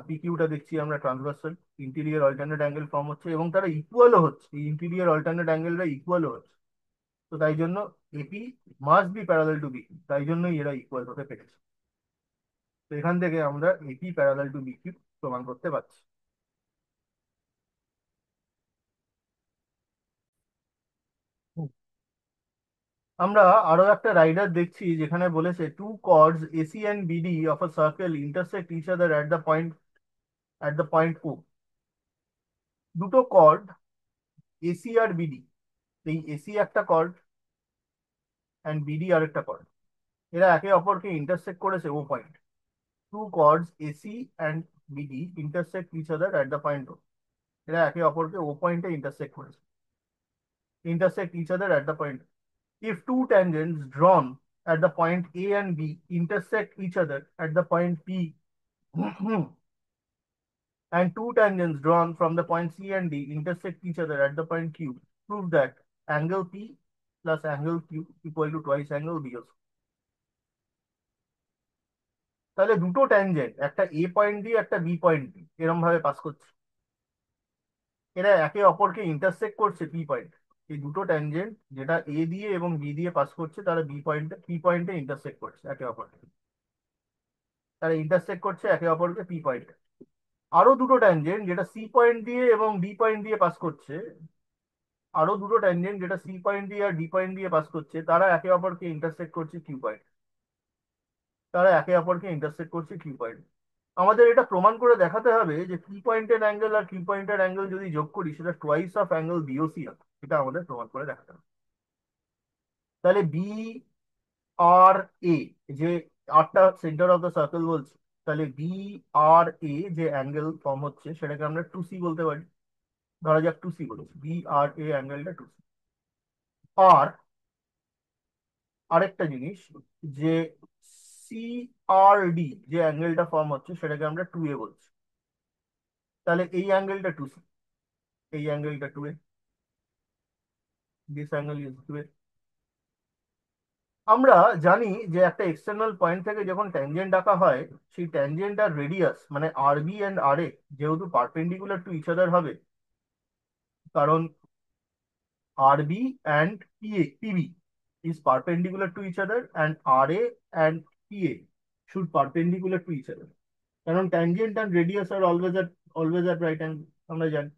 পিকিউটা দেখছি আমরা transversal, interior alternate angle form হচ্ছে এবং তারা ইকুয়ালও হচ্ছে, এই ইন্টিরিয়র অল্টারনেট অ্যাঙ্গেলরা ইকুয়ালও হচ্ছে। তো তাই জন্য AP must be parallel to BQ, তাই জন্যই এরা ইকুয়াল হতে পেরেছে। তো এখান থেকে আমরা এপি প্যারালাল টু বিকিউ প্রমাণ করতে পারছি। আমরা আরো একটা রাইডার দেখছি যেখানে বলেছে two chords AC and BD of a circle intersect each other at the point O. দুটো কর্ড এসি আর বিডি, এই এসি একটা কর্ড অ্যান্ড বিডি আর একটা কর্ড, এরা একে অপরকে ইন্টারসেক্ট করেছে O point. Two chords AC and BD intersect each other at the point O, এরা একে অপরকে ও পয়েন্টে ইন্টারসেক্ট করেছে, intersect each other at the point. If two tangents drawn at the point A and B intersect each other at the point P, and two tangents drawn from the point C and D intersect each other at the point Q, prove that angle P plus angle Q equal to twice angle B also. তাহলে দুটো ট্যানজেন্ট, একটা এ পয়েন্ট দিয়ে একটা বি পয়েন্ট দিয়ে এরকম ভাবে পাস করছে, এরা একে অপরকে ইন্টারসেক্ট করছে পি পয়েন্ট। এই দুটো ট্যানজেন্ট যেটা এ দিয়ে এবং বি দিয়ে পাস করছে, তারা পি পয়েন্টে ইন্টারসেক্ট করছে একে অপরকে, তারা ইন্টারসেক্ট করছে একে অপরকে পি পয়েন্টে। আরো দুটো ট্যানজেন্ট যেটা সি পয়েন্ট দিয়ে এবং ডি পয়েন্ট দিয়ে পাস করছে, আরো দুটো ট্যানজেন্ট যেটা সি পয়েন্ট দিয়ে আর ডি পয়েন্ট দিয়ে পাস করছে, তারা একে অপরকে ইন্টারসেক্ট করছে কিউ পয়েন্ট, তারা একে অপরকে ইন্টারসেক্ট করছে কিউ পয়েন্ট। আমাদের এটা প্রমাণ করে দেখাতে হবে যে পি পয়েন্টের অ্যাঙ্গেল আর কিউ পয়েন্টের অ্যাঙ্গেল যদি যোগ করি সেটা টোয়াইস অফ অ্যাঙ্গেল বিওসি হবে, এটা আমাদের প্রমাণ করে দেখাতে হবে। তাহলে বি আর এ, যে আটটা সেন্টার অফ দ্য সার্কেল বলছে, তাহলে বি আর এ যে অ্যাঙ্গেল ফর্ম হচ্ছে সেটাকে আমরা টু সি বলতে পারি, ধরা যাক টু সি বলেছি, B R A অ্যাঙ্গেলটা to C. আর আরেকটা জিনিস, যে সি আর ডি যে অ্যাঙ্গেলটা ফর্ম হচ্ছে সেটাকে আমরা টু এ বলছি, তাহলে এই অ্যাঙ্গেলটা টু সি, এই অ্যাঙ্গেলটা to A, this angle is to A. আমরা জানি যে একটা এক্সটার্নাল পয়েন্ট থেকে যখন ট্যানজেন্ট আঁকা হয়, সেই ট্যানজেন্ট আর রেডিয়াস মানে আর বি অ্যান্ড আর এ যেহেতু পারপেন্ডিকুলার টু ইচ আদার হবে, কারণ RB and PB is perpendicular to each other and RA and PA should perpendicular to each other, কারণ tangent and radius are always at right angle আমরা জানি।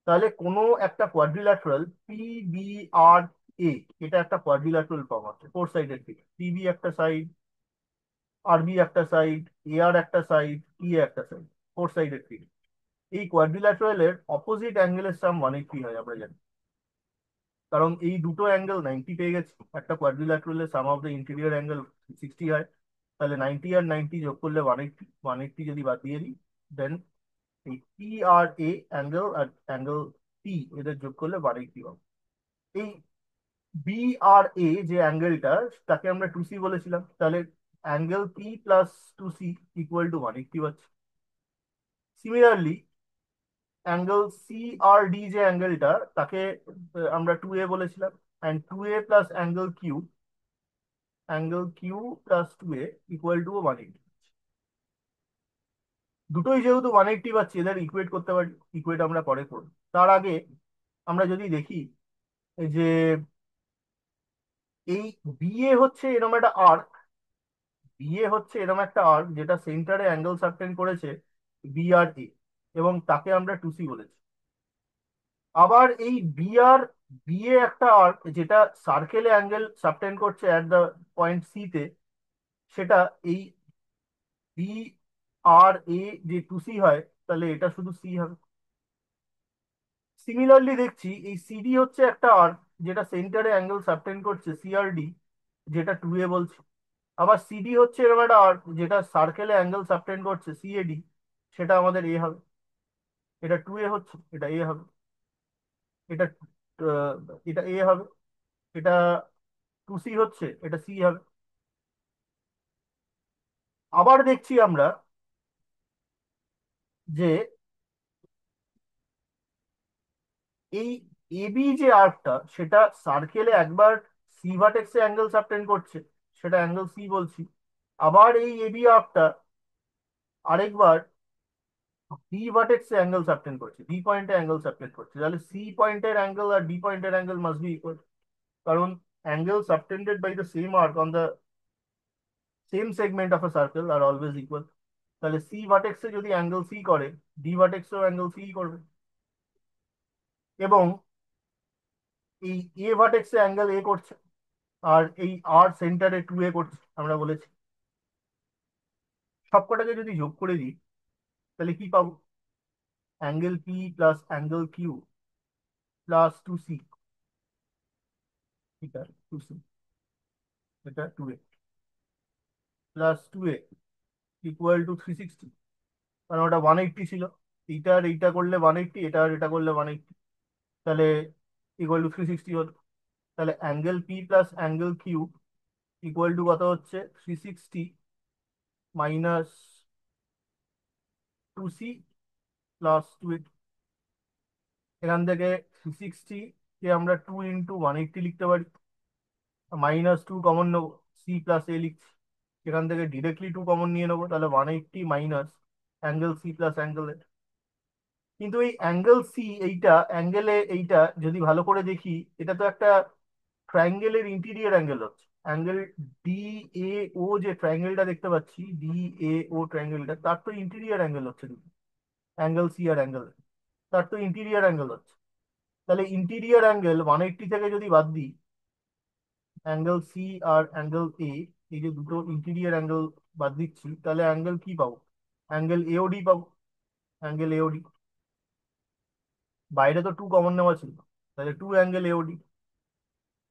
তাহলে কোনো একটা কোয়াড্রিল্যাটারাল PBRA, এটা একটা কোয়াড্রিল্যাটারাল ফর্ম আছে, ফোর সাইডেড ফিগার, PB একটা সাইড, RB একটা সাইড, AR একটা সাইড, PA একটা সাইড, ফোর সাইডেড ফিগার। এই কোয়াড্রিল্যাটারালের অপোজিট অ্যাঙ্গেলের সাম 180 হয় আমরা জানি, কারণ এই দুটো অ্যাঙ্গেল 90 পেয়ে গেছে। একটা কোয়াড্রিল্যাটারালের sum of the interior angle 60 হয়, তাহলে 90 আর 90 যোগ করলে 180, 180 যদি বাদ দিয়ে দিই, দেন এই পি আর এ অ্যাঙ্গেল আর অ্যাঙ্গেল পি এদের যোগ করলে 180 হবে। এই বি আর এ যে অ্যাঙ্গেলটা, তাকে আমরা টু সি বলেছিলাম, তাহলে angle P plus two C equal to 180 হচ্ছে। সিমিলারলি অ্যাঙ্গেল সি আর ডি যে অ্যাঙ্গেলটা, তাকে আমরা টু এ বলেছিলাম, and two A plus angle Q plus two A equal to 180। দুটোই যেহেতু 180 পাচ্ছি, এদের ইকুয়েট করতে পারি। ইকুয়েট আমরা পরে করব। তার আগে আমরা যদি দেখি যে এই বিএ হচ্ছে এরকম একটা আর্ক, বিএ হচ্ছে এরকম একটা আর্ক যেটা সেন্টারে অ্যাঙ্গেল সাবটেন্ড করেছে বিআর এ, এবং তাকে আমরা টু সি বলেছি। আবার এই বিআর বিএ একটা আর্ক যেটা সার্কেলে অ্যাঙ্গেল সাবটেন্ড করছে অ্যাট দ্য পয়েন্ট সি তে, সেটা এই বি আর এ যে টু সি হয়, তাহলে এটা শুধু সি হবে। সিমিলারলি দেখছি এই সিডি হচ্ছে একটা আর্ক যেটা সেন্টারে অ্যাঙ্গেল সাবটেন্ড করছে সিআরডি, যেটা টু এ বলছে। আবার সিডি হচ্ছে এরকম একটা আর্ক যেটা সার্কেলে অ্যাঙ্গেল সাবটেন্ড করছে সিএডি, সেটা আমাদের এ হবে। এটা টু এ হচ্ছে, এটা এ হবে। এটা আহ, এটা এ হবে। এটা টু সি হচ্ছে, এটা সি হবে। আবার দেখছি আমরা যে এই এবি যে আর্কটা, সেটা সার্কেলে একবার সি ভার্টেক্সে অ্যাঙ্গেল সাবটেন্ড করছে, সেটা অ্যাঙ্গেল সি বলছি। আবার এই এবি আর্কটা আরেকবার ডি ভার্টেক্সে অ্যাঙ্গেল সাবটেন্ড করছে, ডি পয়েন্টে অ্যাঙ্গেল সাবটেন্ড করছে, তাহলে সি পয়েন্টের অ্যাঙ্গেল আর ডি পয়েন্টের অ্যাঙ্গেল মাস্ট বি ইকুয়াল। কারণ angle subtended by the same arc on the same segment of a circle are always equal. তাহলে সি ভার্টেক্সে যদি অ্যাঙ্গেল সি করে, ডি ভার্টেক্সেও অ্যাঙ্গেল সি করবে। এবং এই এ ভার্টেক্সে অ্যাঙ্গেল এ করছে, আর এই আর সেন্টারে টু এ করছে আমরা বলেছি। সবকটাকে যদি যোগ করে দিই, তাহলে কি পাবো? Angle P plus angle Q plus two C, এটা টু সি, এটা two A plus two A equal to 360। কারণ ওটা 180 ছিল, এইটা আর এইটা করলে 180, এটা আর এটা করলে 180, তাহলে ইকুয়াল টু 360 হলো। তাহলে angle P plus angle Q equal to কত হচ্ছে? 360 minus two C plus two. এখান থেকে 360 কে আমরা 2 × 180 লিখতে পারি, মাইনাস টু কমন নেবো, সি প্লাস এ লিখছি। এখান থেকে ডিরেক্টলি টু কমন নিয়ে নেবো, তাহলে 180 minus angle C plus angle A. কিন্তু এই অ্যাঙ্গেল সি, এইটা অ্যাঙ্গেলে এইটা যদি ভালো করে দেখি, এটা তো একটা ট্রায়াঙ্গেলের ইন্টিরিয়ার অ্যাঙ্গেল হচ্ছে। অ্যাঙ্গেল ডি এ ও যে ট্রায়াঙ্গেলটা দেখতে পাচ্ছি, ডি এ ও ট্রায়াঙ্গেলটা, তার তো ইন্টিরিয়ার অ্যাঙ্গেল হচ্ছে অ্যাঙ্গেল সি আর অ্যাঙ্গেল, তার তো ইন্টিরিয়ার অ্যাঙ্গেল হচ্ছে। তাহলে ইন্টিরিয়ার অ্যাঙ্গেল 180 থেকে যদি বাদ দিই, অ্যাঙ্গেল সি আর অ্যাঙ্গেল এ, এই যে দুটো ইন্টিরিয়ার অ্যাঙ্গেল বাদ দিচ্ছি, তাহলে অ্যাঙ্গেল কি পাবো? অ্যাঙ্গেল এওডি পাবো। অ্যাঙ্গেল এওডি, বাইরে তো টু কমন নেওয়া ছিল, তাহলে টু অ্যাঙ্গেল এওডি।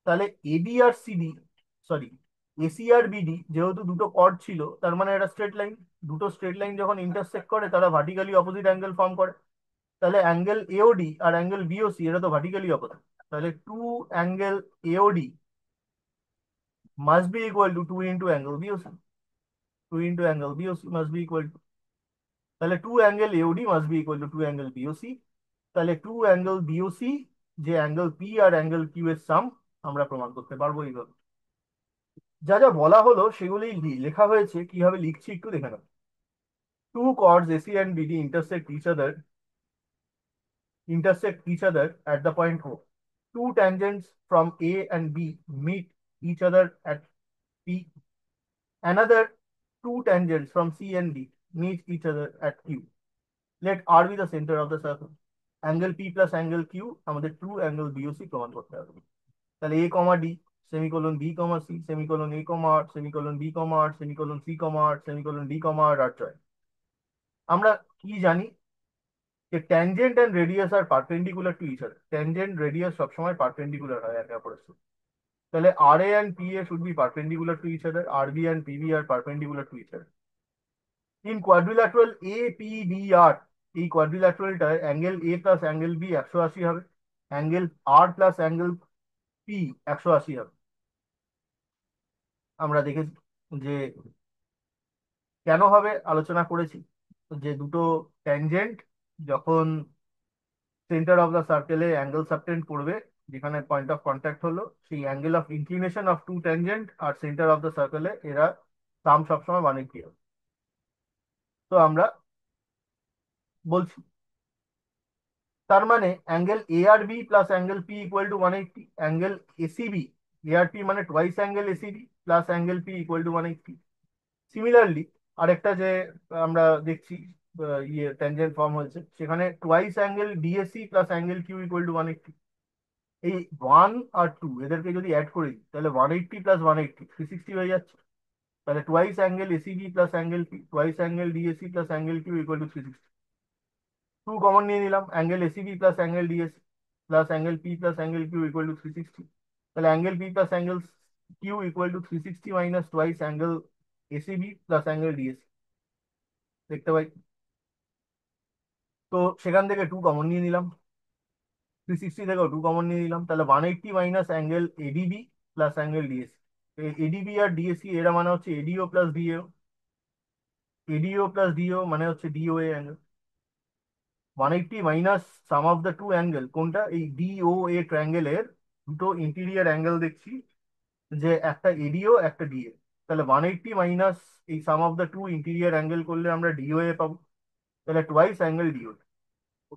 তাহলে এবি আর সিডি, সরি, এসি আর বিডি যেহেতু দুটো কর্ড ছিল, তার মানে এটা স্ট্রেট লাইন। দুটো স্ট্রেট লাইন যখন ইন্টারসেক্ট করে, তারা ভার্টিক্যালি অপোজিট অ্যাঙ্গেল ফর্ম করে। তাহলে অ্যাঙ্গেল এওডি আর অ্যাঙ্গেল বিওসি এটা তো ভার্টিক্যালি অপোজিট। তাহলে to angle AOD must be equal to 2 into angle BOC. 2 into angle BOC must be equal to, তাহলে 2 angle AOD must be equal to 2 angle BOC. তাহলে 2 অ্যাঙ্গেল বিওসি যে অ্যাঙ্গেল পি আর অ্যাঙ্গেল কিউ এর সাম, আমরা প্রমাণ করতে পারবো এইভাবে। যা যা বলা হলো সেগুলি লেখা হয়েছে, কিভাবে লিখছি একটু দেখে নাও। Two chords AC and BD intersect each other at the point O. Two tangents from A and B meet each other at P. Another two tangents from C and D meet each other at Q. Let R be the center of the circle. Angle P plus angle Q আমাদের টু অ্যাঙ্গেল বিওসি প্রমাণ করতে হবে। তাহলে A comma D semicolon B comma C semicolon A comma R semicolon B comma R semicolon C comma R semicolon D comma R join. আমরা কি জানি যে tangent and radius are perpendicular to each other. Tangent radius সবসময় পারপেন্ডিকুলার হয় একে অপরের সাথে। তাহলে R A and P A should be perpendicular to each other, R B and P B are perpendicular to each other. In quadrilateral A P B R, এই কোয়াড্রিল্যাটারালটায় angle A plus angle B 180 হবে, angle R plus angle P 180 হবে। আমরা দেখেছি যে কেন হবে, আলোচনা করেছি যে দুটো ট্যানজেন্ট যখন সেন্টার অফ দ্য সার্কেলে অ্যাঙ্গেল সাবটেন্ড করবে, যেখানে পয়েন্ট অফ কন্ট্যাক্ট হলো, সেই angle of inclination of two tangent আর সেন্টার অফ দ্য সার্কেলে এরা সাম সবসময় 180 হবে। তো আমরা বলছি, তার মানে angle A R B plus angle P equal to 180, angle ACB, A R P মানে twice angle ACB plus angle P equal to 180। Similarly আরেকটা যে আমরা দেখছি ইয়ে ট্যানজেন্ট ফর্ম হয়েছে, সেখানে twice angle DAC plus angle Q equal to 180। এই 1 আর 2 এদেরকে যদি অ্যাড করি তাহলে 180 প্লাস 180 360 হয়ে যাচ্ছে। তাহলে twice angle ACB plus angle P, twice angle DAC plus angle Q equal to 360। Two common নিয়ে নিলাম, angle ACB plus angle DAC plus angle P plus angle Q equal to 360। তাহলে angle P plus angle Q equal to 360 minus twice angle ACB plus angle DAC, দেখতে পাই। তো সেখান থেকে টু কমন নিয়ে নিলাম, 360 থেকেও টু কমন নিয়ে নিলাম, তাহলে 180 minus angle ADB plus angle DAC. ADB আর ডিএসি এরা মানে হচ্ছে ADO plus DAO, ADO plus DO মানে হচ্ছে DOA angle. 180 minus sum of the two angle, কোনটা? এই ডিওএ ট্রায়াঙ্গেলের দুটো ইন্টিরিয়ার অ্যাঙ্গেল দেখছি, যে একটা এডিও একটা ডিএ। তাহলে 180 মাইনাস এই sum of the two interior angle করলে আমরা ডিওএ পাবো। তাহলে twice angle DO,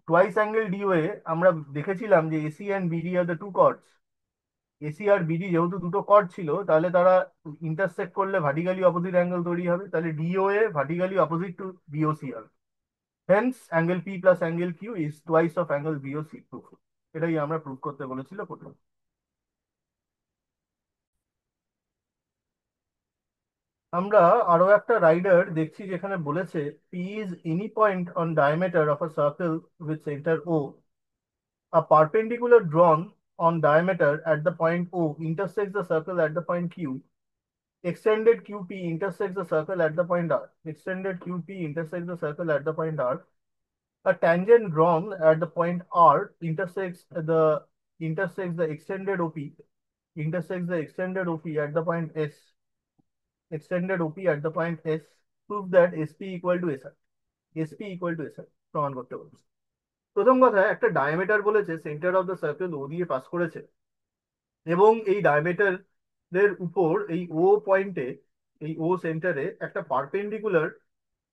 twice angle DOA আমরা দেখেছিলাম যে AC and BD are the two chords. AC আর বিডি যেহেতু দুটো কর্ড ছিল, তাহলে তারা ইন্টারসেক্ট করলে ভার্টিক্যালি অপোজিট অ্যাঙ্গেল তৈরি হবে, তাহলে DOA vertically opposite to BOC হবে। Hence angle P plus angle Q is twice of angle BOC proof. এটাই আমরা প্রুফ করতে বলেছিল প্রথম। আমরা আরো একটা রাইডার দেখছি যেখানে বলেছে P is any point on diameter of a circle with centre O, a perpendicular drawn on diameter at the point O intersects the circle at the point Q. Extended QP intersects the circle at the point R. Extended QP intersects the circle at the point R. A tangent drawn at the point R intersects the extended OP, intersects the extended OP at the point S. Extended OP at the point S. Prove that SP equal to SR. SP equal to SR. প্রমাণ করতে বলছে। প্রথম কথা, একটা ডায়ামিটার বলেছে সেন্টার অফ দ্য সার্কেল ও দিয়ে পাস করেছে, এবং এই ডায়ামিটার এর উপর এই ও পয়েন্টে, এই ও সেন্টারে একটা পারপেন্ডিকুলার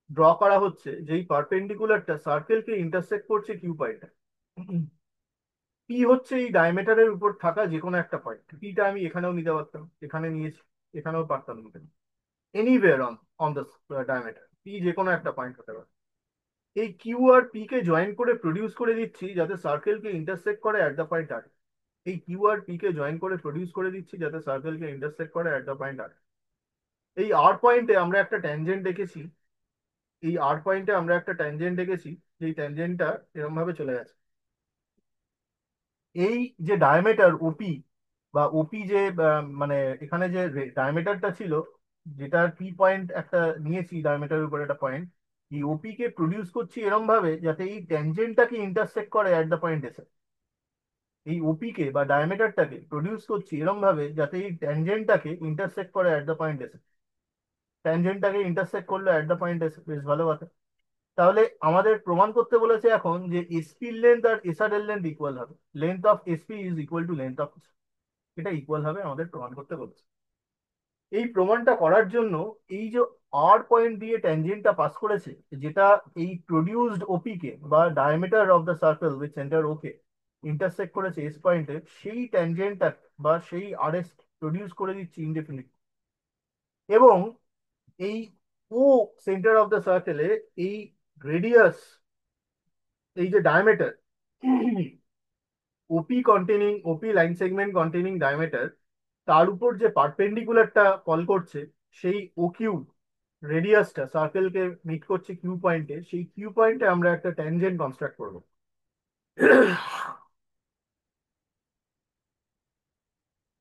ড্র করা হচ্ছে, যেই পারপেন্ডিকুলারটা সার্কেলকে ইন্টারসেক্ট করছে কিউ পয়েন্টে। পি হচ্ছে এই ডায়ামিটারের উপর থাকা যে কোনো একটা পয়েন্ট। পিটা আমি এখানেও নিতে পারতাম, এখানে নিয়েছি, এখানেও পারতাম নিতে, anywhere on on the diameter, P যে কোনো একটা পয়েন্ট হতে পারে। এই Q R P K join করে প্রডিউস করে দিচ্ছি যাতে সার্কেলকে ইন্টারসেক্ট করে অ্যাট দ্য পয়েন্ট আর। এই Q R P K join করে প্রডিউস করে দিচ্ছি যাতে সার্কেলকে ইন্টারসেক্ট করে অ্যাট দ্য পয়েন্ট আর। এই আর পয়েন্টে আমরা একটা ট্যানজেন্ট দেখেছি, এই আর পয়েন্টে আমরা একটা ট্যানজেন্ট দেখেছি, যেই ট্যানজেন্টটা এরকম ভাবে চলে গেছে। এই যে ডায়ামিটার ওপি বা ওপি যে মানে এখানে যে ডায়ামিটারটা ছিল, যেটা পি পয়েন্ট একটা নিয়েছি ডায়ামিটারের উপর একটা পয়েন্ট, এই ওপি কে প্রডিউস করছি এরকম ভাবে যাতে এই ট্যানজেন্টটাকে ইন্টারসেক্ট করে অ্যাট দ্য পয়েন্ট এসে। এই ওপি কে বা ডায়ামিটারটাকে প্রডিউস করছি এরকম ভাবে যাতে এই ট্যানজেন্টটাকে ইন্টারসেক্ট করে অ্যাট দ্য পয়েন্ট এসে। ট্যানজেন্টটাকে ইন্টারসেক্ট করলো অ্যাট দ্য পয়েন্ট এসে, বেশ ভালো কথা। তাহলে আমাদের প্রমাণ করতে বলেছে এখন যে এসপির লেন্থ আর এসআর এর লেন্থ ইকুয়াল হবে, length of SP is equal two length of, এটা ইকুয়াল হবে আমাদের প্রমাণ করতে বলেছে। এই প্রমাণটা করার জন্য এই যে আর পয়েন্ট দিয়ে ট্যানজেন্টটা পাস করেছে, যেটা এই প্রডিউসড ওপি কে বা diameter of the circle with centre okay intersect করেছে এস পয়েন্টে, সেই ট্যানজেন্টটা বা সেই আর এস প্রডিউস করে দিচ্ছি ইনডেফিনিট। এবং এই ও সেন্টার অফ দ্য সার্কেলে এই রেডিয়াস, এই যে ডায়ামিটার, ওপি কন্টেনিং, ওপি লাইন সেগমেন্ট কন্টেনিং ডায়ামিটার, তার উপর যে পারপেন্ডিকুলারটা কল করছে, সেই ও কিউ রেডিয়াসটা সার্কেলকে মিট করছে কিউ পয়েন্টে, সেই কিউ পয়েন্টে আমরা একটা ট্যানজেন্ট কনস্ট্রাক্ট করব।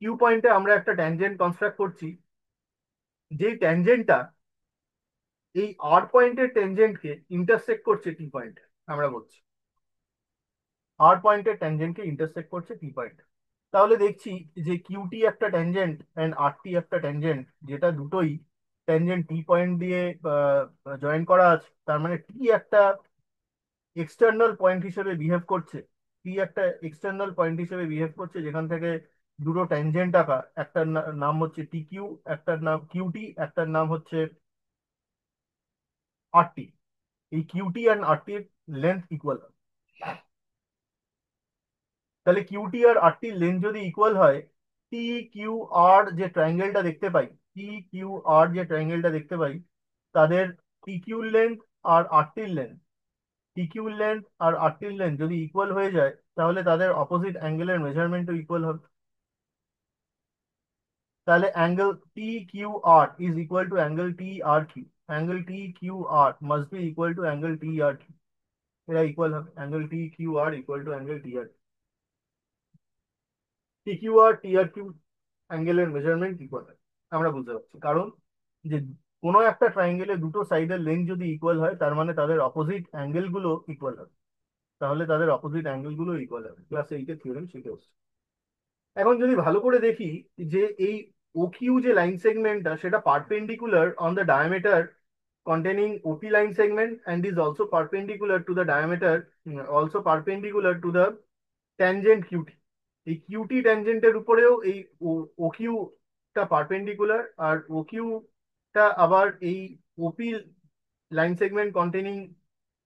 কিউ পয়েন্টে আমরা একটা ট্যানজেন্ট কনস্ট্রাক্ট করছি, যেই ট্যানজেন্টটা এই আর পয়েন্টের ট্যানজেন্টকে ইন্টারসেক্ট করছে টি পয়েন্টে, আমরা বলছি আর পয়েন্টের ট্যানজেন্টকে ইন্টারসেক্ট করছে টি পয়েন্ট। তাহলে দেখছি যে কিউটি একটা ট্যানজেন্ট এন্ড আরটি একটা ট্যানজেন্ট, যেটা দুটোই ট্যানজেন্ট টি পয়েন্ট দিয়ে জয়েন করা আছে, তার মানে টি একটা এক্সটার্নাল পয়েন্ট হিসেবে বিহেভ করছে। টি একটা এক্সটার্নাল পয়েন্ট হিসেবে বিহেভ করছে, যেখান থেকে দুটো ট্যানজেন্ট আঁকা, একটার নাম হচ্ছে টি কিউ, একটার নাম কিউটি, একটার নাম হচ্ছে আরটি। এই কিউটি অ্যান্ড আরটির লেন্থ ইকুয়াল। তাহলে কিউটি আর আরটির লেন্থ যদি ইকুয়াল হয়, টি কিউ আর যে ট্রায়াঙ্গেলটা দেখতে পাই, টি কিউ আর যে ট্রায়াঙ্গেলটা দেখতে পাই, তাদের টি কিউর লেন্থ আর আরটির লেন্থ, টি কিউর লেন্থ আর আরটির লেন্থ যদি ইকুয়াল হয়ে যায়, তাহলে তাদের অপোজিট অ্যাঙ্গেলের মেজারমেন্টও ইকুয়াল হবে। তাহলে angle T Q R is equal to angle T R Q, angle T Q R must be equal to angle T R Q. এরা ইকুয়াল হবে, angle T Q R equal to angle T R, T Q R T R Q অ্যাঙ্গেলের মেজারমেন্ট ইকুয়াল হয়। আমরা বুঝতে পারছি কারণ যে কোনো একটা ট্রাইঙ্গেলে দুটো সাইডের লেন্থ যদি ইকুয়াল হয়, তার মানে তাদের অপোজিট অ্যাঙ্গেল গুলো ইকুয়াল হবে। তাহলে তাদের অপোজিট অ্যাঙ্গেল গুলো ইকুয়াল হবে। ক্লাস 8-এর থিওরেম শিখে আসছে। এখন যদি ভালো করে দেখি যে এই ও কিউ যে লাইন সেগমেন্টটা, সেটা perpendicular on the diameter containing OP line segment and is also perpendicular to the diameter, also perpendicular to the tangent QT। এই QT ট্যানজেন্টের উপরেও এই OQ টা পারপেন্ডিকুলার, আর OQ টা আবার এই OP লাইন সেগমেন্ট কন্টেনিং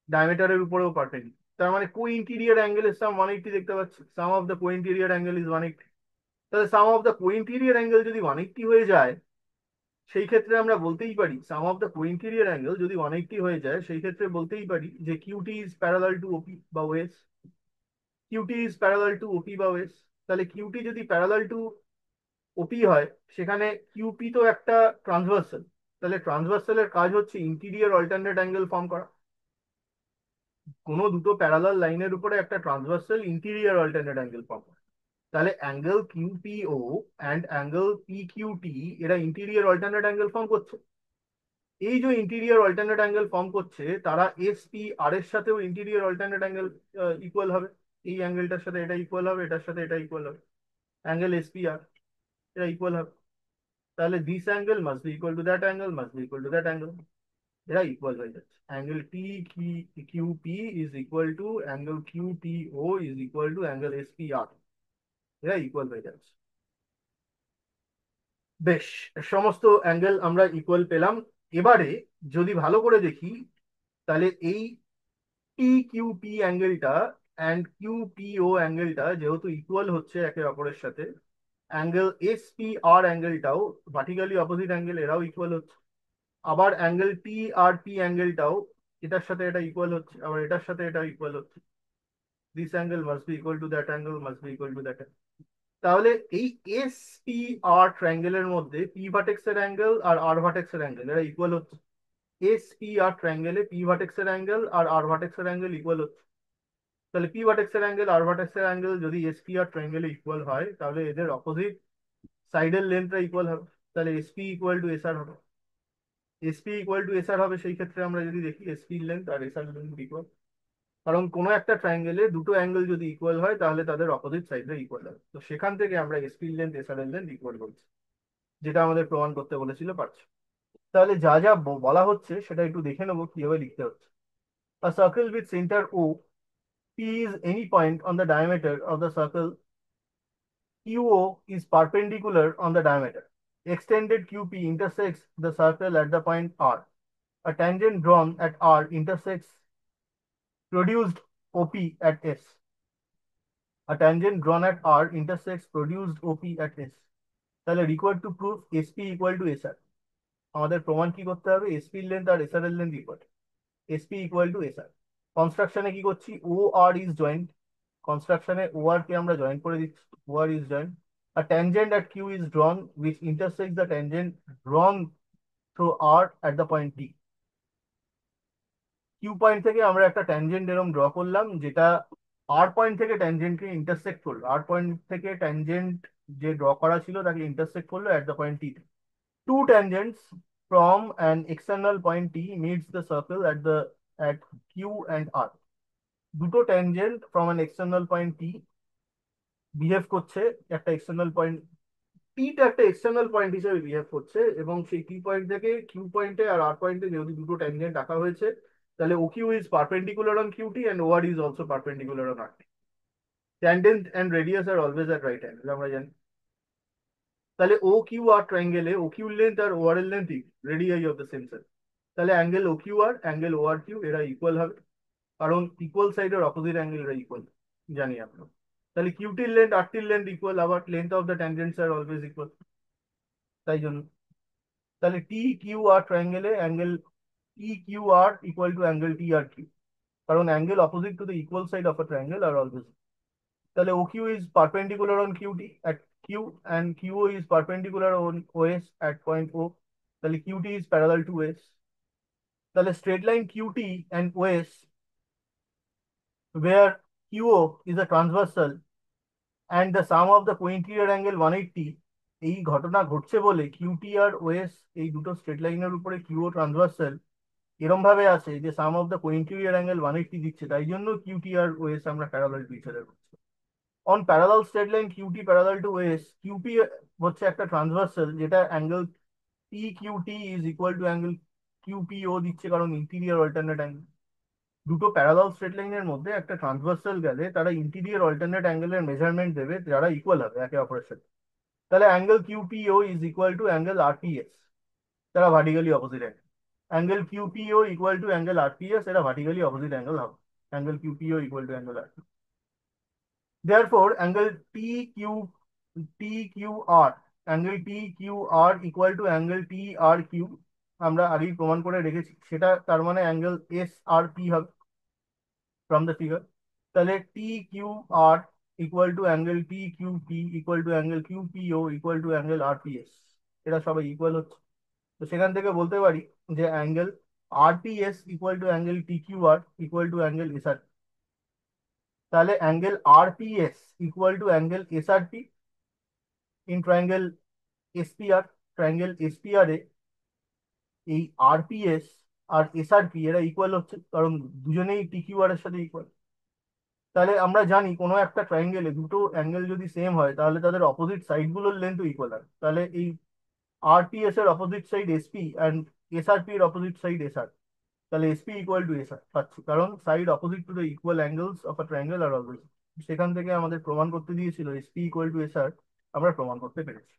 ডায়ামিটারের উপরেও পারপেন্ডিকুলার। তার মানে কো ইন্টিরিয়ার অ্যাঙ্গেলের সাম 180 দেখতে পাচ্ছি, sum of the co interior angle is 180। তাহলে sum of the co interior angle যদি 180 হয়ে যায়, সেই ক্ষেত্রে আমরা বলতেই পারি, sum of the cointerior angle যদি 180 হয়ে যায়, সেই ক্ষেত্রে বলতেই পারি যে QT is parallel to OP বা OS, QT is parallel to OP বা ওএস। তাহলে কিউটি যদি প্যারালাল টু ওপি হয়, সেখানে কিউপি তো একটা ট্রান্সভার্সাল, তাহলে ট্রান্সভার্সালের কাজ হচ্ছে ইন্টিরিয়র অল্টারনেট অ্যাঙ্গেল ফর্ম করা। কোনো দুটো প্যারালাল লাইনের উপরে একটা transversal interior alternate angle form করে। তাহলে অ্যাঙ্গেল কিউপিও অ্যান্ড অ্যাঙ্গেল পিকিউটি এরা ইন্টিরিয়র অল্টারনেট অ্যাঙ্গেল ফর্ম করছে। এই যে ইন্টিরিয়র অল্টারনেট অ্যাঙ্গেল ফর্ম করছে, তারা এস পি আর এর সাথেও ইন্টিরিয়র অল্টারনেট অ্যাঙ্গেল ইকুয়াল হবে। এই অ্যাঙ্গেলটার সাথে এটা ইকুয়াল হবে, এটার সাথে এটা ইকুয়াল হবে, অ্যাঙ্গেল এস পি আর এটা ইকুয়াল হবে। তাহলে this angle must be equal to that angle, must be equal to that angle. এরা ইকুয়াল হয়ে যাচ্ছে। Angle T Q P is equal to angle Q T O is equal to angle S P R. এরা ইকুয়াল হয়ে যাচ্ছে। বেশ, সমস্ত অ্যাঙ্গেল আমরা ইকুয়াল পেলাম। এবারে যদি ভালো করে দেখি, তাহলে এই টি কিউ পি অ্যাঙ্গেলটা অ্যান্ড কিউ পি ও অ্যাঙ্গেলটা যেহেতু ইকুয়াল হচ্ছে একে অপরের সাথে, অ্যাঙ্গেল এস পি আর অ্যাঙ্গেলটাও ভার্টিক্যালি অপোজিট অ্যাঙ্গেল, এরাও ইকুয়াল হচ্ছে। আবার অ্যাঙ্গেল টি আর পি অ্যাঙ্গেলটাও এটার সাথে এটা ইকুয়াল হচ্ছে, আবার এটার সাথে এটা ইকুয়াল হচ্ছে। This angle must be equal to that angle, must be equal to that. তাহলে এই এস পি আর ট্রায়াঙ্গেলের মধ্যে পি ভার্টেক্সের অ্যাঙ্গেল আর আর ভার্টেক্সের অ্যাঙ্গেল এরা ইকুয়াল হচ্ছে। এস পি আর ট্রায়াঙ্গেলে পি ভার্টেক্সের অ্যাঙ্গেল আর আর ভার্টেক্সের অ্যাঙ্গেল ইকুয়াল হচ্ছে। তাহলে পি ভার্টেক্সের অ্যাঙ্গেল আর ভার্টেক্সের অ্যাঙ্গেল যদি এস পি আর ট্রায়াঙ্গেলে ইকুয়াল হয়, তাহলে এদের অপোজিট সাইডের লেন্থটা ইকুয়াল হবে। তাহলে এসপি ইকুয়াল টু এসআর হবে, এসপি ইকুয়াল টু এসআর হবে। সেই ক্ষেত্রে আমরা যদি দেখি এসপি লেন্থ আর এসআর লেন্থ ইকুয়াল, কারণ কোনো একটা ট্রায়াঙ্গেলে দুটো অ্যাঙ্গেল যদি ইকুয়াল হয়, তাহলে তাদের অপোজিট সাইডে ইকুয়াল হবে। তো সেখান থেকে আমরা SP length SR length equal করছি, যেটা আমাদের প্রমাণ করতে বলেছিল পারছি। তাহলে যা যা বলা হচ্ছে সেটা একটু দেখে নেবো কিভাবে লিখতে হচ্ছে। A circle with center O, P is any point on the diameter of the circle QO is perpendicular on the diameter. Extended QP intersects the circle at the point R. A tangent drawn at R intersects produced OP at S. A tangent drawn at R intersects produced OP at S. তাহলে required to prove SP equal to SR। আমাদের প্রমাণ কি করতে হবে? SP লেন্থ আর SR এর length equal, SP equal to SR। কনস্ট্রাকশনে কি করছি? OR is joint, কনস্ট্রাকশনে OR কে আমরা জয়েন করে দিচ্ছি, OR is joint। A tangent at Q is drawn which intersects the tangent drawn through R at the point T। Q point থেকে আমরা একটা ট্যানজেন্ট এরকম ড্র করলাম, যেটা আর পয়েন্ট থেকে ট্যানজেন্টকে ইন্টারসেক্ট করলো, আর পয়েন্ট থেকে ট্যানজেন্ট যে ড্র করা ছিল তাকে ইন্টারসেক্ট করলো at the point T। Two tangents from an external point T meets the circle at Q and R। দুটো tangent from an external point T behave করছে, একটা এক্সটার্নাল পয়েন্ট টিটা একটা এক্সটার্নাল পয়েন্ট হিসেবে বিহেভ করছে, এবং সেই টি পয়েন্ট থেকে কিউ পয়েন্টে আর আর পয়েন্টে যেহেতু দুটো ট্যানজেন্ট রাখা হয়েছে, তাহলে O Q is perpendicular on QT and O R is also perpendicular on R T. Tangent and radius are always at right angle আমরা জানি। তাহলে ও কিউ আর ট্রায়াঙ্গেলে ও কিউ লেন্থ আর ও আর এর length radii of the same circle. তাহলে অ্যাঙ্গেল ও কিউ আর অ্যাঙ্গেল ও আর কিউ এরা ইকুয়াল হবে, কারণ ইকুয়াল সাইডের অপোজিট অ্যাঙ্গেল এরা ইকুয়াল, জানি আমরা। তাহলে কিউটির লেন্থ আর টির লেন্থ ইকুয়াল, আবার length of the tangents are always equal, তাই জন্য। তাহলে টি কিউ আর ট্রায়াঙ্গেলে angle T Q R equal to angle T R Q, কারণ angle opposite to the equal side of a triangle are always. তাহলে O Q is perpendicular on QT at q and qo is perpendicular on os at point o, তাহলে qt is parallel to os। তাহলে straight line qt and os where qo is a transversal and the sum of the co-interior angle 180, এই ঘটনা ঘটছে বলে কিউটি আর ওএস এই দুটো স্ট্রেট লাইনের উপরে কিউও ট্রান্সভার্সাল এরম ভাবে আছে যে sum of the cointerior angle 180 দিচ্ছে, তাই জন্য কিউটি আর ওএস আমরা প্যারালাল টু ইচ আদার করছি। On parallel straight line QT parallel to OS, QP হচ্ছে একটা ট্রান্সভার্সাল যেটা angle P QT is equal to angle QPO দিচ্ছে, কারণ ইন্টিরিয়র অল্টারনেট অ্যাঙ্গেল। দুটো প্যারালাল স্ট্রেট লাইনের মধ্যে একটা ট্রান্সভার্সাল গেলে তারা ইন্টিরিয়র অল্টারনেট অ্যাঙ্গেলের মেজারমেন্ট দেবে যারা ইকুয়াল হবে একে অপরের সাথে। তাহলে angle QPO is equal to angle RPS, তারা vertically opposite angle. Angle QPO equal to angle RPS, এরা ভার্টিক্যালি অপোজিট অ্যাঙ্গেল হবে। Angle QPO equal to angle RPS, therefore angle TQR, angle TQR equal to angle TRQ, আমরা আগেই প্রমাণ করে রেখেছি সেটা, তার মানে অ্যাঙ্গেল SRP হবে ফ্রম দ্য ফিগার। তাহলে TQR equal to angle TQP equal to angle QPO equal to angle RPS, এরা সবাই ইকুয়াল হচ্ছে। তো সেখান থেকে বলতে পারি যে angle RPS equal to angle TQR equal to angle SRP। তাহলে angle RPS equal to angle SRP in triangle SPR. Triangle SPR এ এই আরপিএস আর এসআরপি এরা ইকুয়াল হচ্ছে, কারণ দুজনেই টিকিউআর এর সাথে ইকুয়াল। তাহলে আমরা জানি কোনো একটা ট্রায়াঙ্গেলে দুটো অ্যাঙ্গেল যদি সেম হয় তাহলে তাদের অপোজিট সাইড গুলোর লেন্থ ইকুয়াল হয়। তাহলে এই আরপিএস এর opposite side SP and SRP এর অপোজিট সাইড এসআর, তাহলে এসপি ইকুয়াল টু এসআর পাচ্ছি, কারণ side opposite to the equal angles of a triangle are always. সেখান থেকে আমাদের প্রমাণ করতে দিয়েছিল এসপি ইকুয়াল টু এসআর, আমরা প্রমাণ করতে পেরেছি।